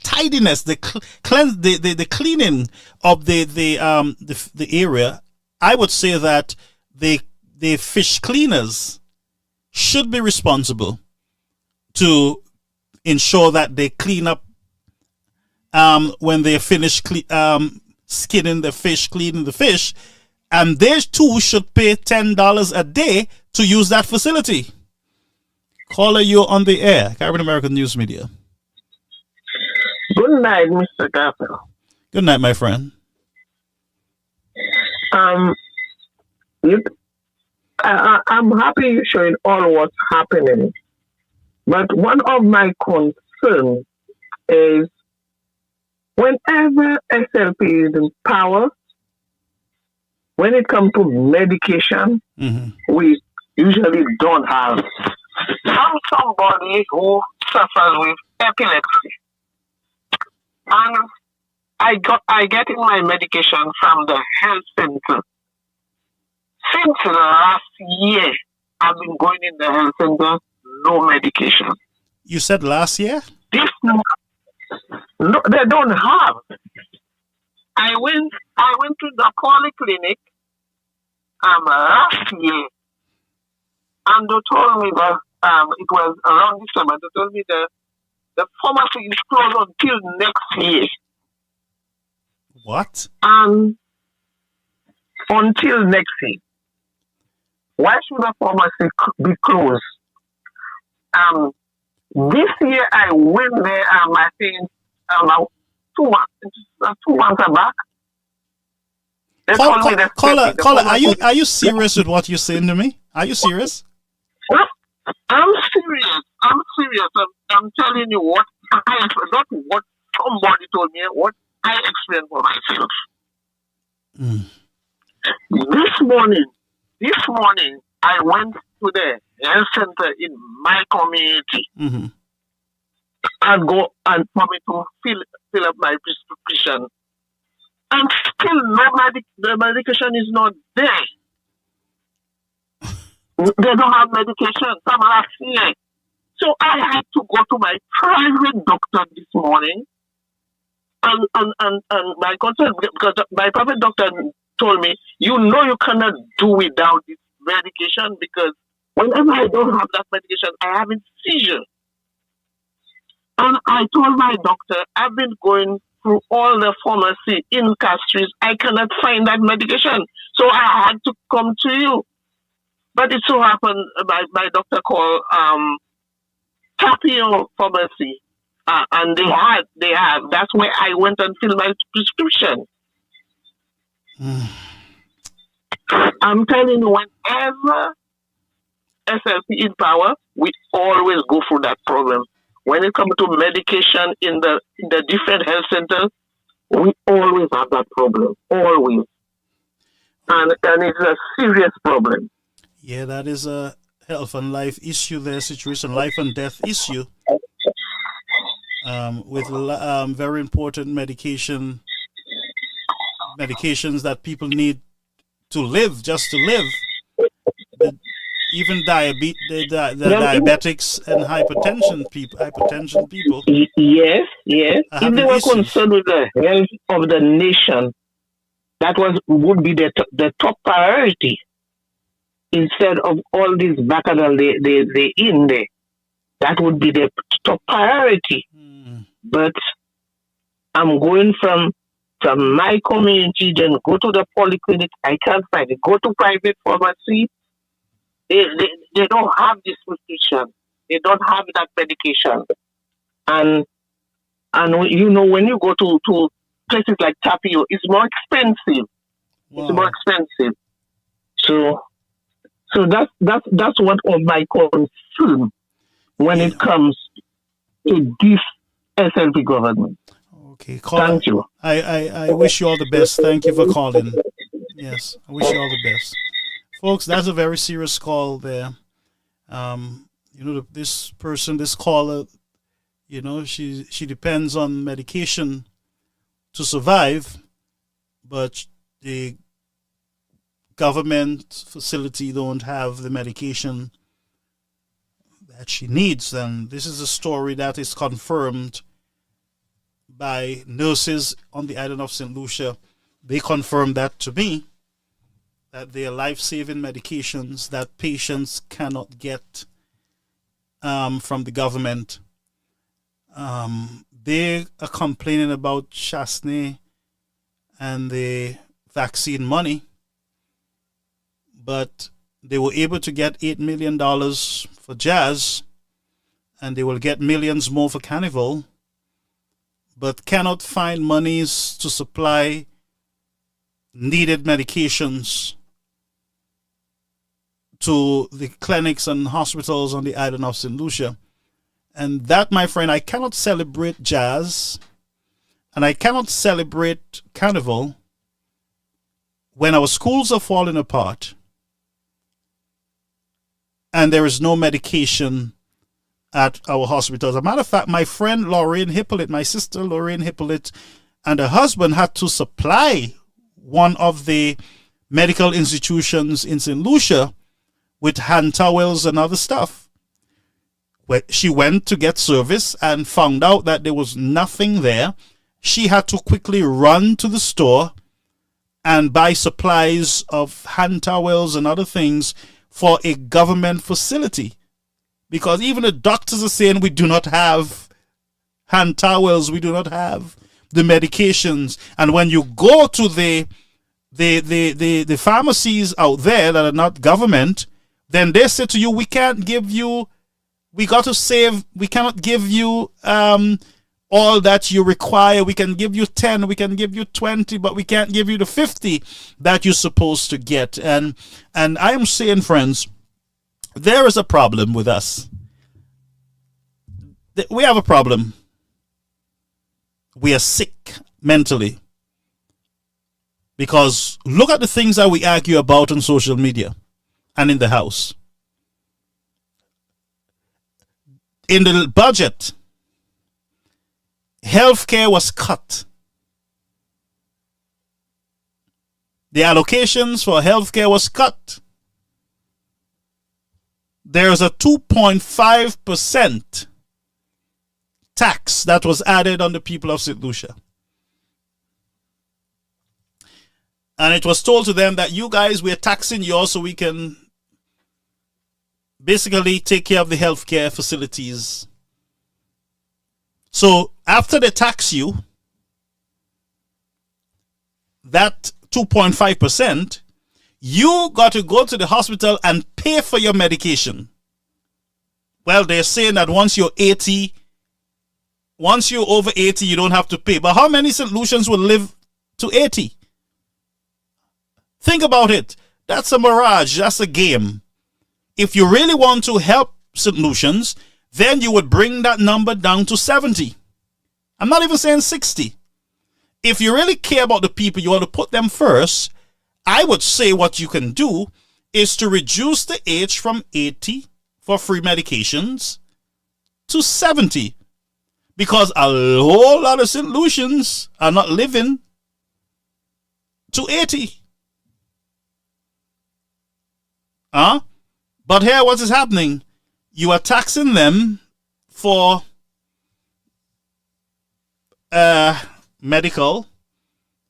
tidiness, the cleaning of the area, I would say that the fish cleaners should be responsible to ensure that they clean up when they finish skinning the fish, cleaning the fish, and they too should pay $10 a day to use that facility. Caller, you're on the air. Caribbean American News Media. Good night, Mr. Garfield. Good night, my friend. I'm happy you're showing all what's happening. But one of my concerns is whenever SLP is in power, when it comes to medication, we usually don't have. I'm somebody who suffers with epilepsy. And I get my medication from the health center. Since last year, I've been going in the health center, no medication. You said last year? This month, no, they don't have. I went to the polyclinic last year, and they told me that it was around December. They told me that the pharmacy is closed until next year. What? Until next year. Why should the pharmacy be closed? This year I went there, I think about 2 months back. Caller, are you serious with what you're saying to me? Are you serious? I'm serious. I'm telling you what not what somebody told me, what I experienced for myself. This morning, I went to the health center in my community and go and for me to fill up my prescription. And still the medication is not there. They don't have medication from last year. So I had to go to my private doctor this morning and my concern, because my private doctor told me, you cannot do without this medication because Whenever I don't have that medication, I have a seizure. And I told my doctor, I've been going through all the pharmacy in Castries. I cannot find that medication. So I had to come to you. But it so happened my doctor called Tapio Pharmacy. And they have. That's where I went and filled my prescription. I'm telling you, whenever SLP in power, we always go through that problem. When it comes to medication in the different health centers, we always have that problem. Always. And it's a serious problem. Yeah, that is a health and life issue there, situation, life and death issue. With very important medications that people need to live, just to live. Even diabetics and hypertension people. Yes. If they were concerned with the health of the nation, that would be the top priority. Instead of all these bacchanal they in there, that would be the top priority. But I'm going from my community, then go to the polyclinic. I can't find it. Go to private pharmacy. They don't have this prescription. They don't have that medication. And you know, when you go to places like Tapio, it's more expensive. Wow. It's more expensive. So that's one of my concern when it comes to this SLP government. Okay, thank you. I wish you all the best. Thank you for calling. Yes, I wish you all the best. Folks, that's a very serious call there. You know, this caller, you know, she depends on medication to survive, but the government facility don't have the medication that she needs. And this is a story that is confirmed by nurses on the island of St. Lucia. They confirmed that to me, that they are life-saving medications that patients cannot get from the government. They are complaining about Chasney and the vaccine money, but they were able to get $8 million for Jazz, and they will get millions more for Carnival, but cannot find monies to supply needed medications to the clinics and hospitals on the island of St. Lucia. And that, my friend, I cannot celebrate Jazz and I cannot celebrate Carnival when our schools are falling apart and there is no medication at our hospitals. As a matter of fact, my friend Lorraine Hippolyte, my sister Lorraine Hippolyte, and her husband had to supply one of the medical institutions in St. Lucia with hand towels and other stuff. She went to get service and found out that there was nothing there. She had to quickly run to the store and buy supplies of hand towels and other things for a government facility. Because even the doctors are saying we do not have hand towels, we do not have the medications. And when you go to the pharmacies out there that are not government, then they say to you, we can't give you, we cannot give you all that you require. We can give you 10, we can give you 20, but we can't give you the 50 that you're supposed to get. And I'm saying, friends, there is a problem with us. We have a problem. We are sick mentally. Because look at the things that we argue about on social media and in the house. In the budget, healthcare was cut. The allocations for healthcare was cut. There's a 2.5% tax that was added on the people of St. Lucia. And it was told to them that you guys, we're taxing you so we can basically take care of the healthcare facilities. So after they tax you, that 2.5%, you got to go to the hospital and pay for your medication. Well, they're saying that once you're over 80, you don't have to pay. But how many St. Lucians will live to 80? Think about it. That's a mirage. That's a game. If you really want to help St. Lucians, then you would bring that number down to 70. I'm not even saying 60. If you really care about the people, you want to put them first, I would say what you can do is to reduce the age from 80 for free medications to 70. Because a whole lot of St. Lucians are not living to 80. But here, what is happening? You are taxing them for medical,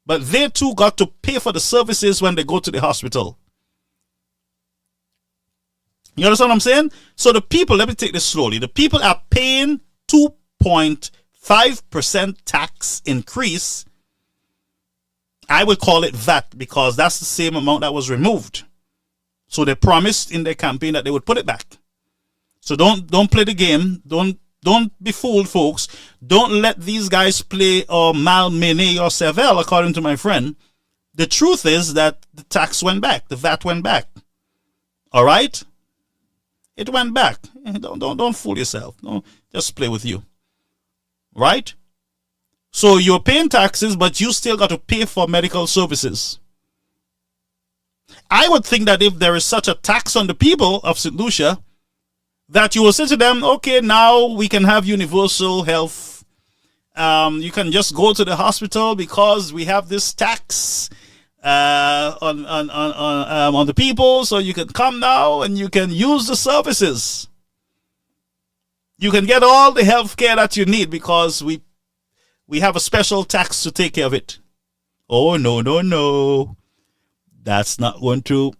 but they too got to pay for the services when they go to the hospital. You understand what I'm saying? So the people, let me take this slowly. The people are paying 2.5% tax increase. I would call it VAT because that's the same amount that was removed. So they promised in their campaign that they would put it back. So don't play the game. Don't be fooled, folks. Don't let these guys play malmener or cervelle, according to my friend. The truth is that the tax went back. The VAT went back. All right? It went back. Don't fool yourself. Don't just play with you. Right? So you're paying taxes, but you still got to pay for medical services. I would think that if there is such a tax on the people of St. Lucia, that you will say to them, okay, now we can have universal health. You can just go to the hospital because we have this tax on the people, so you can come now and you can use the services. You can get all the health care that you need because we have a special tax to take care of it. Oh, no. That's not going to,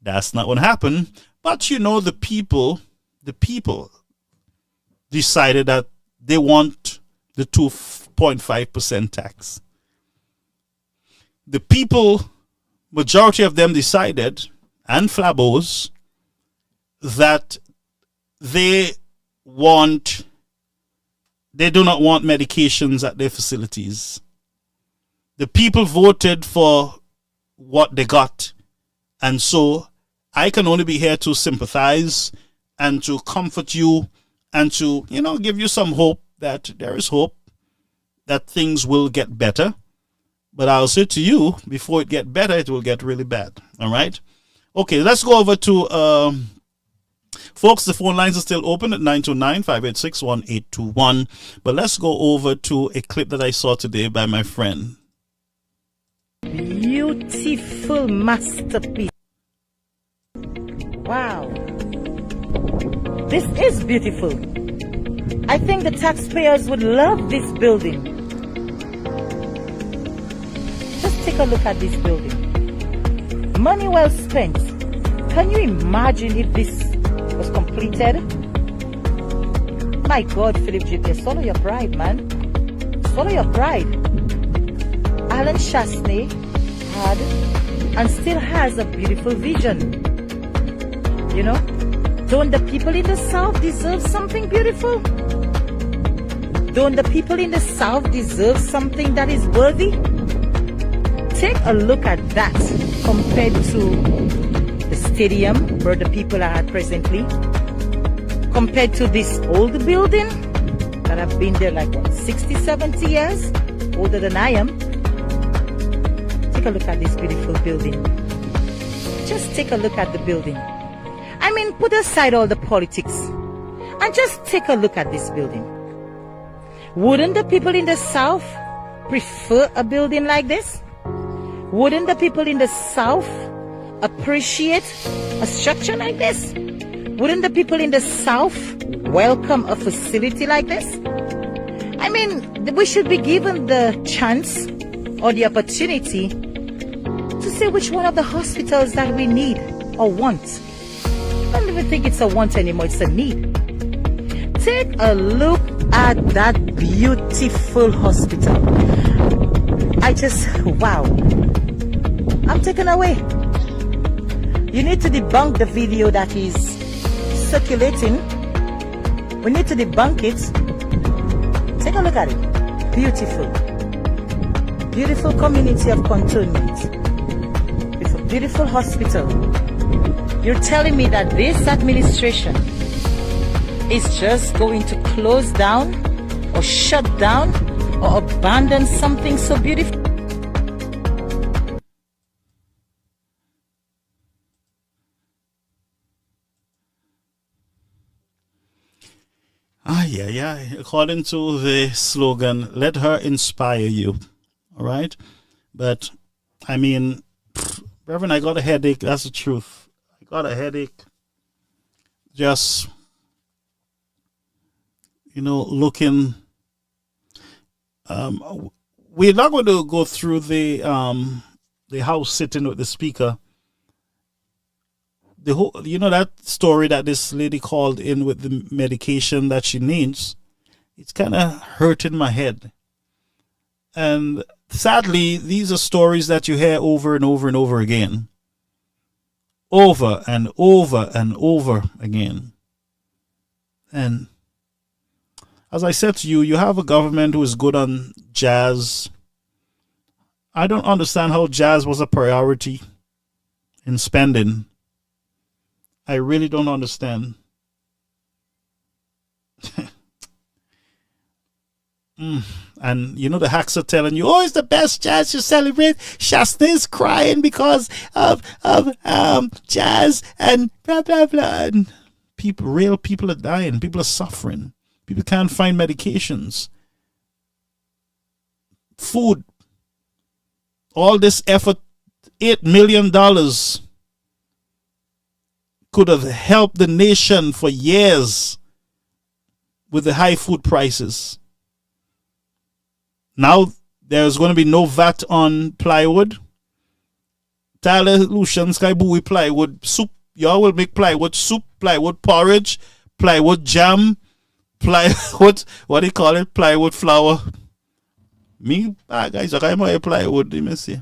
that's not going to happen. But you know, the people decided that they want the 2.5% tax. The people, majority of them decided, and Flabos, that they do not want medications at their facilities. The people voted for what they got. And so I can only be here to sympathize and to comfort you and to, give you some hope that there is hope that things will get better. But I'll say to you, before it gets better, it will get really bad. All right? Okay, let's go over to, folks, the phone lines are still open at 929-586-1821. But let's go over to a clip that I saw today by my friend. Beautiful masterpiece. Wow. This is beautiful. I think the taxpayers would love this building. Just take a look at this building. Money well spent. Can you imagine if this was completed? My God, Philip J. Swallow your pride, man. Swallow your pride. Alan Chasney had and still has a beautiful vision. Don't the people in the South deserve something beautiful? Don't the people in the South deserve something that is worthy? Take a look at that compared to the stadium where the people are at presently, compared to this old building that have been there like 60, 70 years, older than I am. Take a look at this beautiful building. Just take a look at the building. I mean, put aside all the politics and just take a look at this building. Wouldn't the people in the South prefer a building like this? Wouldn't the people in the South appreciate a structure like this? Wouldn't the people in the South welcome a facility like this? I mean, we should be given the chance or the opportunity to say which one of the hospitals that we need or want. And don't even think it's a want anymore, it's a need. Take a look at that beautiful hospital. Wow. I'm taken away. You need to debunk the video that is circulating. We need to debunk it. Take a look at it. Beautiful. Beautiful community of cantonment. With a beautiful hospital. You're telling me that this administration is just going to close down or shut down or abandon something so beautiful? Yeah. According to the slogan, let her inspire you. All right? But, I mean, Reverend, I got a headache. That's the truth. I got a headache. Just, looking. We're not going to go through the House sitting with the Speaker. The whole, that story that this lady called in with the medication that she needs, it's kind of hurting my head. And sadly, these are stories that you hear over and over and over again. Over and over and over again. And as I said to you, you have a government who is good on jazz. I don't understand how jazz was a priority in spending. I really don't understand. And the hacks are telling you, oh, it's the best jazz to celebrate. Shasta is crying because of jazz and blah blah blah. And real people are dying. People are suffering. People can't find medications. Food. All this effort, $8 million could have helped the nation for years with the high food prices. Now there's going to be no VAT on plywood. Tyler Lucian Sky Bowie plywood soup. Y'all will make plywood soup, plywood porridge, plywood jam, plywood, what do you call it? Plywood flour. Me, guys, I'm plywood, let me see.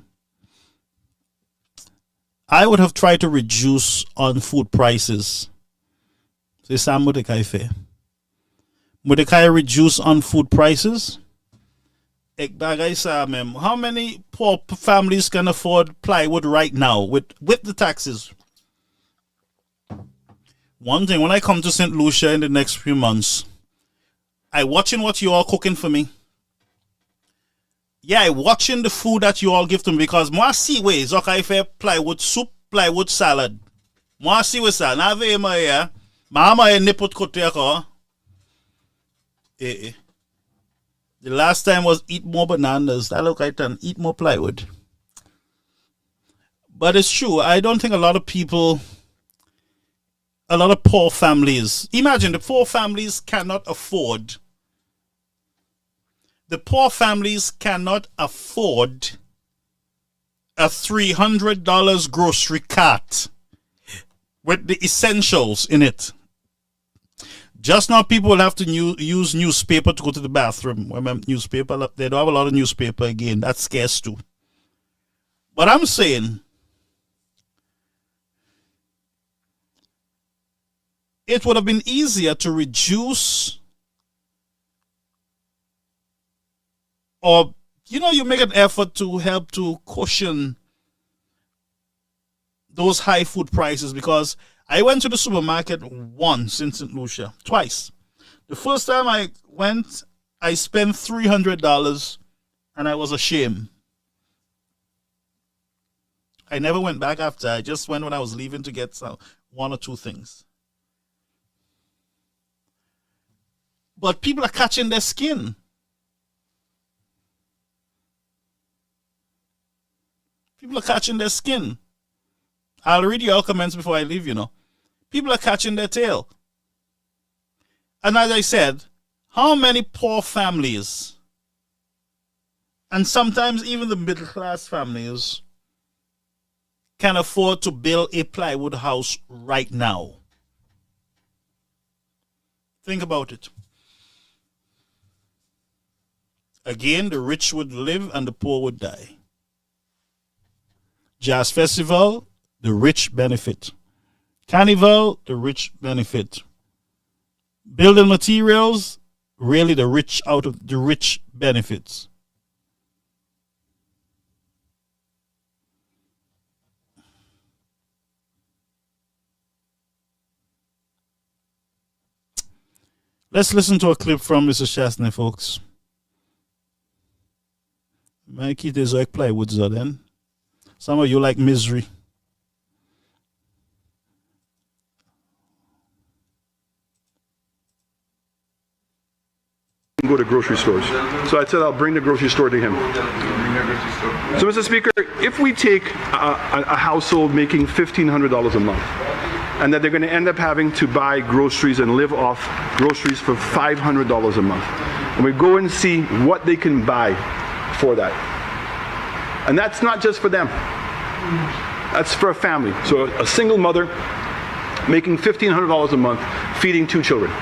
I would have tried to reduce on food prices. Say Sam Mordecai fair. Mordecai reduce on food prices. How many poor families can afford plywood right now with the taxes? One thing, when I come to St. Lucia in the next few months, I watching what you all cooking for me. Yeah, I watching the food that you all give to me because more see ways okay fair plywood soup, plywood salad. More see ways that na ve ma ya. Mama e nipot kote ko. The last time was eat more bananas. That look like an eat more plywood. But it's true. I don't think a lot of poor families, imagine the poor families cannot afford. The poor families cannot afford a $300 grocery cart with the essentials in it. Just now, people will have to use newspaper to go to the bathroom. Remember, newspaper, they don't have a lot of newspaper again. That's scarce too. But I'm saying, it would have been easier to reduce or, you make an effort to help to cushion those high food prices because I went to the supermarket once in St. Lucia, twice. The first time I went, I spent $300 and I was ashamed. I never went back after. I just went when I was leaving to get one or two things. But people are catching their skin. People are catching their skin. I'll read your comments before I leave, People are catching their tail. And as I said, how many poor families, and sometimes even the middle class families, can afford to build a plywood house right now? Think about it. Again, the rich would live and the poor would die. Jazz festival, the rich benefit. Carnival, the rich benefit. Building materials, really the rich out of the rich benefits. Let's listen to a clip from Mr. Chastney, folks. Mikey, there's like plywood, then. Some of you like misery. Go to grocery stores. So I said I'll bring the grocery store to him. So, Mr. Speaker, if we take a household making $1,500 a month, and that they're going to end up having to buy groceries and live off groceries for $500 a month, and we go and see what they can buy for that. And that's not just for them. That's for a family. So a single mother making $1,500 a month, feeding 2 children.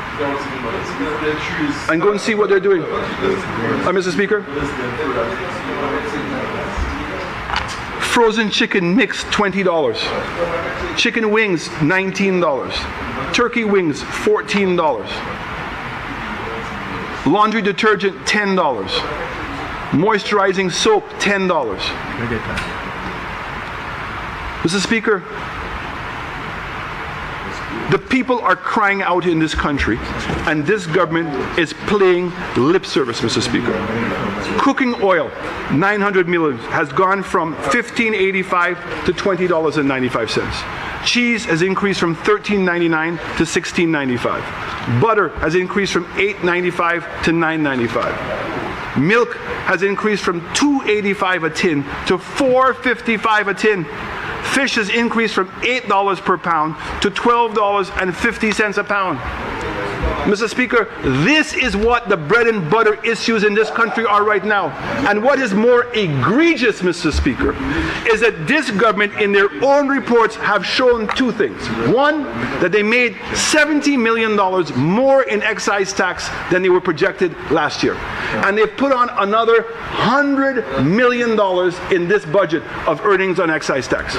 And go and see what they're doing. Mr. Speaker? Frozen chicken mix, $20. Chicken wings, $19. Turkey wings, $14. Laundry detergent, $10. Moisturizing soap, $10. Mr. Speaker, the people are crying out in this country, and this government is playing lip service, Mr. Speaker. Cooking oil, 900 million, has gone from $15.85 to $20.95. Cheese has increased from $13.99 to $16.95. Butter has increased from $8.95 to $9.95. Milk has increased from $2.85 a tin to $4.55 a tin. Fish has increased from $8 per pound to $12.50 a pound. Mr. Speaker, this is what the bread and butter issues in this country are right now. And what is more egregious, Mr. Speaker, is that this government in their own reports have shown 2 things. One, that they made $70 million more in excise tax than they were projected last year. And they've put on another $100 million in this budget of earnings on excise tax.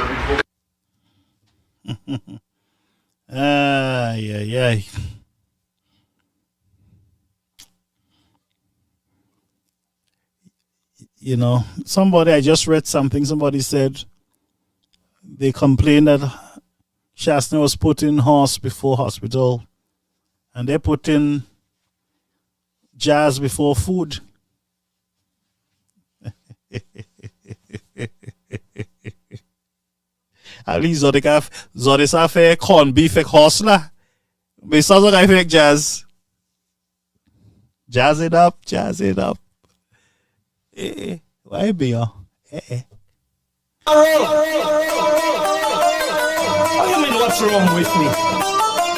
Yeah. You know, I just read something, somebody said they complained that Shastner was put in horse before hospital, and they put in jazz before food. At least zode sa fe corn beef ek horse la. Mais ça ça fait jazz. Jazz it up. Why be yo? What do you mean, what's wrong with me?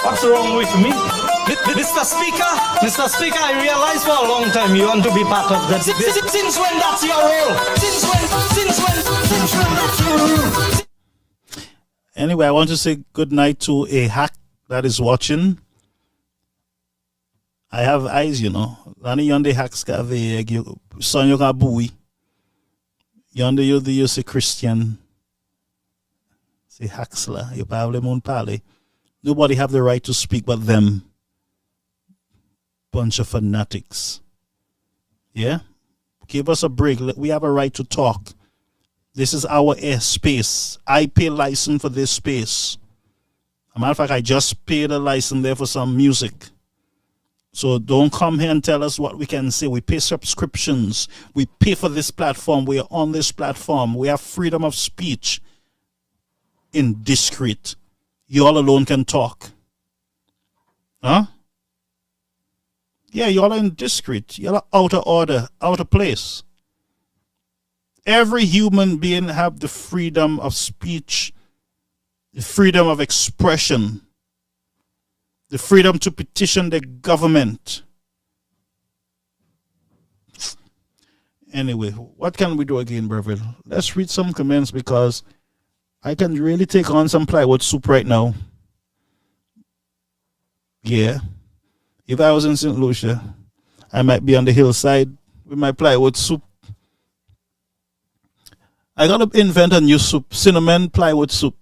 What's wrong with me? Mr. Speaker, I realize for a long time you want to be part of that. Since when that's your role? Since when that's your role? Anyway, I want to say good night to a hack that is watching. I have eyes, you know. Lani yonde hacks ka ve son yo ka bui. Yonde you say Christian. Say hacks la. You parle mon parle. Nobody have the right to speak but them. Bunch of fanatics. Yeah? Give us a break. We have a right to talk. This is our airspace. I pay license for this space. As a matter of fact, I just paid a license there for some music. So don't come here and tell us what we can say. We pay subscriptions. We pay for this platform. We are on this platform. We have freedom of speech. Indiscreet. You all alone can talk. Huh? Yeah, you all are indiscreet. You all are out of order, out of place. Every human being have the freedom of speech, the freedom of expression, the freedom to petition the government. Anyway, what can we do again, brother? Let's read some comments because I can really take on some plywood soup right now. Yeah. If I was in St. Lucia, I might be on the hillside with my plywood soup. I gotta invent a new soup, cinnamon plywood soup.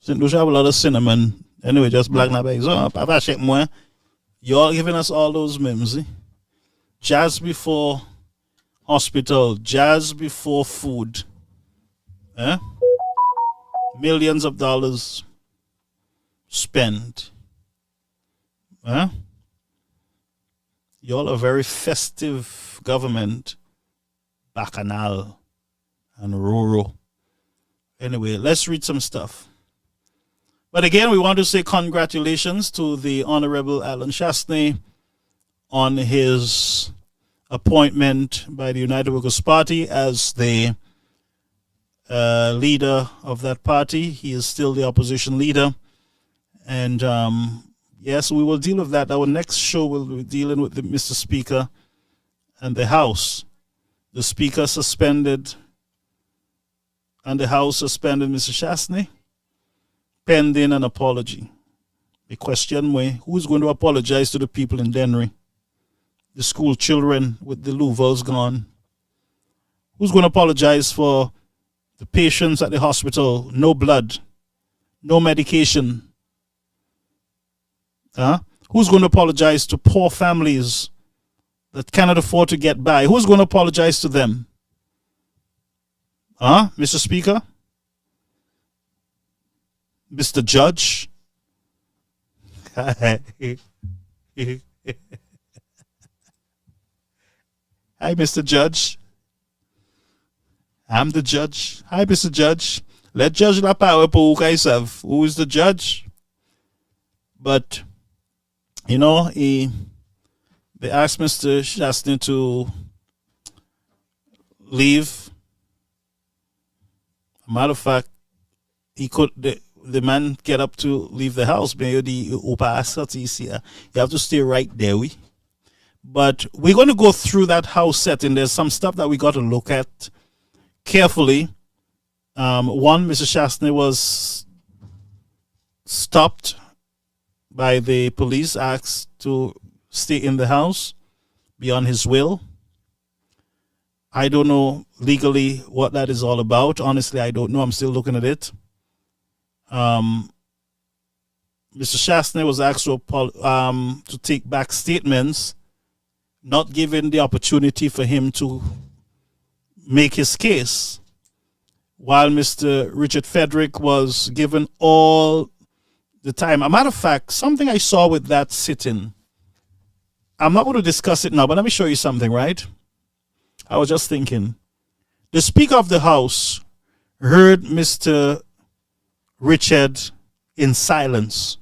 St. Lucia have a lot of cinnamon. Anyway, just black na bag. So, Papa check more. You're giving us all those memes. Jazz before hospital, jazz before food. Eh? Millions of dollars spent. Eh? Y'all a very festive government. Bacchanal and rural. Anyway, let's read some stuff. But again, we want to say congratulations to the Honorable Alan Chastney on his appointment by the United Workers' Party as the leader of that party. He is still the opposition leader. And yes, we will deal with that. Our next show will be dealing with Mr. Speaker and the House. The Speaker suspended and the House suspended Mr. Chastney pending an apology. The question was, who is going to apologize to the people in Dennery? The school children with the louvers gone. Who's going to apologize for the patients at the hospital? No blood, no medication. Who's going to apologize to poor families that cannot afford to get by? Who's going to apologize to them? Mr. Speaker? Mr. Judge? Hi, Mr. Judge. I'm the judge. Hi, Mr. Judge. Let Judge La Power po kaisaf. Who is the judge? But, you know, they asked Mr. Chastney to leave. As a matter of fact, he could. The man get up to leave the house. You have to stay right there. But we're going to go through that house setting. There's some stuff that we got to look at carefully. One, Mr. Chastney was stopped by the police, asked to stay in the house beyond his will. I don't know legally what that is all about. Honestly, I don't know. I'm still looking at it. Mr. Chastney was asked to take back statements, not given the opportunity for him to make his case, while Mr. Richard Frederick was given all the time. A matter of fact, something I saw with that sitting, I'm not going to discuss it now, but let me show you something, right? I was just thinking. The Speaker of the House heard Mr. Richard in silence.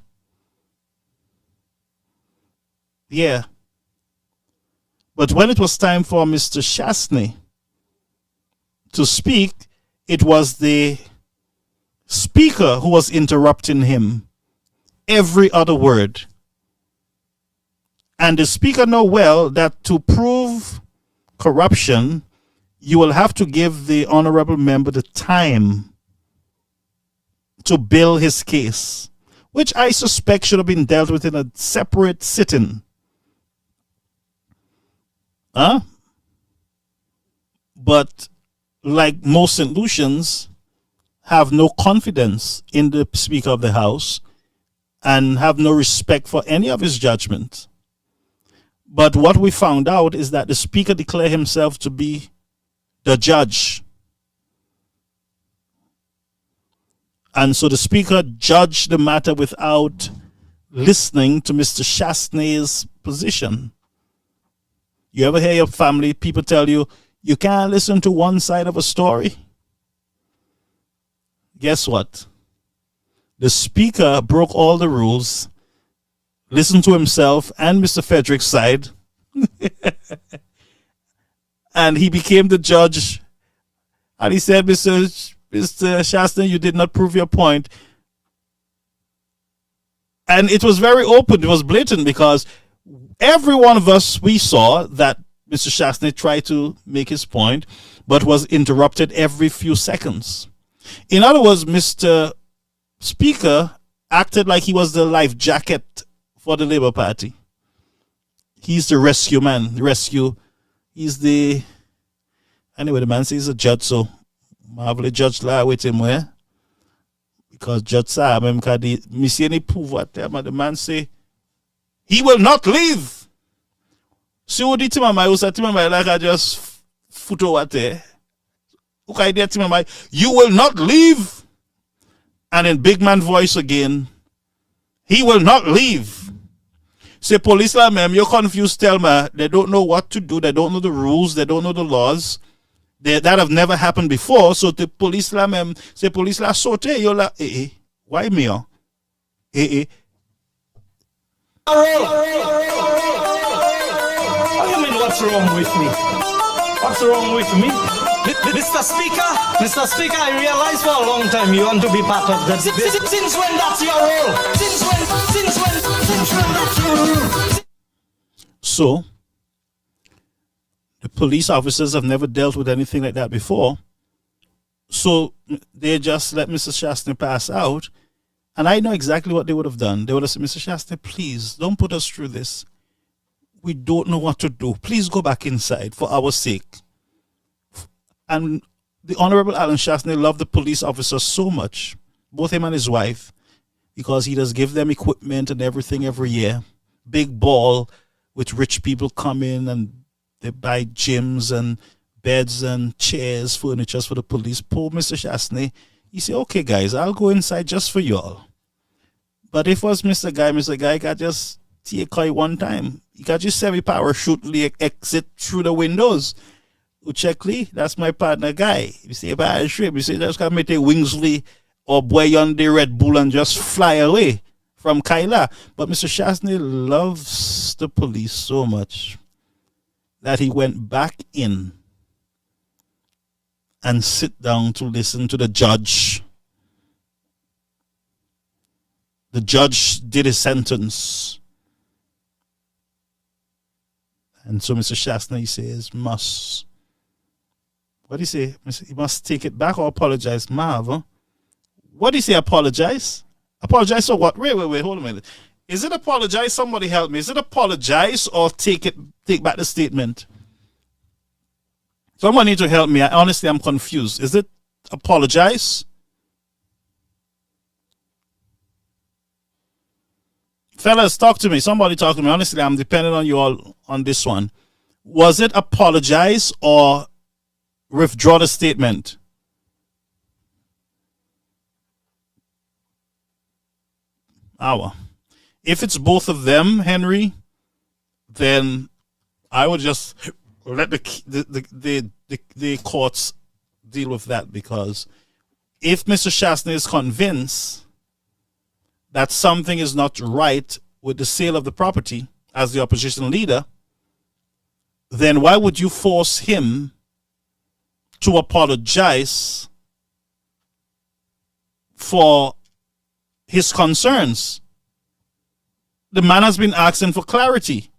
Yeah. But when it was time for Mr. Chastney to speak, it was the Speaker who was interrupting him every other word. And the Speaker know well that to prove corruption, you will have to give the honorable member the time to build his case, which I suspect should have been dealt with in a separate sitting. But like most St. Lucians, have no confidence in the Speaker of the House and have no respect for any of his judgment. But what we found out is that the Speaker declared himself to be the judge. And so the Speaker judged the matter without listening to Mr. Chastney's position. You ever hear your family, people tell you, you can't listen to one side of a story? Guess what? The Speaker broke all the rules, listened to himself and Mr. Frederick's side, and he became the judge. And he said, Mr. Chastney, you did not prove your point. And it was very open. It was blatant because every one of us, we saw that Mr. Chastney tried to make his point, but was interrupted every few seconds. In other words, Mr. Speaker acted like he was the life jacket for the Labour Party. He's the rescue man. The rescue. He's the... Anyway, the man says he's a judge, so Marvel judge law with him where? Because Judge Sam, me see any proof what the man say, he will not leave. See what did Timamai was at Timamai like I just foot over there. Okay, dear Timamai, you will not leave. And in big man voice again, he will not leave. Say police la ma'am, you're confused, tell me. They don't know what to do, they don't know the rules, they don't know the laws. That have never happened before. So the police la ma'am, say police la sote, you're la why me? What do you mean what's wrong with me? What's wrong with me? Mr. Speaker, I realize for a long time you want to be part of that. Since when that's your role? Since when that's your role? So, the police officers have never dealt with anything like that before. So, they just let Mr. Shastney pass out. And I know exactly what they would have done. They would have said, Mr. Shastney, please, don't put us through this. We don't know what to do. Please go back inside for our sake. And the Honorable Alan Shastney loved the police officers so much, both him and his wife, because he does give them equipment and everything every year. Big ball, which rich people come in and they buy gyms and beds and chairs, furniture for the police. Poor Mr. Shastney, he said, okay, guys, I'll go inside just for y'all. But if it was Mr. Guy got just take out one time. He got just semi-parachute exit through the windows. Uchekli, that's my partner Guy. You see, by a ship, you see, just can make a Wingsley or boy on the Red Bull and just fly away from Kyla. But Mr. Shastney loves the police so much that he went back in and sit down to listen to the judge. The judge did his sentence. And so Mr. Shastney says, must. What do you say? He must take it back or apologize. Marv, huh? What do you say, apologize? Apologize for what? Wait, hold a minute. Is it apologize? Somebody help me. Is it apologize or take back the statement? Someone need to help me. Honestly, I'm confused. Is it apologize? Fellas, talk to me. Somebody talk to me. Honestly, I'm depending on you all on this one. Was it apologize or withdraw the statement? If it's both of them, Henry, then I would just let the courts deal with that, because if Mr. Shastney is convinced that something is not right with the sale of the property as the opposition leader, then why would you force him to apologize for his concerns? The man has been asking for clarity.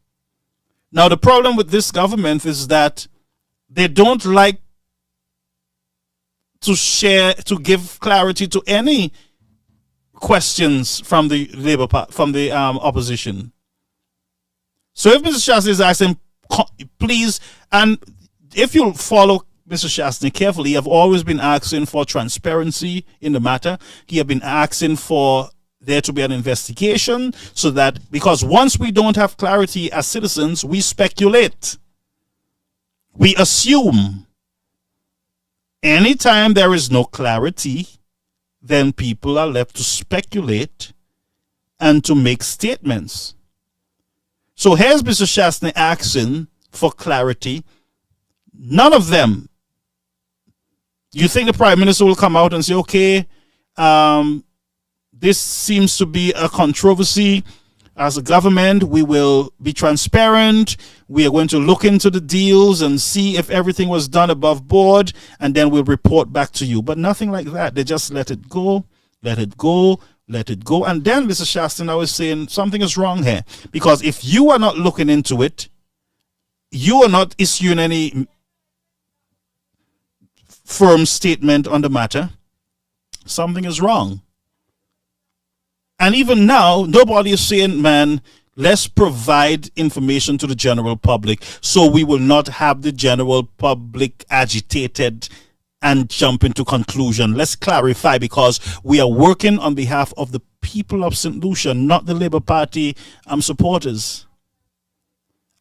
Now, the problem with this government is that they don't like to give clarity to any questions from the opposition. So if Mr. Shastney is asking, please, and if you follow Mr. Shastney carefully, have always been asking for transparency in the matter. He have been asking for there to be an investigation, so that, because once we don't have clarity as citizens, we speculate. We assume. Anytime there is no clarity, then people are left to speculate and to make statements. So here's Mr. Shastney asking for clarity. None of them. You think the Prime Minister will come out and say, okay, this seems to be a controversy. As a government, we will be transparent. We are going to look into the deals and see if everything was done above board, and then we'll report back to you. But nothing like that. They just let it go, let it go, let it go. And then Mr. Shastney, I was saying something is wrong here, because if you are not looking into it, you are not issuing any firm statement on the matter, something is wrong. And even now, nobody is saying, man, Let's provide information to the general public so we will not have the general public agitated and jump into conclusion. Let's clarify, because we are working on behalf of the people of St. Lucia, not the Labour Party supporters.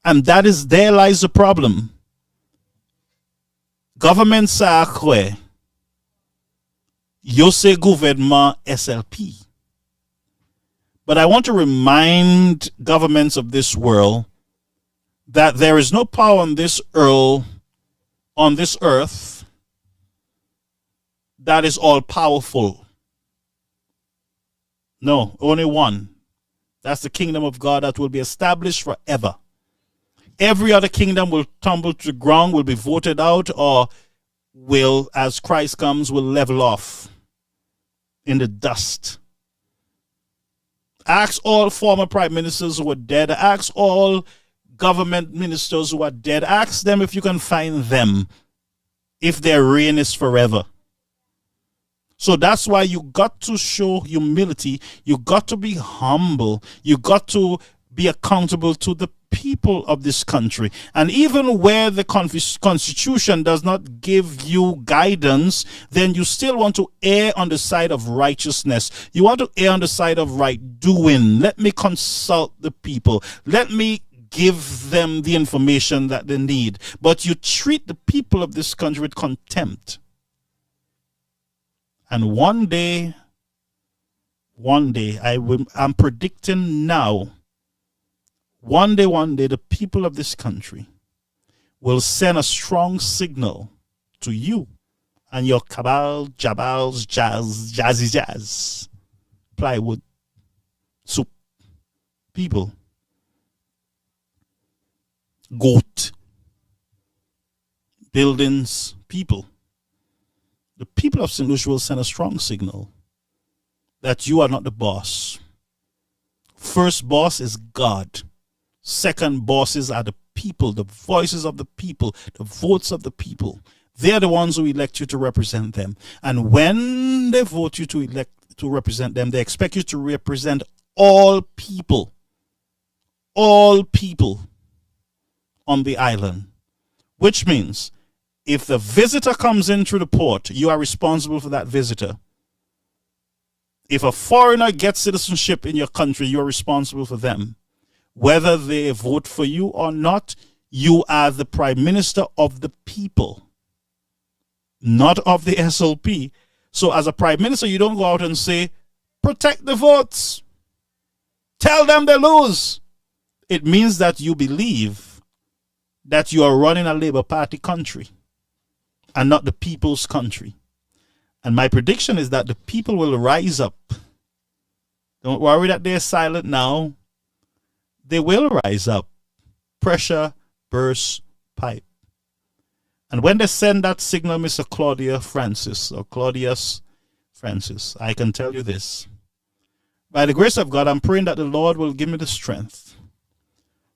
And there lies the problem. Government sa kwe, yo se gouvernement SLP. But I want to remind governments of this world that there is no power on this earth that is all powerful. No, only one. That's the kingdom of God that will be established forever. Every other kingdom will tumble to the ground, will be voted out, or will, as Christ comes, will level off in the dust. Ask all former prime ministers who are dead. Ask all government ministers who are dead. Ask them if you can find them, if their reign is forever. So that's why you got to show humility. You got to be humble. You got to be accountable to the people of this country. And even where the Constitution does not give you guidance, then you still want to err on the side of righteousness. You want to err on the side of right doing. Let me consult the people. Let me give them the information that they need. But you treat the people of this country with contempt. And one day, I'm predicting now, one day, the people of this country will send a strong signal to you and your cabal, jabals, jazz, plywood, soup, people, goat, buildings, people. The people of St. Lucia will send a strong signal that you are not the boss. First boss is God. Second bosses are the people, the voices of the people, the votes of the people. They're the ones who elect you to represent them. And when they vote you to represent them, they expect you to represent all people on the island. Which means if the visitor comes in through the port, you are responsible for that visitor. If a foreigner gets citizenship in your country, you are responsible for them. Whether they vote for you or not, you are the prime minister of the people, not of the SLP. So as a prime minister, you don't go out and say, protect the votes. Tell them they lose. It means that you believe that you are running a Labour Party country and not the people's country. And my prediction is that the people will rise up. Don't worry that they're silent now. They will rise up. Pressure, burst, pipe. And when they send that signal, Mr. Claudius Francis, I can tell you this. By the grace of God, I'm praying that the Lord will give me the strength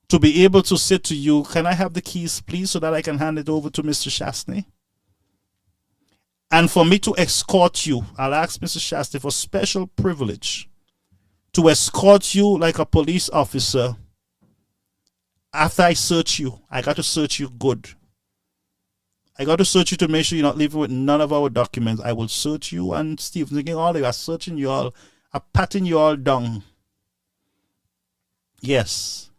to be able to say to you, can I have the keys, please, so that I can hand it over to Mr. Shastney? And for me to escort you, I'll ask Mr. Shastney for special privilege to escort you like a police officer. After I search you, I got to search you good. I got to search you to make sure you're not leaving with none of our documents. I will search you, and Stephen, thinking all of you are searching you all, are patting you all down. Yes.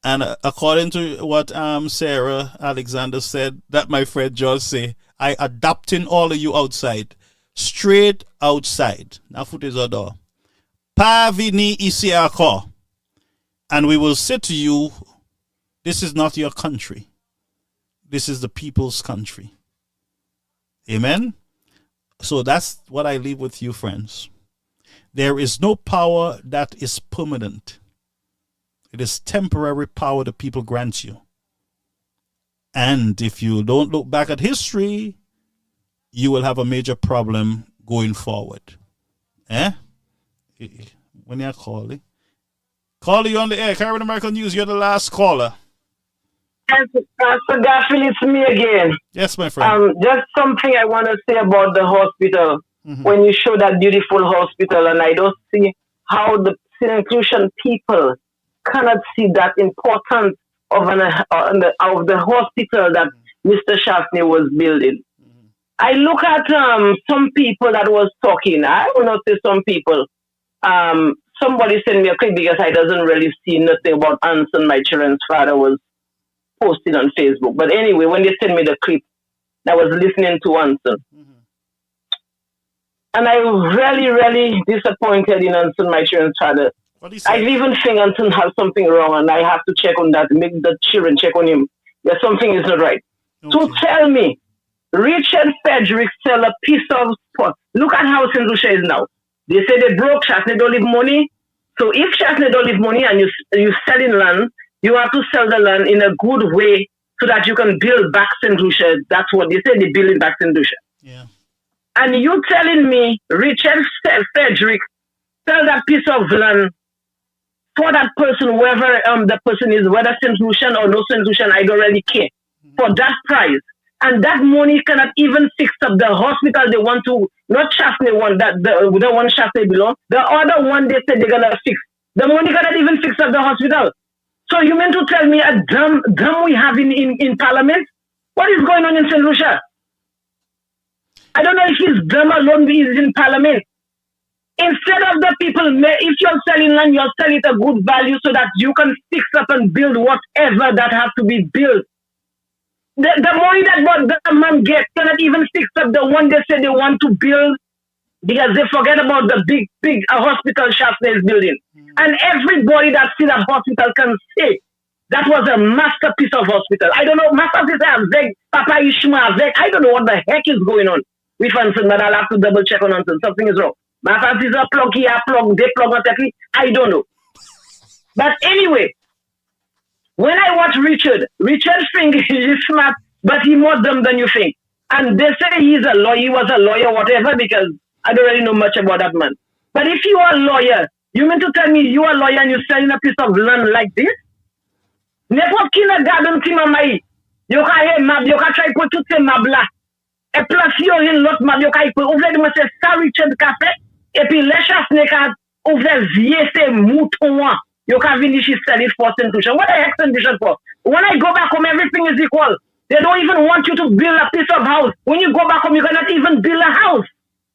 And according to what Sarah Alexander said, that my friend George say, I adopting all of you outside. Straight outside. Now foot is a door. Pa vini isi ako. And we will say to you, this is not your country. This is the people's country. Amen? So that's what I leave with you, friends. There is no power that is permanent. It is temporary power the people grant you. And if you don't look back at history, you will have a major problem going forward. When you're calling. Caller, you on the air. Caribbean American News, you're the last caller. Pastor Gaffin, it's me again. Yes, my friend. Just something I want to say about the hospital. Mm-hmm. When you show that beautiful hospital, and I don't see how the St. Lucian people cannot see that importance of the hospital that Mr. Shaftney was building. I look at some people that was talking. I will not say some people. Somebody sent me a clip because I doesn't really see nothing about Anson, my children's father, was posted on Facebook. But anyway, when they sent me the clip, I was listening to Anson. And I was really, really disappointed in Anson, my children's father. I even think Anson has something wrong and I have to check on that, make the children check on him. That something is not right. Okay. To tell me, Richard Frederick sell a piece of spot. Look at how St. Lucia is now. They say they broke, Shaftney don't leave money. So if Shaftney don't leave money and you selling land, you have to sell the land in a good way so that you can build back St. Lucia. That's what they say, they building back St. Lucia. Yeah. And you telling me Richard Frederick sell that piece of land for that person, whoever the person is, whether St. Lucian or no St. Lucian, I don't really care, for that price. And that money cannot even fix up the hospital they want to, not Shaftney one, that the one Shaftney belong. The other one they said they're going to fix. The money cannot even fix up the hospital. So you meant to tell me a dumb we have in Parliament? What is going on in St. Lucia? I don't know if he's dumb alone is in Parliament. Instead of the people, if you're selling land, you'll sell it a good value so that you can fix up and build whatever that has to be built. The money that the man gets cannot even fix up the one they say they want to build because they forget about the big hospital Shaftney is building. And everybody that sees that hospital can say that was a masterpiece of hospital. I don't know, masterpiece avec Papa Ishma avec. I don't know what the heck is going on with Anson, but I'll have to double check on Anson. Something is wrong. Masterpiece a plug here, plug, they plug, I don't know. But anyway, when I watch Richard think he's smart, but he's more dumb than you think. And they say he was a lawyer, whatever, because I don't really know much about that man. But if you are a lawyer, you mean to tell me you are a lawyer and you're selling a piece of land like this? N'importe kindergarten qui m'a maï, yo ka he mab, yo ka try pour tout ces mab là. Et plus yo yon l'autre mab, yo ka y pour ouvrir de c'est ça Richard Café, et puis les Shaftney ka ouvrir vieux ces moutons. You can finish it, sell it for St. Lucia. What the heck St. Lucia for? When I go back home, everything is equal. They don't even want you to build a piece of house. When you go back home, you cannot even build a house.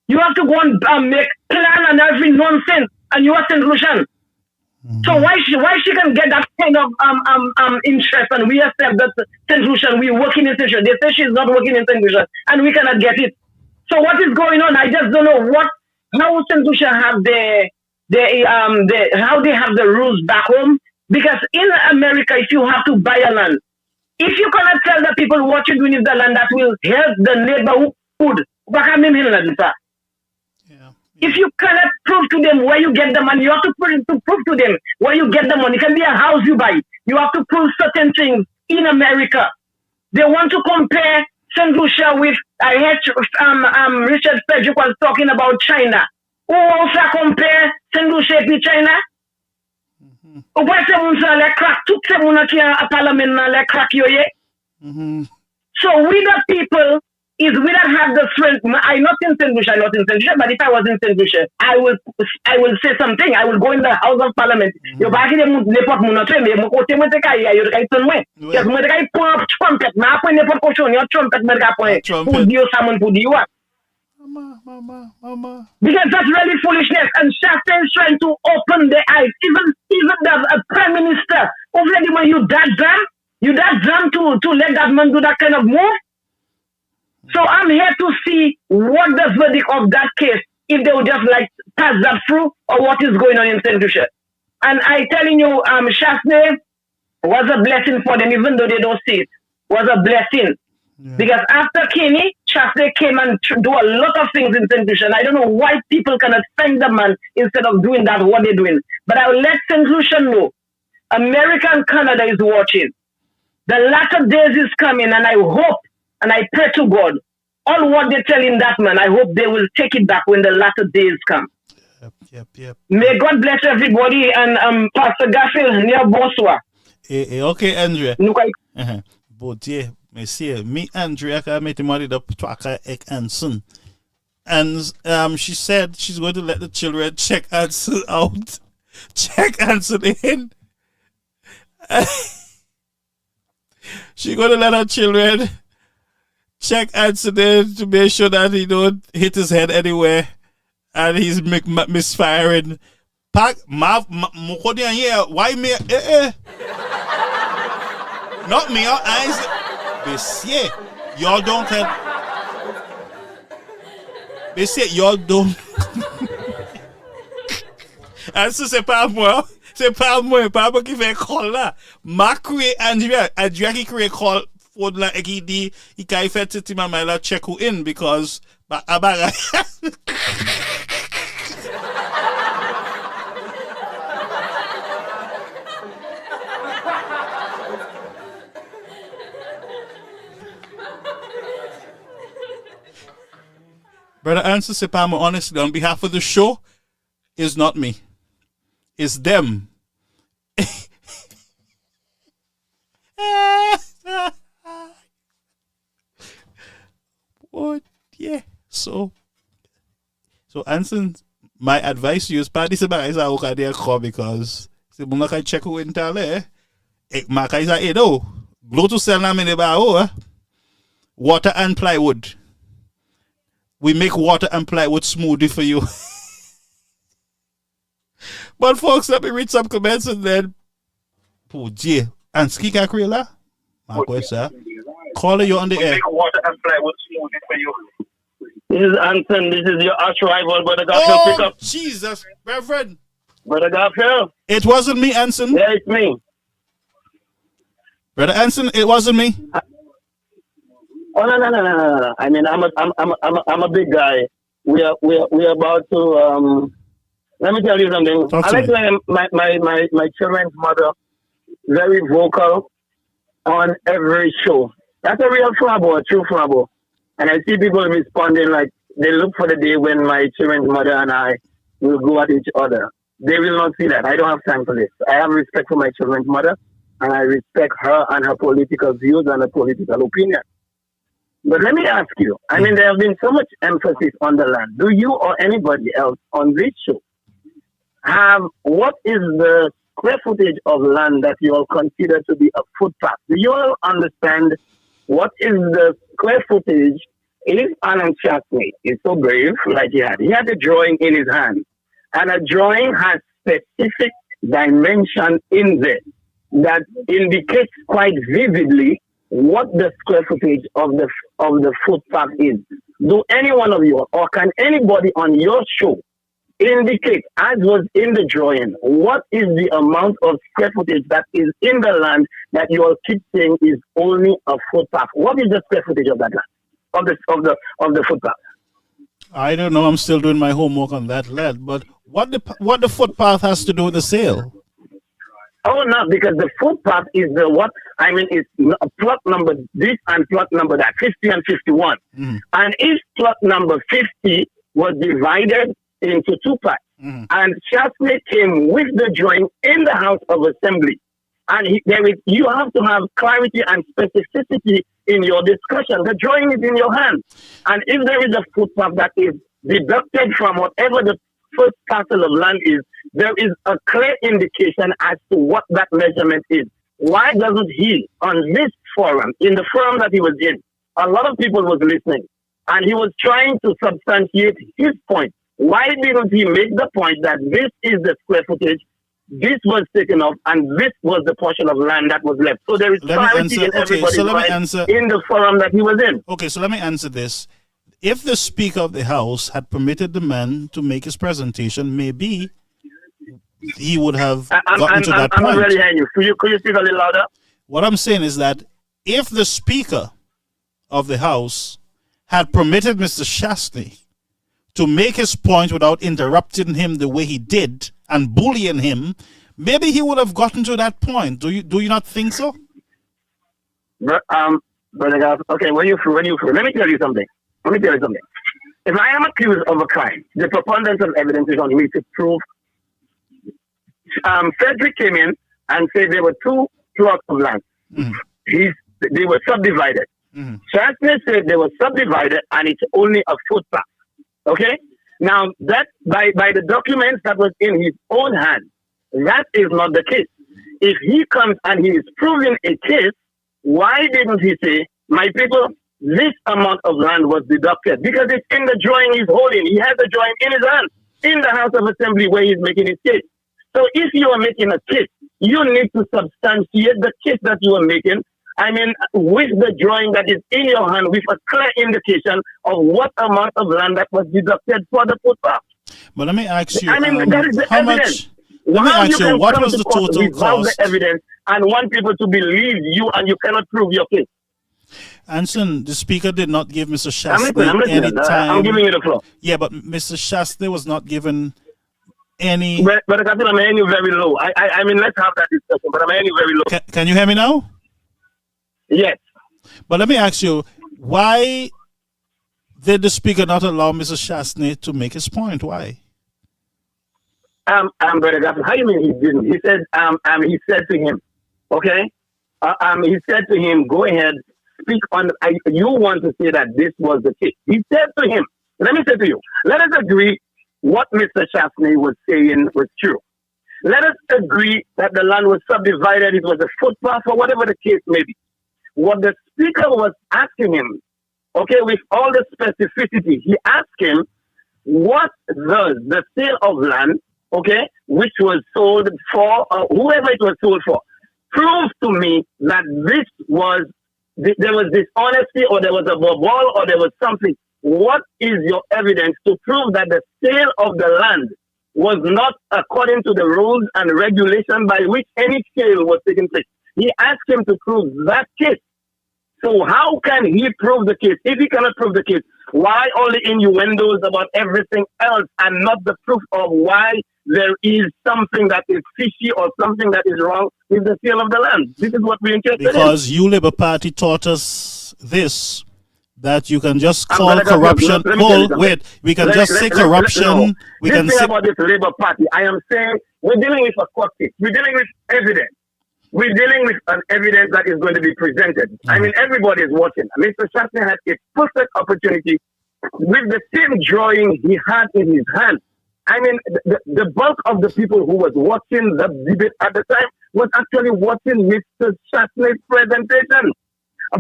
You have to go and make plan and every nonsense, and you are St. Lucian. So why she can get that kind of interest and we accept that St. Lucian, we working in St. Lucian. They say she's not working in St. Lucian and we cannot get it. So what is going on? I just don't know how St. Lucian have how they have the rules back home. Because in America, if you have to buy a land, if you cannot tell the people what you're doing with the land that will help the neighborhood, if you cannot prove to them where you get the money, you have to prove to them where you get the money. It can be a house you buy. You have to prove certain things in America. They want to compare St. Lucia with, I heard Richard Frederick was talking about China. Who also compare St. Lucia with China? Ou pas c'est moun sa le crack, tout c'est moun qui a parlement nan le crack yo ye. So we the people is we that have the strength. I'm not in St. Lucia, but if I was in St. Lucia, I will say something. I will go in the House of Parliament. Yo ba ki de moun n'importe moun entre mais mon côté moi te kay yo kay ton moi. Parce moi te kay pour trumpet, mais après n'importe cochon, yo trumpet me ka point. Pour dire ça moun pour dire what? Mama. Because that's really foolishness. And Shaftney is trying to open the eyes. Even the prime minister, already when you that dumb to let that man do that kind of move. So I'm here to see what the verdict of that case, if they would just like pass that through or what is going on in St. Lucia. And I telling you, Shaftney was a blessing for them, even though they don't see it. Was a blessing. Yeah. Because after Kenny, Shaftney came and do a lot of things in St. Lucia. I don't know why people cannot thank the man instead of doing that, what they're doing. But I will let St. Lucia know, America and Canada is watching. The latter days is coming, and I hope, and I pray to God, all what they're telling that man, I hope they will take it back when the latter days come. Yep. May God bless everybody, and Pastor Garfield, near Bonsoir. Okay, Andrea. But yeah. Me Andrea ka meti mari da twaka ek Anson. And she said she's going to let the children check Anson out. check answered in. She gonna let her children check answered in to make sure that he don't hit his head anywhere, and he's misfiring. Pack here. Why me? Not me. Eyes. Y'all don't tell. They say y'all don't. Answer c'est pas moi. C'est pas moi. Pas moi qui fait call là. Ma créé Andrea qui créé call for la qui dit il a fait titi mama la check you in because abaga. Brother Answer c'est pas moi, honestly, on behalf of the show, it's not me. It's them. What? Yeah. So Anson, my advice to you is party se bagay sa uka dia ko because se muna kay check ko intale makay sa edo. Glow to sell namin ba o water and plywood. We make water and plywood smoothie for you. But folks, let me read some comments and then oh dear. And Skika Krila? My question. Caller, you on the air. Water and plywood smoothie for you. This is Anson. This is your arch rival, Brother Garfield. Oh, pick up. Jesus, Reverend. Brother Garfield. It wasn't me, Anson. Yeah, it's me. Brother Anson, it wasn't me. Oh no. I mean, I'm a big guy. We are about to. Let me tell you something. I like my children's mother, very vocal on every show. That's a real flabo, a true flabo. And I see people responding like they look for the day when my children's mother and I will go at each other. They will not see that. I don't have time for this. I have respect for my children's mother, and I respect her and her political views and her political opinion. But let me ask you, I mean, there have been so much emphasis on the land. Do you or anybody else on this show have what is the square footage of land that you all consider to be a footpath? Do you all understand what is the square footage? If Alan Chastney is so brave, like he had a drawing in his hand, and a drawing has specific dimension in there that indicates quite vividly what the square footage of the footpath is. Do any one of you, or can anybody on your show indicate, as was in the drawing, what is the amount of square footage that is in the land that you all keep saying is only a footpath? What is the square footage of that land, of the footpath? I don't know. I'm still doing my homework on that land. But what the footpath has to do with the sale? Oh no, because the footpath is it's a plot number this and plot number that, 50 and 51. And if plot number 50 was divided into two parts, and Chastney came with the drawing in the House of Assembly, and you have to have clarity and specificity in your discussion. The drawing is in your hand, and if there is a footpath that is deducted from whatever the first parcel of land is, there is a clear indication as to what that measurement is. Why doesn't he, on this forum, in the forum that he was in, a lot of people was listening, and he was trying to substantiate his point. Why didn't he make the point that this is the square footage, this was taken off, and this was the portion of land that was left? So there is clarity in everybody's mind in the forum that he was in. Okay, so let me answer this. If the Speaker of the House had permitted the man to make his presentation, maybe he would have gotten to that point. I'm not really hearing you. Could you speak a little louder? What I'm saying is that if the Speaker of the House had permitted Mr. Chastney to make his point without interrupting him the way he did and bullying him, maybe he would have gotten to that point. Do you not think so? Brother, okay, when you let me tell you something. If I am accused of a crime, the preponderance of evidence is on me to prove. Frederick came in and said there were two plots of land. They were subdivided. Chastney said they were subdivided and it's only a footpath. Okay? Now, that by the documents that was in his own hand, That is not the case. If he comes and he is proving a case, why didn't he say, my people, this amount of land was deducted? Because it's in the drawing he's holding. He has the drawing in his hand in the House of Assembly where he's making his case. So if you are making a case, you need to substantiate the case that you are making. I mean, with the drawing that is in your hand, with a clear indication of what amount of land that was deducted for the footpath. But let me ask you, I mean, that is the how evidence. much? Let me ask you, what was the total without cost? the evidence and want people to believe you, and you cannot prove your case. Anson, the speaker did not give Mr. Shastney I'm listening. any time. I'm giving you the floor. Yeah, but Mr. Shastney was not given any. But I'm hearing you very low. I mean, let's have that discussion. But I'm hearing you very low. Can you hear me now? Yes. But let me ask you, why did the speaker not allow Mr. Shastney to make his point? Why? Brother Gaffney, how do you mean he didn't? He said, he said to him, okay? He said to him, go ahead, speak on, you want to say that this was the case. He said to him, let me say to you, let us agree what Mr. Shastney was saying was true. Let us agree that the land was subdivided, it was a footpath, or whatever the case may be. What the speaker was asking him, okay, with all the specificity, he asked him, what does the sale of land, okay, which was sold for, whoever it was sold for, prove to me that there was dishonesty, or there was a bubble, or there was something. What is your evidence to prove that the sale of the land was not according to the rules and regulation by which any sale was taking place? He asked him to prove that case. So how can he prove the case? If he cannot prove the case, why only innuendos about everything else and not the proof of why there is something that is fishy or something that is wrong with the sale of the land? This is what we're interested in. Because you Labour Party taught us this, that you can just call corruption. We can just say corruption. We can say about this Labour Party. I am saying we're dealing with a court case. We're dealing with evidence. We're dealing with an evidence that is going to be presented. Mm-hmm. I mean, everybody is watching. Mr. Shastney had a perfect opportunity with the same drawing he had in his hand. I mean, the bulk of the people who was watching the debate at the time was actually watching Mr. Shastney's presentation,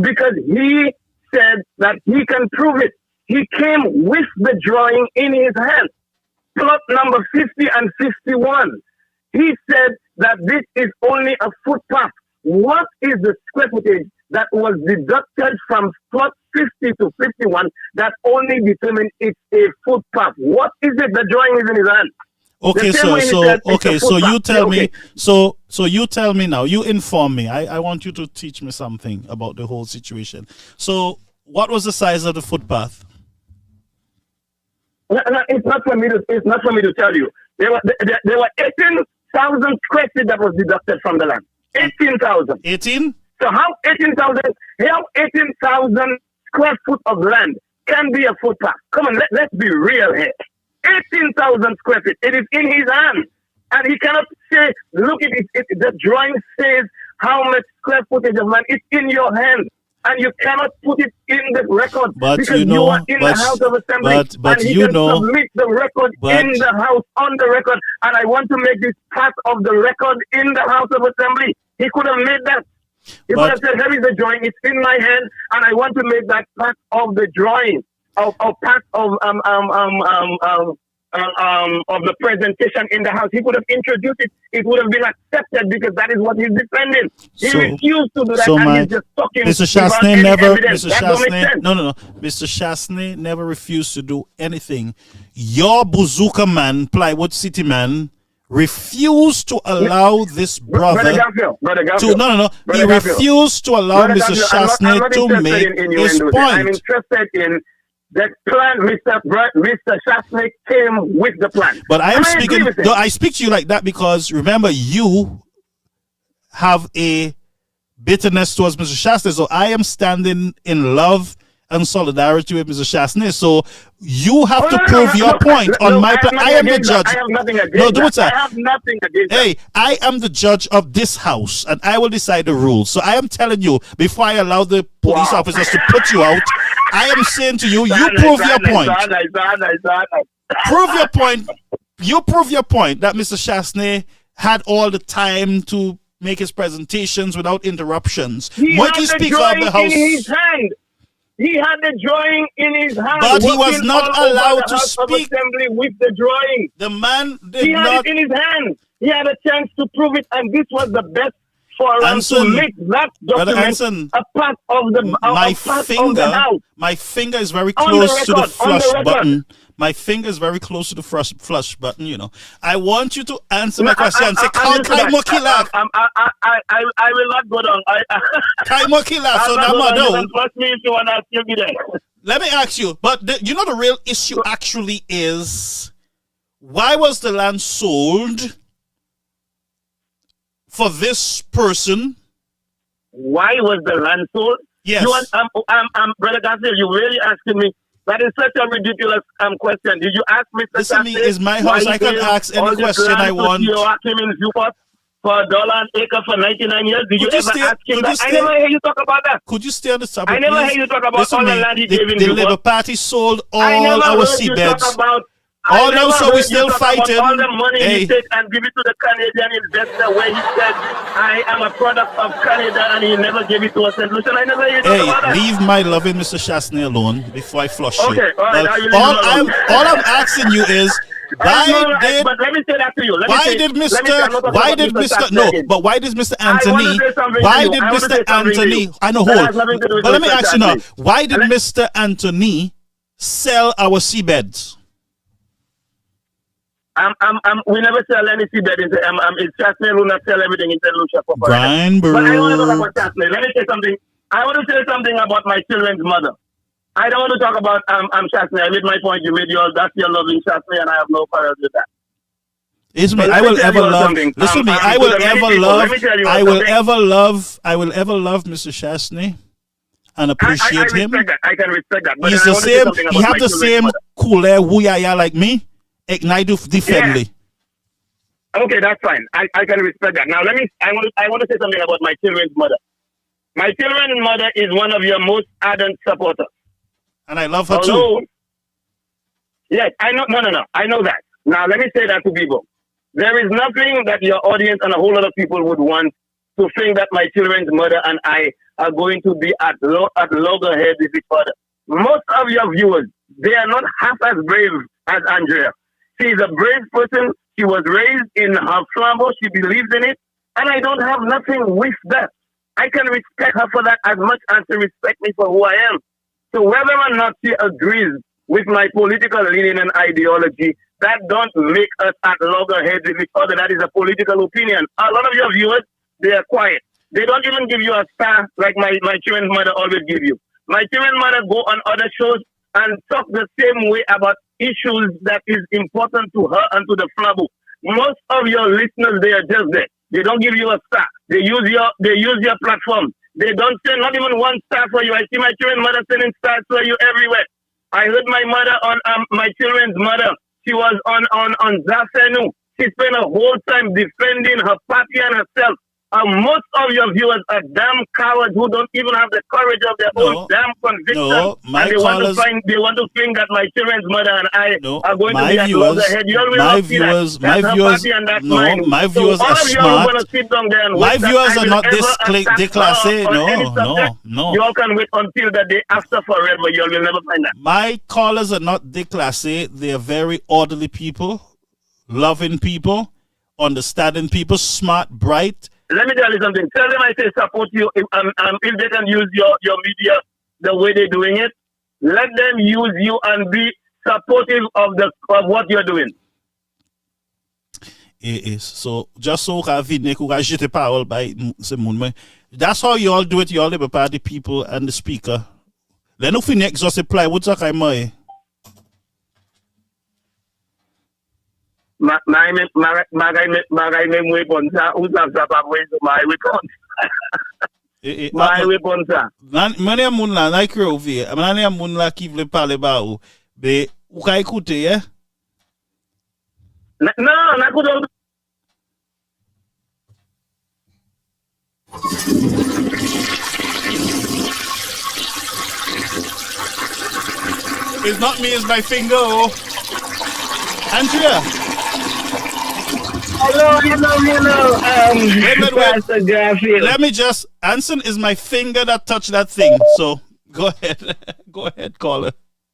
because he said that he can prove it. He came with the drawing in his hand, plot number 50 and 51. He said that this is only a footpath. What is the square footage that was deducted from plot 50 to 51 that only determine it's a footpath? What is it? The drawing is in his hand. Okay, so you tell me. So you tell me now. You inform me. I want you to teach me something about the whole situation. So, what was the size of the footpath? No, it's not for me to. It's not for me to tell you. There were 18,000 square feet that was deducted from the land. 18,000. 18? So how 18,000 square foot of land can be a footpath? Come on, let's be real here. 18,000 square feet. It is in his hand. And he cannot say, look, the drawing says how much square footage of land. It's in your hand. And you cannot put it in the record, because you are in the House of Assembly. But and he can submit the record in the House, on the record. And I want to make this part of the record in the House of Assembly. He could have made that. He could have said, here is the drawing, it's in my hand, and I want to make that part of the drawing, or part of the presentation in the House. He could have introduced it. It would have been accepted, because that is what he's defending. He refused to do that, and he's just talking. Mr. Shastney never. Mr. Shastney, no. Mr. Shastney never refused to do anything. Your Bazooka man, Plywood City man, refused to allow this brother to. He refused to allow Mr. Shastney to make his point. I'm interested in that plan. Mr. Shastney came with the plan. But I am speaking. I speak to you like that because remember, you have a bitterness towards Mr. Shastney. So I am standing in love and solidarity with Mr. Shastney. So you have to prove your point on my plan. I am the judge. I have nothing against that. I have nothing against that. Hey, I am the judge of this house, and I will decide the rules. So I am telling you, before I allow the police officers to put you out, I am saying to you, you prove your point. Prove your point. You prove your point that Mr. Shastney had all the time to make his presentations without interruptions. He Mighty had the Speaker of drawing the House. in his hand. He had the drawing in his hand. But he was working not all over allowed the to House of speak. Assembly with the drawing. The man did He had not. it in his hand. He had a chance to prove it, and this was the best for him to Anson, make that Brother document Anson, a part of the my a part of the finger, House. my finger is very On the close to the record, on the flush record. button. My finger is very close to the flush button. You know. I want you to answer my question. Say, I will not go down. Kai Mokila, so I'm not no. going to trust me if you want to ask me there. Let me ask you, but the real issue actually is, why was the land sold for this person? Why was the land sold? Yes. Brother Garcia, you really asking me? That is such a ridiculous question. Did you ask Mr. Listen to me, Garcia it's my why house. he I can gave ask all any this question land I to want. Joachim in Newport for $1 an acre for 99 years? Did Could you you ever stay- ask him could that? you I stay- never hear you talk about that. Could you stay on the subject, I never please? hear you talk about Listen all to the me, land he the, gave in the Newport. Labour Party sold all I never our heard you talk seabeds. about. Oh, I no, never so heard we you still talk about fighting. all the money Hey. he take and give it to the Canadian investor where he said, I am a product of Canada, and he never gave it to us. And listen, I never hear you talk about Hey, that. leave my loving Mr. Chastney alone before I flush you. Okay, all right, Well, I will leave all, you alone. all I'm asking you is, But let me say that to you. why did Mr. No, but why did Mr. Anthony, I know, hold, but let me ask you now, why did Mr. Anthony sell our seabeds? We never sell any seabed. It's Chastney who not sell everything in St. Lucia. Brian But I want to talk Burr. about Chastney. Let me say something. I want to say something about my children's mother. I don't want to talk about Chastney. I made my point. You made yours. That's your loving Chastney, and I have no quarrel with that. Listen to me, But I let me will tell ever you love. something. Listen to me, I to will the many ever people, love. let me tell you I will something. ever love. I will ever love Mr. Chastney and appreciate I him. respect that. I can respect that. But He's then the I want to say same. something He about have my the children's same mother. cool wuyaya like me. Ignite defendly. Okay, that's fine. I can respect that. Now I want to say something about my children's mother. My children's mother is one of your most ardent supporters. And I love her too. Although, yes, I know. No. I know that. Now let me say that to people. There is nothing that your audience and a whole lot of people would want to think that my children's mother and I are going to be at loggerheads with each other. Most of your viewers, they are not half as brave as Andrea. She is a brave person. She was raised in her flambeau. She believes in it. And I don't have nothing with that. I can respect her for that as much as she respects me for who I am. So whether or not she agrees with my political leaning and ideology, that don't make us at loggerheads with each other. That is a political opinion. A lot of your viewers, they are quiet. They don't even give you a star like my children's mother always give you. My children's mother go on other shows and talk the same way about issues that is important to her and to the flambeau. Most of your listeners, they are just there. They don't give you a star. They use your platform. They don't send not even one star for you. I see my children's mother sending stars for you everywhere. I heard my mother on my children's mother. She was on Zafenu. She spent a whole time defending her party and herself. Most of your viewers are damn cowards who don't even have the courage of their own damn conviction. No, my and callers, they want to think that my children's mother and I are going to be at viewers, loggerheads. You always my not see that. viewers, That's my her viewers, party and that's no, mine. my viewers so are all of you smart. going to sit down there and My wait that viewers I are will not ever this attack déclassé. her on any subject. No. You all can wait until the day after forever. You will never find that. My callers are not déclassé. They are very orderly people, loving people, understanding people, smart, bright. Let me tell you something. Tell them I say support you. If they can use your media the way they're doing it, let them use you and be supportive of what you're doing. So just so jete parole by se moun. That's how you all do it. You all Labour Party people and the speaker. Let no fin exhaust plywood sa kay mo. Magay me mwe ponsa, usap sa pa mwe so my weapons. My weapons sa. Mane moun la, na kre ouvi. Mane moun la ki vle parle ba ou. Be, ou ka ekoute, ye? Non, na koute ou. It's not me, it's my finger, oh. Andrea. Wait. Pastor Garfield. Let me just, Anson is my finger that touched that thing. So go ahead. Go ahead, caller.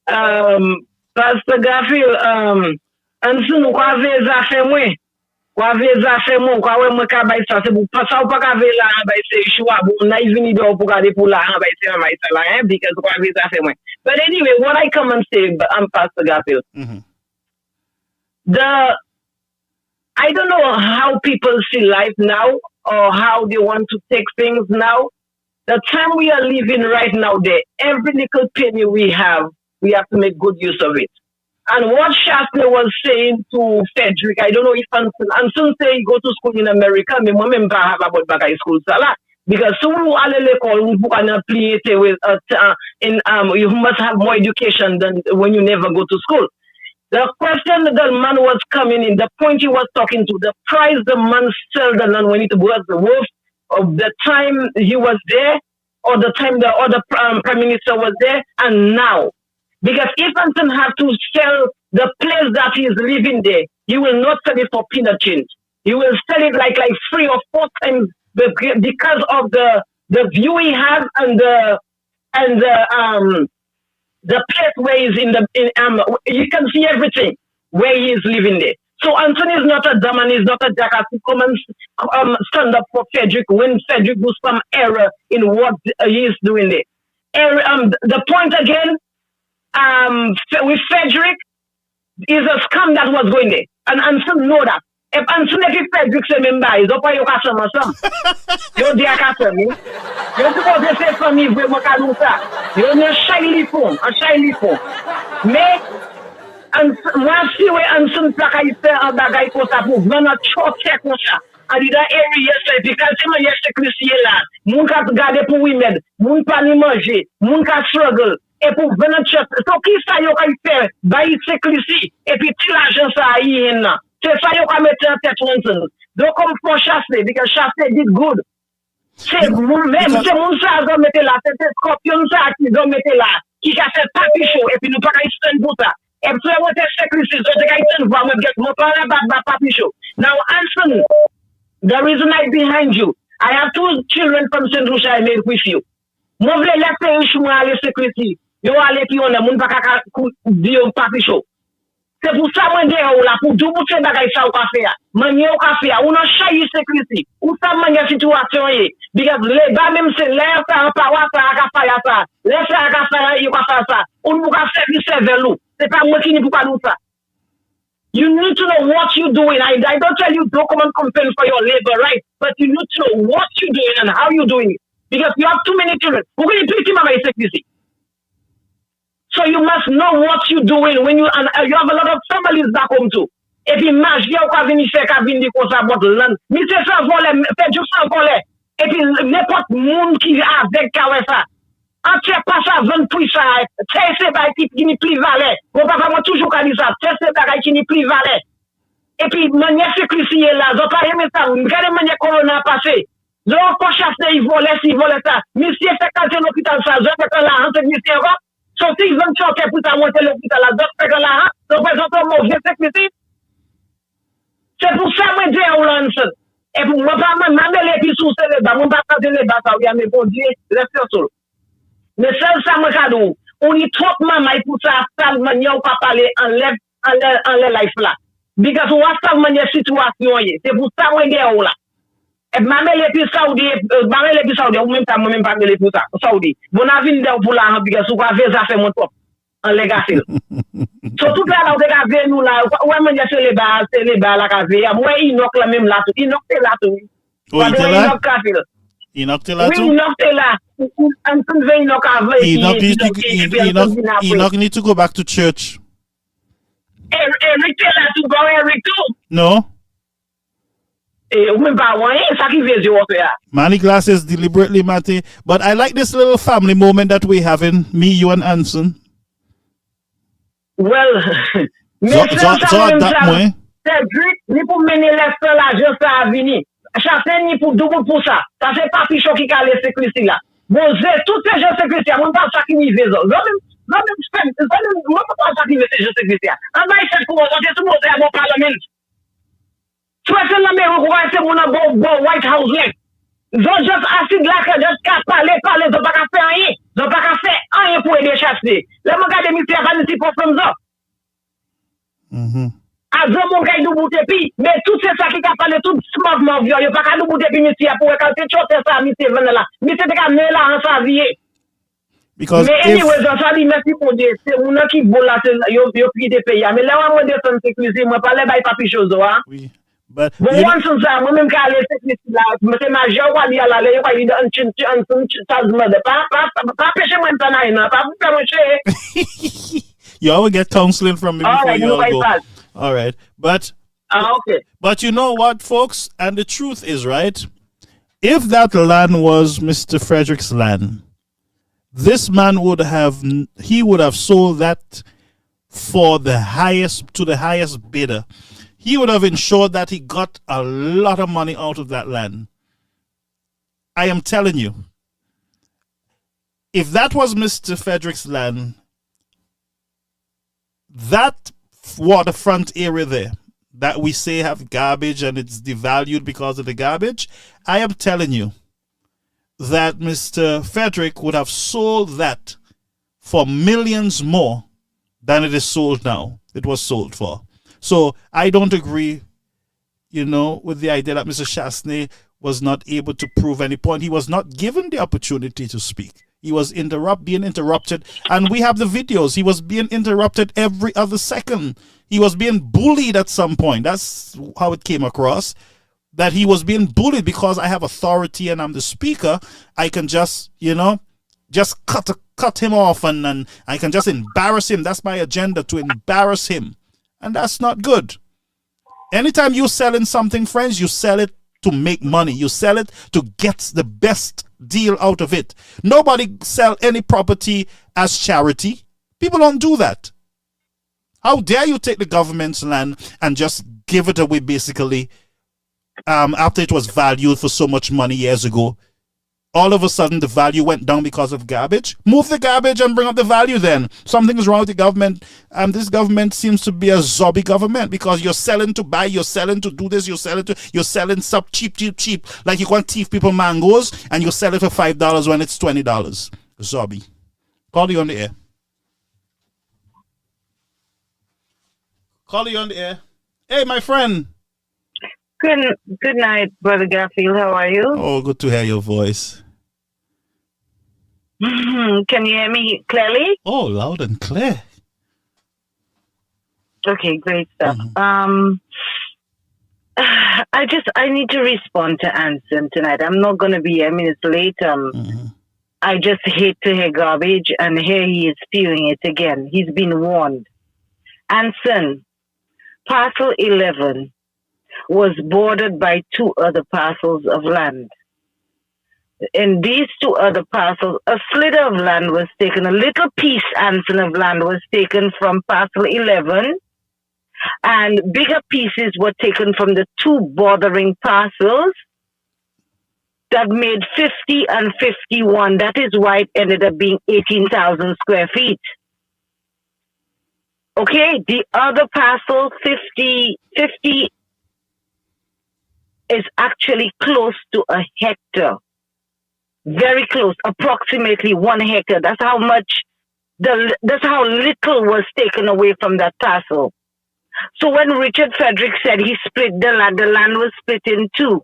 Pastor Garfield, Anson, kwa veza femwe. Kwa veza femwe, kwa we mweka baisa se bu pasa upaka vela baisa ishwa bu na even do upaka de pula baisa baisa la because kwa veza femwe. But anyway, what I come and say, Pastor Garfield, I don't know how people see life now or how they want to take things now. The time we are living right now, there, every little penny we have to make good use of it. And what Shastley was saying to Frederick, I don't know if Anson say he go to school in America, me remember have about back high school sala. Because you must have more education than when you never go to school. The question the man was coming in, the point he was talking to, the price the man sold the land when it was worth of the time he was there or the time the other prime minister was there and now. Because if Anson have to sell the place that he is living there, he will not sell it for peanut change. He will sell it like 3 or 4 times because of the view he has and the place where he's you can see everything where he is living there. So Anthony is not a dumb and he's not a jackass to come and stand up for Frederick when Frederick does some error in what he is doing there. The point again, with Frederick is a scam that was going there. And Anthony know that. If Anthony Frederick say member, is up for your customer some. You're the customer. You're supposed to say for me, you're a shyly phone, Mais, moi, si we Anson plaka y fait un bagay comme ça pour vraiment choquer comme ça. And in that area, because c'est manière sécurité là, moun ka garder pour oui med, moun pa ni manger, moun ka struggle. Et pour venir choquer, so qui ça yo ka y faire, bayi sécurité, et puis tout l'argent ça y est là. C'est ça yo ka mettre en tête Anson. Donc comme pour chasser, because chasser did good. C'est même c'est mon ça va mettre là, c'est scorpion ça qui va mettre là, qui a fait papi chaud et puis nous pas stand pour ça. Et puis on était sécurité, so the guy turn for me get more parler about papi show. Now Anson, the reason I behind you, I have 2 children from St. Lucia I made with you. Moi vle laisser chou aller sécurité. Yo aller puis on a moun pas ka dire papi show. C'est pour ça moi derrière là pour tout ces bagay ça ou ka faire. Manier ou ka faire, ou non chahi sécurité. Ou ça manier situation est. Because les bas même c'est l'air ça pas wa ça ka faire ça. L'air ça ka faire, yo ka faire ça. Ou nous ka service vers nous. C'est pas moi qui ni pour pas nous ça. You need to know what you're doing. I don't tell you don't come and complain for your labor right, but you need to know what you're doing and how you're doing it. Because you have too many children. Who can you please mama sécurité? So you must know what you're doing when you have a lot of families back home too. Et puis magie ou ka vini faire ka vini comme ça bot land. Mi c'est ça voler, fait juste sans voler. Et puis n'importe monde qui avec ka ça. Entier pas ça vendre pour ça. C'est pas qui ni plus valeur. Mon papa m'a toujours dit ça. C'est pas qui ni plus valeur. Et puis manière sécurité là, je pas aimer ça. Regardez manière corona passé. Donc quand chasser il volait ça. Monsieur fait quand l'hôpital ça, je fait là en technicien va. So si ils vont choquer pour ça monter l'hôpital là, donc fait là, donc présente mauvais sécurité. C'est pour ça moi dis à Lanson. Et pour moi pas m'amener les puis sous les bas, mon pas quand les bas ça oui mais bon Dieu, reste seul. Mais ça moi cadeau. On y trop maman pour ça manière ou pas parler enlève life là. Because what ça manière situation c'est pour ça moi dis là. Et maman les puis Saoudi, ou même pas moi-même pas les pour ça. Saoudi. Bon avis pour là because ou va faire ça fait mon top. En legacy. Surtout là on regarde nous là, ouais manière c'est les bas la cave. Moi Inoc là même là tout. Inoc c'est là tout. Oh, Enoch là tout. Oui, Enoch est là. Enoch need to go back to church. Eric est là tout, bon Eric tout. No. Ou même pas ouais, ça qui veut dire faire. Manny glasses deliberately Matty, but I like this little family moment that we having, me, you and Anson. Well, mais that Cédric, ni pour mener l'esprit l'argent ça à venir. Chasser ni pour double pour ça. Ça c'est pas pichon qui a les sécurité là. Bon, c'est tous ces gens sécurité, on pas ça qui n'y veut. Non pas ça qui veut ces gens sécurité. On va essayer pour on est supposé à mon parlement. Soit la me reconnaît c'est mon White House là. Ils just assis là que just parler, ils ont pas qu'à faire rien. Ils ont pas qu'à faire rien pour aider chasser. Là, mon gars de militaire va nous dire pour comme ça. Avant mon gars nous boute puis mais tout c'est ça qui a parlé tout mouvement vieux, il pas qu'à nous boute puis monsieur pour quand tu chote ça monsieur venir là. Monsieur te ka là en savier. Because mais anyway, ça dit merci pour dire c'est on qui bon là yo prix des pays mais là on descend sécurité moi parler bail papi chose hein. Oui. But bon once ça moi même quand aller sécurité là c'est majeur ou aller là il va il pas pêcher moi pas pas pêcher. You always get counseling from me before you all go. All right. But okay. But you know what, folks? And the truth is, right? If that land was Mr. Frederick's land, this man would have sold that for to the highest bidder. He would have ensured that he got a lot of money out of that land. I am telling you. If that was Mr. Frederick's land, that waterfront area there that we say have garbage and it's devalued because of the garbage, I am telling you that Mr. Frederick would have sold that for millions more than it is sold now. It was sold for. So I don't agree, with the idea that Mr. Chasney was not able to prove any point. He was not given the opportunity to speak. He was being interrupted. And we have the videos. He was being interrupted every other second. He was being bullied at some point. That's how it came across. That he was being bullied because I have authority and I'm the speaker. I can just, just cut him off and I can just embarrass him. That's my agenda, to embarrass him. And that's not good. Anytime you're selling something, friends, you sell it to make money. You sell it to get the best deal out of it. Nobody sell any property as charity. People don't do that. How dare you take the government's land and just give it away basically after it was valued for so much money years ago? All of a sudden the value went down because of garbage. Move the garbage and bring up the value then. Something is wrong with the government. This government seems to be a zombie government because you're selling to buy, you're selling to do this, you're selling stuff cheap. Like you want thief people mangoes and you sell it for $5 when it's $20. Zombie. Call you on the air. Call you on the air. Hey, my friend. Good night, Brother Garfield. How are you? Oh, good to hear your voice. Can you hear me clearly? Oh, loud and clear. Okay, great stuff. I need to respond to Anson tonight. I'm not going to be here minutes late. I just hate to hear garbage, and here he is spewing it again. He's been warned. Anson, parcel 11 was bordered by 2 other parcels of land. In these 2 other parcels, a slither of land was taken, a little piece, Anson, of land was taken from parcel 11, and bigger pieces were taken from the 2 bordering parcels that made 50 and 51. That is why it ended up being 18,000 square feet. Okay, the other parcel, 50 is actually close to a hectare. Very close, approximately 1 hectare. That's how little was taken away from that parcel. So when Richard Frederick said he split the land was split in 2.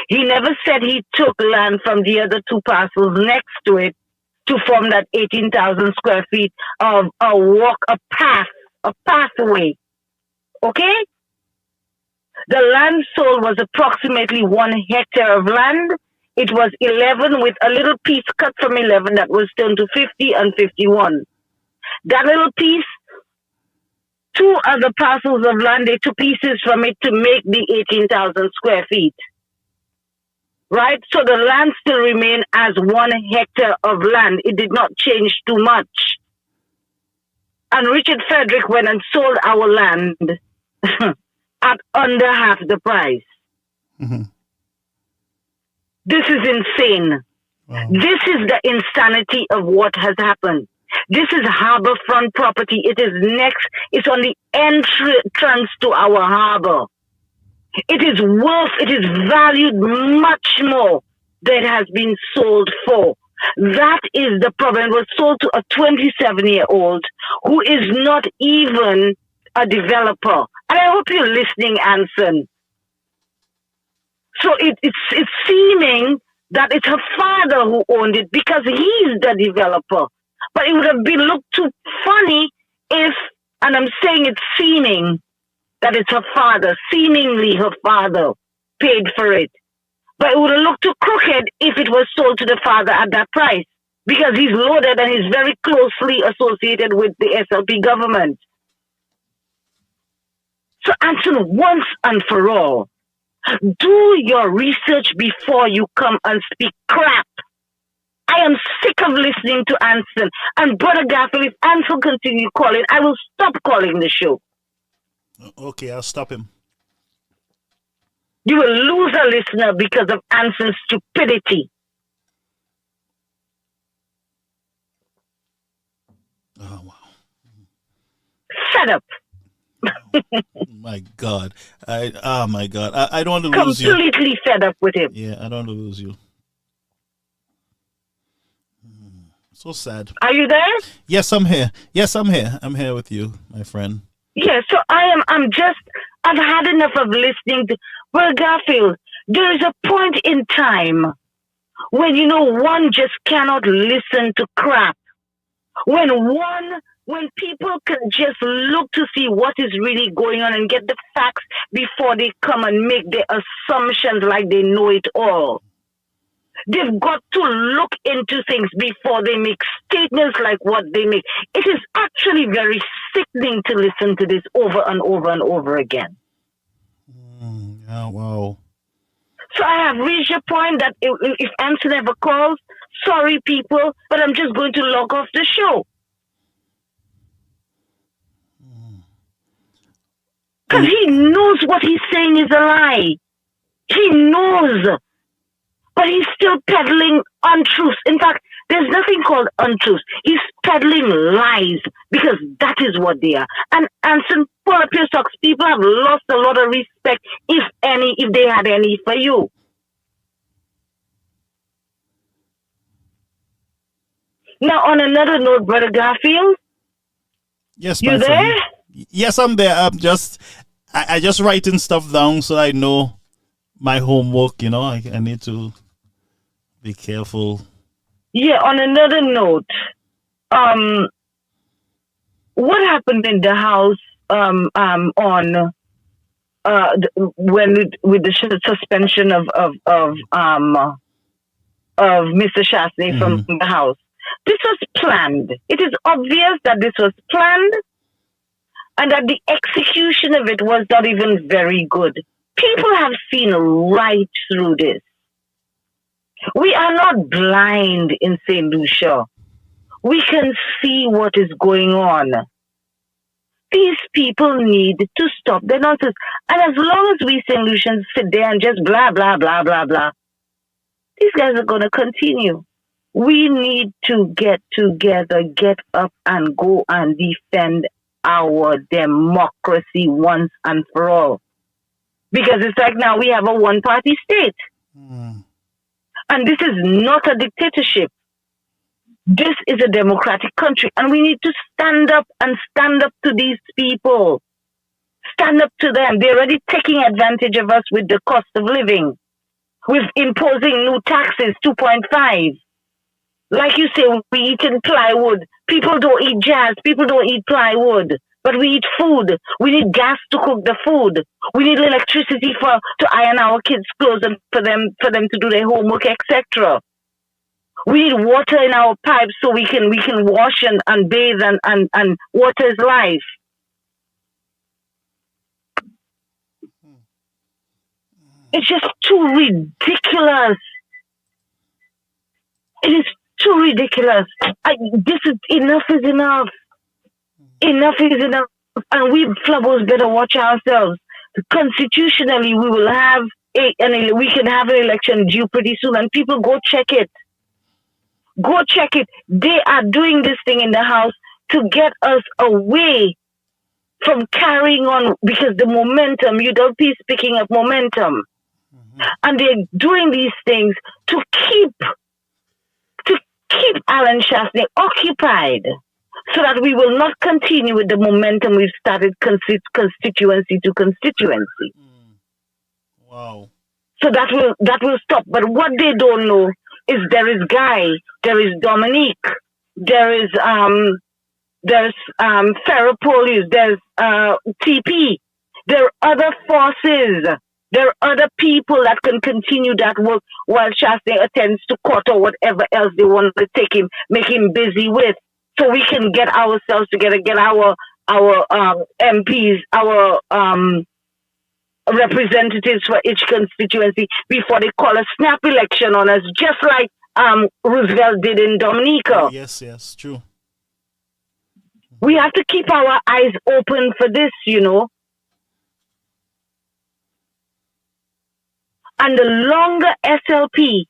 He never said he took land from the other 2 parcels next to it to form that 18,000 square feet of a pathway. Okay? The land sold was approximately 1 hectare of land. It was 11 with a little piece cut from 11 that was turned to 50 and 51. That little piece, 2 other parcels of land, they took pieces from it to make the 18,000 square feet. Right? So the land still remained as 1 hectare of land. It did not change too much. And Richard Frederick went and sold our land at under half the price. Mm-hmm. This is insane. Wow. This is the insanity of what has happened. This is harborfront property. It's on the entrance to our harbor. It is valued much more than it has been sold for. That is the problem. It was sold to a 27-year-old who is not even a developer. And I hope you're listening, Anson. So it's seeming that it's her father who owned it because he's the developer. But it would have been looked too funny if, and I'm saying it's seeming, that it's her father, seemingly her father paid for it. But it would have looked too crooked if it was sold to the father at that price, because he's loaded and he's very closely associated with the SLP government. So answer once and for all, do your research before you come and speak crap. I am sick of listening to Anson. And Brother Garfield, if Anson continue calling, I will stop calling the show. Okay, I'll stop him. You will lose a listener because of Anson's stupidity. Oh, wow. Shut up. My God. My God. I don't want to lose you. Completely fed up with him. Yeah, I don't want to lose you. So sad. Are you there? Yes, I'm here. I'm here with you, my friend. Yeah, so I've had enough of listening to, well, Garfield, there is a point in time when, one just cannot listen to crap. When people can just look to see what is really going on and get the facts before they come and make their assumptions like they know it all. They've got to look into things before they make statements like what they make. It is actually very sickening to listen to this over and over and over again. Oh, wow. So I have reached a point that if Anson ever calls, sorry people, but I'm just going to log off the show. Because he knows what he's saying is a lie. He knows. But he's still peddling untruths. In fact, there's nothing called untruths. He's peddling lies because that is what they are. And Anson, pull up your socks. People have lost a lot of respect, if they had any, for you. Now, on another note, Brother Garfield. Yes, you there? Friend. Yes, I'm there. I just writing stuff down so I know my homework. I need to be careful. Yeah. On another note, what happened in the House with the suspension of Mr. Shastny from the House? This was planned. It is obvious that this was planned, and that the execution of it was not even very good. People have seen right through this. We are not blind in St. Lucia. We can see what is going on. These people need to stop their nonsense. And as long as we St. Lucians sit there and just blah, blah, blah, blah, blah, these guys are going to continue. We need to get together, get up and go and defend our democracy once and for all. Because it's like now we have a one-party state. And this is not a dictatorship. This is a democratic country. And we need to stand up to these people. Stand up to them. They're already taking advantage of us with the cost of living. With imposing new taxes, 2.5. Like you say, we eat in plywood. People don't eat jazz. People don't eat plywood. But we eat food. We need gas to cook the food. We need electricity to iron our kids' clothes and for them to do their homework, etc. We need water in our pipes so we can wash and bathe and water is life. It's just too ridiculous. It is too ridiculous. Enough is enough. Enough is enough. And we Flabbos better watch ourselves. Constitutionally, we will have we can have an election due pretty soon, and people go check it. Go check it. They are doing this thing in the House to get us away from carrying on, because the momentum, UWP is picking up momentum. And they're doing these things to keep Alan Shastney occupied, so that we will not continue with the momentum we've started constituency to constituency. Wow. So that will stop. But what they don't know is there is Guy, there is Dominique, there is Ferropolis, there's TP. There are other forces. There are other people that can continue that work while Shastney attends to court or whatever else they want to make him busy with. So we can get ourselves together, get our MPs, our representatives for each constituency before they call a snap election on us, just like Roosevelt did in Dominica. Oh, yes, true. We have to keep our eyes open for this, And the longer SLP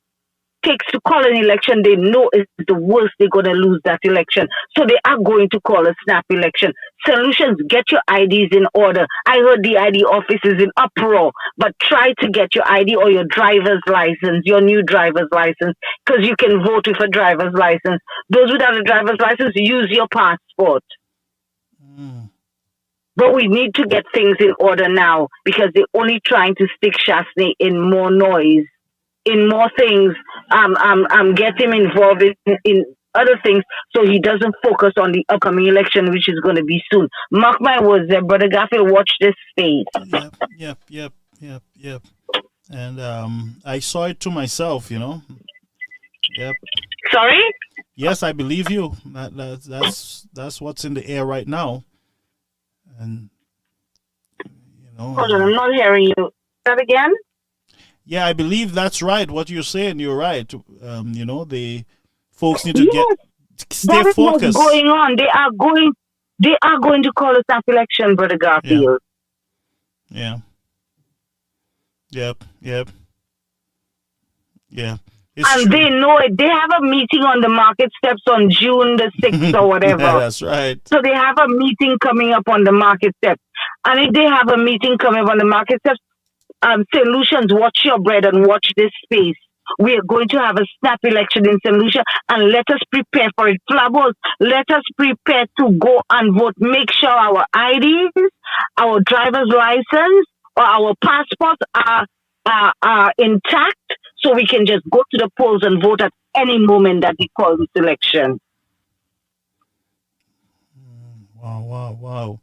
takes to call an election, they know it's the worst they're going to lose that election. So they are going to call a snap election. Solutions, get your IDs in order. I heard the ID office is in uproar, but try to get your ID or your driver's license, your new driver's license, because you can vote with a driver's license. Those without a driver's license, use your passport. But we need to get things in order now, because they're only trying to stick Shastney in more noise, in more things, get him involved in other things, so he doesn't focus on the upcoming election, which is going to be soon. Mark my words there, Brother Garfield, watch this space. Yep. And I saw it to myself, Yep. Sorry? Yes, I believe you. That's what's in the air right now. And hold on, I'm not hearing you. That again? Yeah, I believe that's right. What you're saying, you're right. The folks need to stay focused. What's going on? They are going to call a snap election, Brother Garfield. Yeah. Yep. And they know it. They have a meeting on the market steps on June the 6th or whatever. Yeah, that's right. So they have a meeting coming up on the market steps. And if they have a meeting coming up on the market steps, St. Lucians, watch your bread and watch this space. We are going to have a snap election in St. Lucia, and let us prepare for it. Flabos, let us prepare to go and vote. Make sure our IDs, our driver's license, or our passports are intact, so we can just go to the polls and vote at any moment that they call this election. Wow.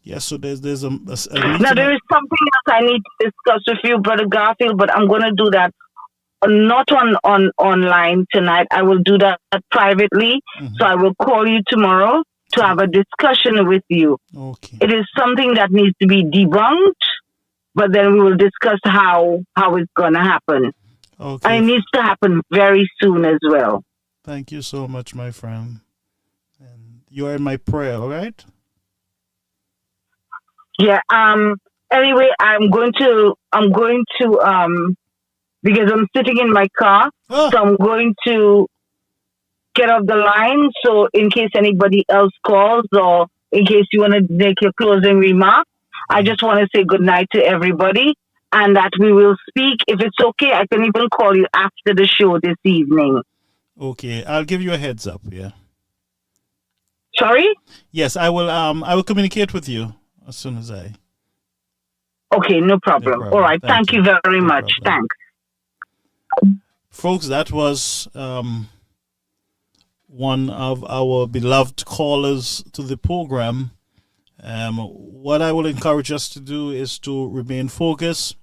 Yes, so there's a now there is something else I need to discuss with you, Brother Garfield, but I'm going to do that not on online tonight. I will do that privately. So I will call you tomorrow to have a discussion with you. Okay. It is something that needs to be debunked, but then we will discuss how it's going to happen. Okay. And it needs to happen very soon as well. Thank you so much, my friend. And you are in my prayer, all right? Yeah. Anyway, I'm going to because I'm sitting in my car, so I'm going to get off the line. So in case anybody else calls, or in case you want to make your closing remark, I just want to say good night to everybody, and that we will speak. If it's okay, I can even call you after the show this evening. Okay, I'll give you a heads up. Yeah. Sorry? Yes, I will. I will communicate with you as soon as I. Okay, no problem. All right, thank you very much. Thanks. Folks, that was one of our beloved callers to the program. What I will encourage us to do is to remain focused,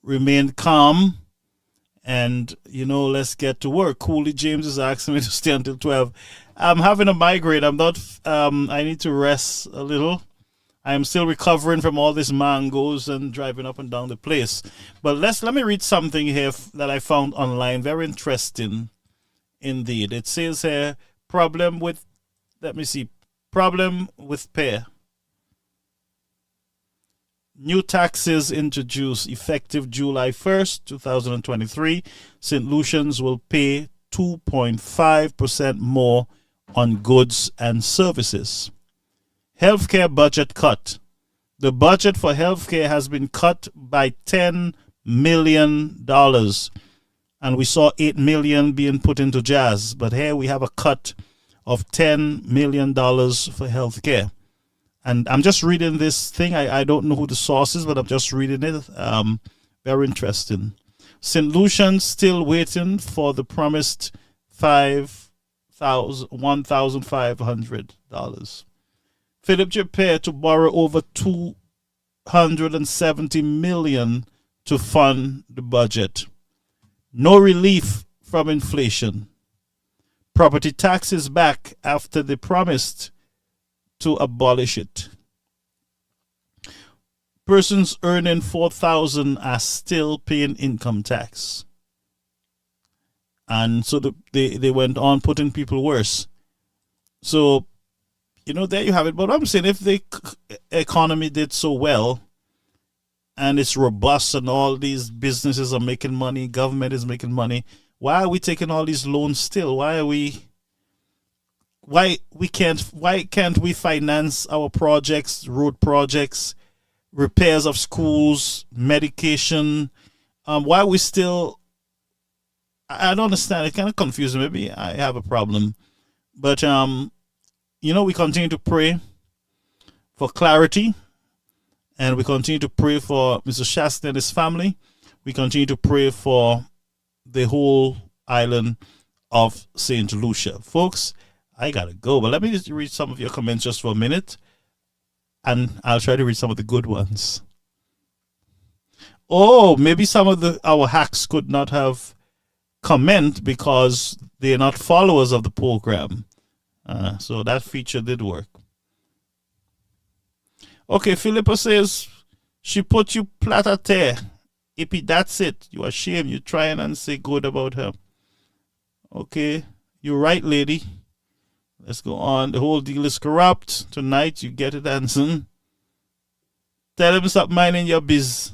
remain calm, and, let's get to work. Cooley James is asking me to stay until 12. I'm having a migraine. I need to rest a little. I am still recovering from all these mangoes and driving up and down the place. But let me read something here that I found online. Very interesting indeed. It says here, problem with pay. New taxes introduced effective July 1st, 2023. St. Lucians will pay 2.5% more on goods and services. Healthcare budget cut. The budget for healthcare has been cut by $10 million. And we saw $8 million being put into jazz. But here we have a cut of $10 million for healthcare. And I'm just reading this thing. I don't know who the source is, but I'm just reading it. Very interesting. St. Lucian's still waiting for the promised $1,500. Philip Japere to borrow over $270 million to fund the budget. No relief from inflation. Property tax is back after they promised to abolish it. Persons earning $4,000 are still paying income tax. And so they went on putting people worse. So, there you have it. But I'm saying if the economy did so well and it's robust and all these businesses are making money, government is making money, why are we taking all these loans still? Why can't we finance our projects, road projects, repairs of schools, medication? Why are we still... I don't understand. It kind of confusing. Maybe I have a problem. But, we continue to pray for clarity. And we continue to pray for Mr. Shasta and his family. We continue to pray for the whole island of St. Lucia. Folks, I got to go. But let me just read some of your comments just for a minute. And I'll try to read some of the good ones. Oh, maybe some of our hacks could not have comment because they're not followers of the program. So that feature did work. Okay, Philippa says, she put you plat a terre. Ippy, that's it. You ashamed. You trying and say good about her. Okay, you're right, lady. Let's go on. The whole deal is corrupt. Tonight, you get it, Anson. Tell him stop minding your biz.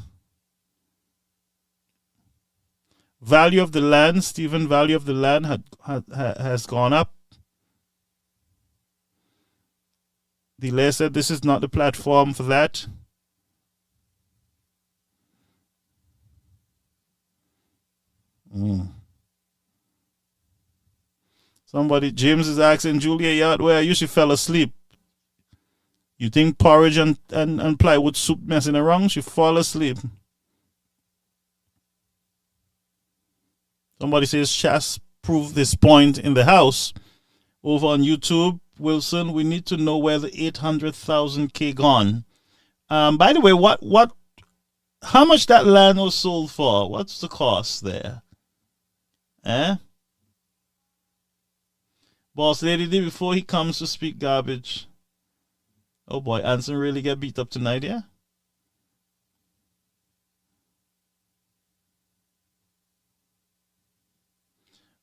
Value of the land, Stephen, value of the land has gone up. Delay said this is not the platform for that. Somebody, James is asking, Julia Yard, where you? She fell asleep. You think porridge and plywood soup messing around? She fall asleep. Somebody says, Shas proved this point in the house. Over on YouTube, Wilson, we need to know where the 800,000 gone. By the way, how much that land was sold for? What's the cost there? Boss Lady D, before he comes to speak garbage. Oh boy, Anson really get beat up tonight, yeah?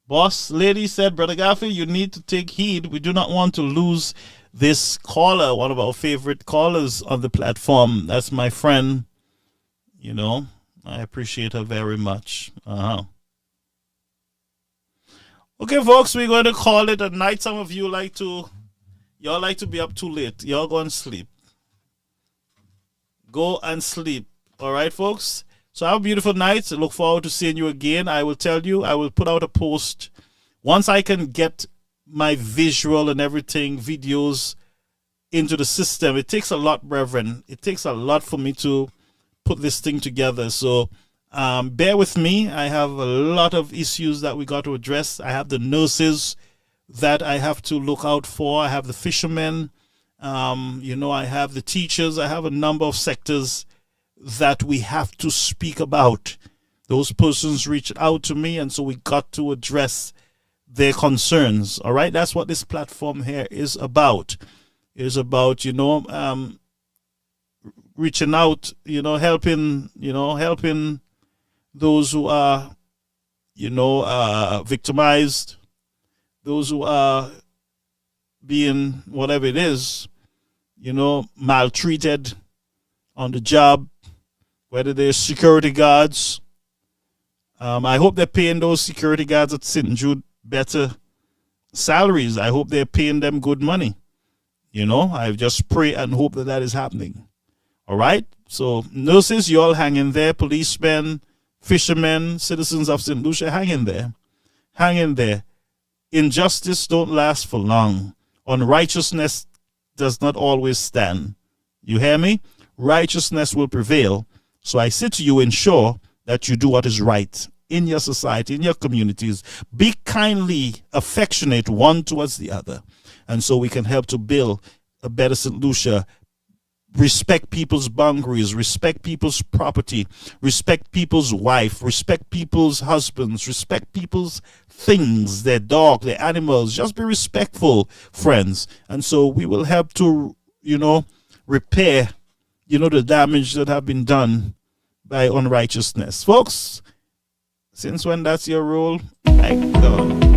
Boss Lady said, Brother Gaffey, you need to take heed. We do not want to lose this caller, one of our favorite callers on the platform. That's my friend. I appreciate her very much. Okay, folks, we're going to call it a night. Some of you like to be up too late. Y'all go and sleep. Go and sleep. All right, folks? So have a beautiful night. I look forward to seeing you again. I will tell you, I will put out a post. Once I can get my visual and everything, videos into the system, it takes a lot, brethren. It takes a lot for me to put this thing together. So bear with me. I have a lot of issues that we got to address. I have the nurses that I have to look out for. I have the fishermen. I have the teachers. I have a number of sectors that we have to speak about. Those persons reached out to me, and so we got to address their concerns. All right, that's what this platform here is about. It is about reaching out, helping those who are victimized, those who are being whatever it is, maltreated on the job, whether they're security guards. I hope they're paying those security guards at St. Jude better salaries. I hope they're paying them good money. You know, I just pray and hope that that is happening. All right? So, nurses, you all hang in there. Policemen, fishermen, citizens of St. Lucia, hang in there. Hang in there. Injustice don't last for long. Unrighteousness does not always stand. You hear me? Righteousness will prevail. So I say to you, ensure that you do what is right in your society, in your communities. Be kindly affectionate one towards the other. And so we can help to build a better St. Lucia. Respect people's boundaries, respect people's property, respect people's wife, respect people's husbands, respect people's things, their dog, their animals. Just be respectful, friends. And so we will help to, repair, the damage that have been done by unrighteousness. Folks, since when that's your role? My God.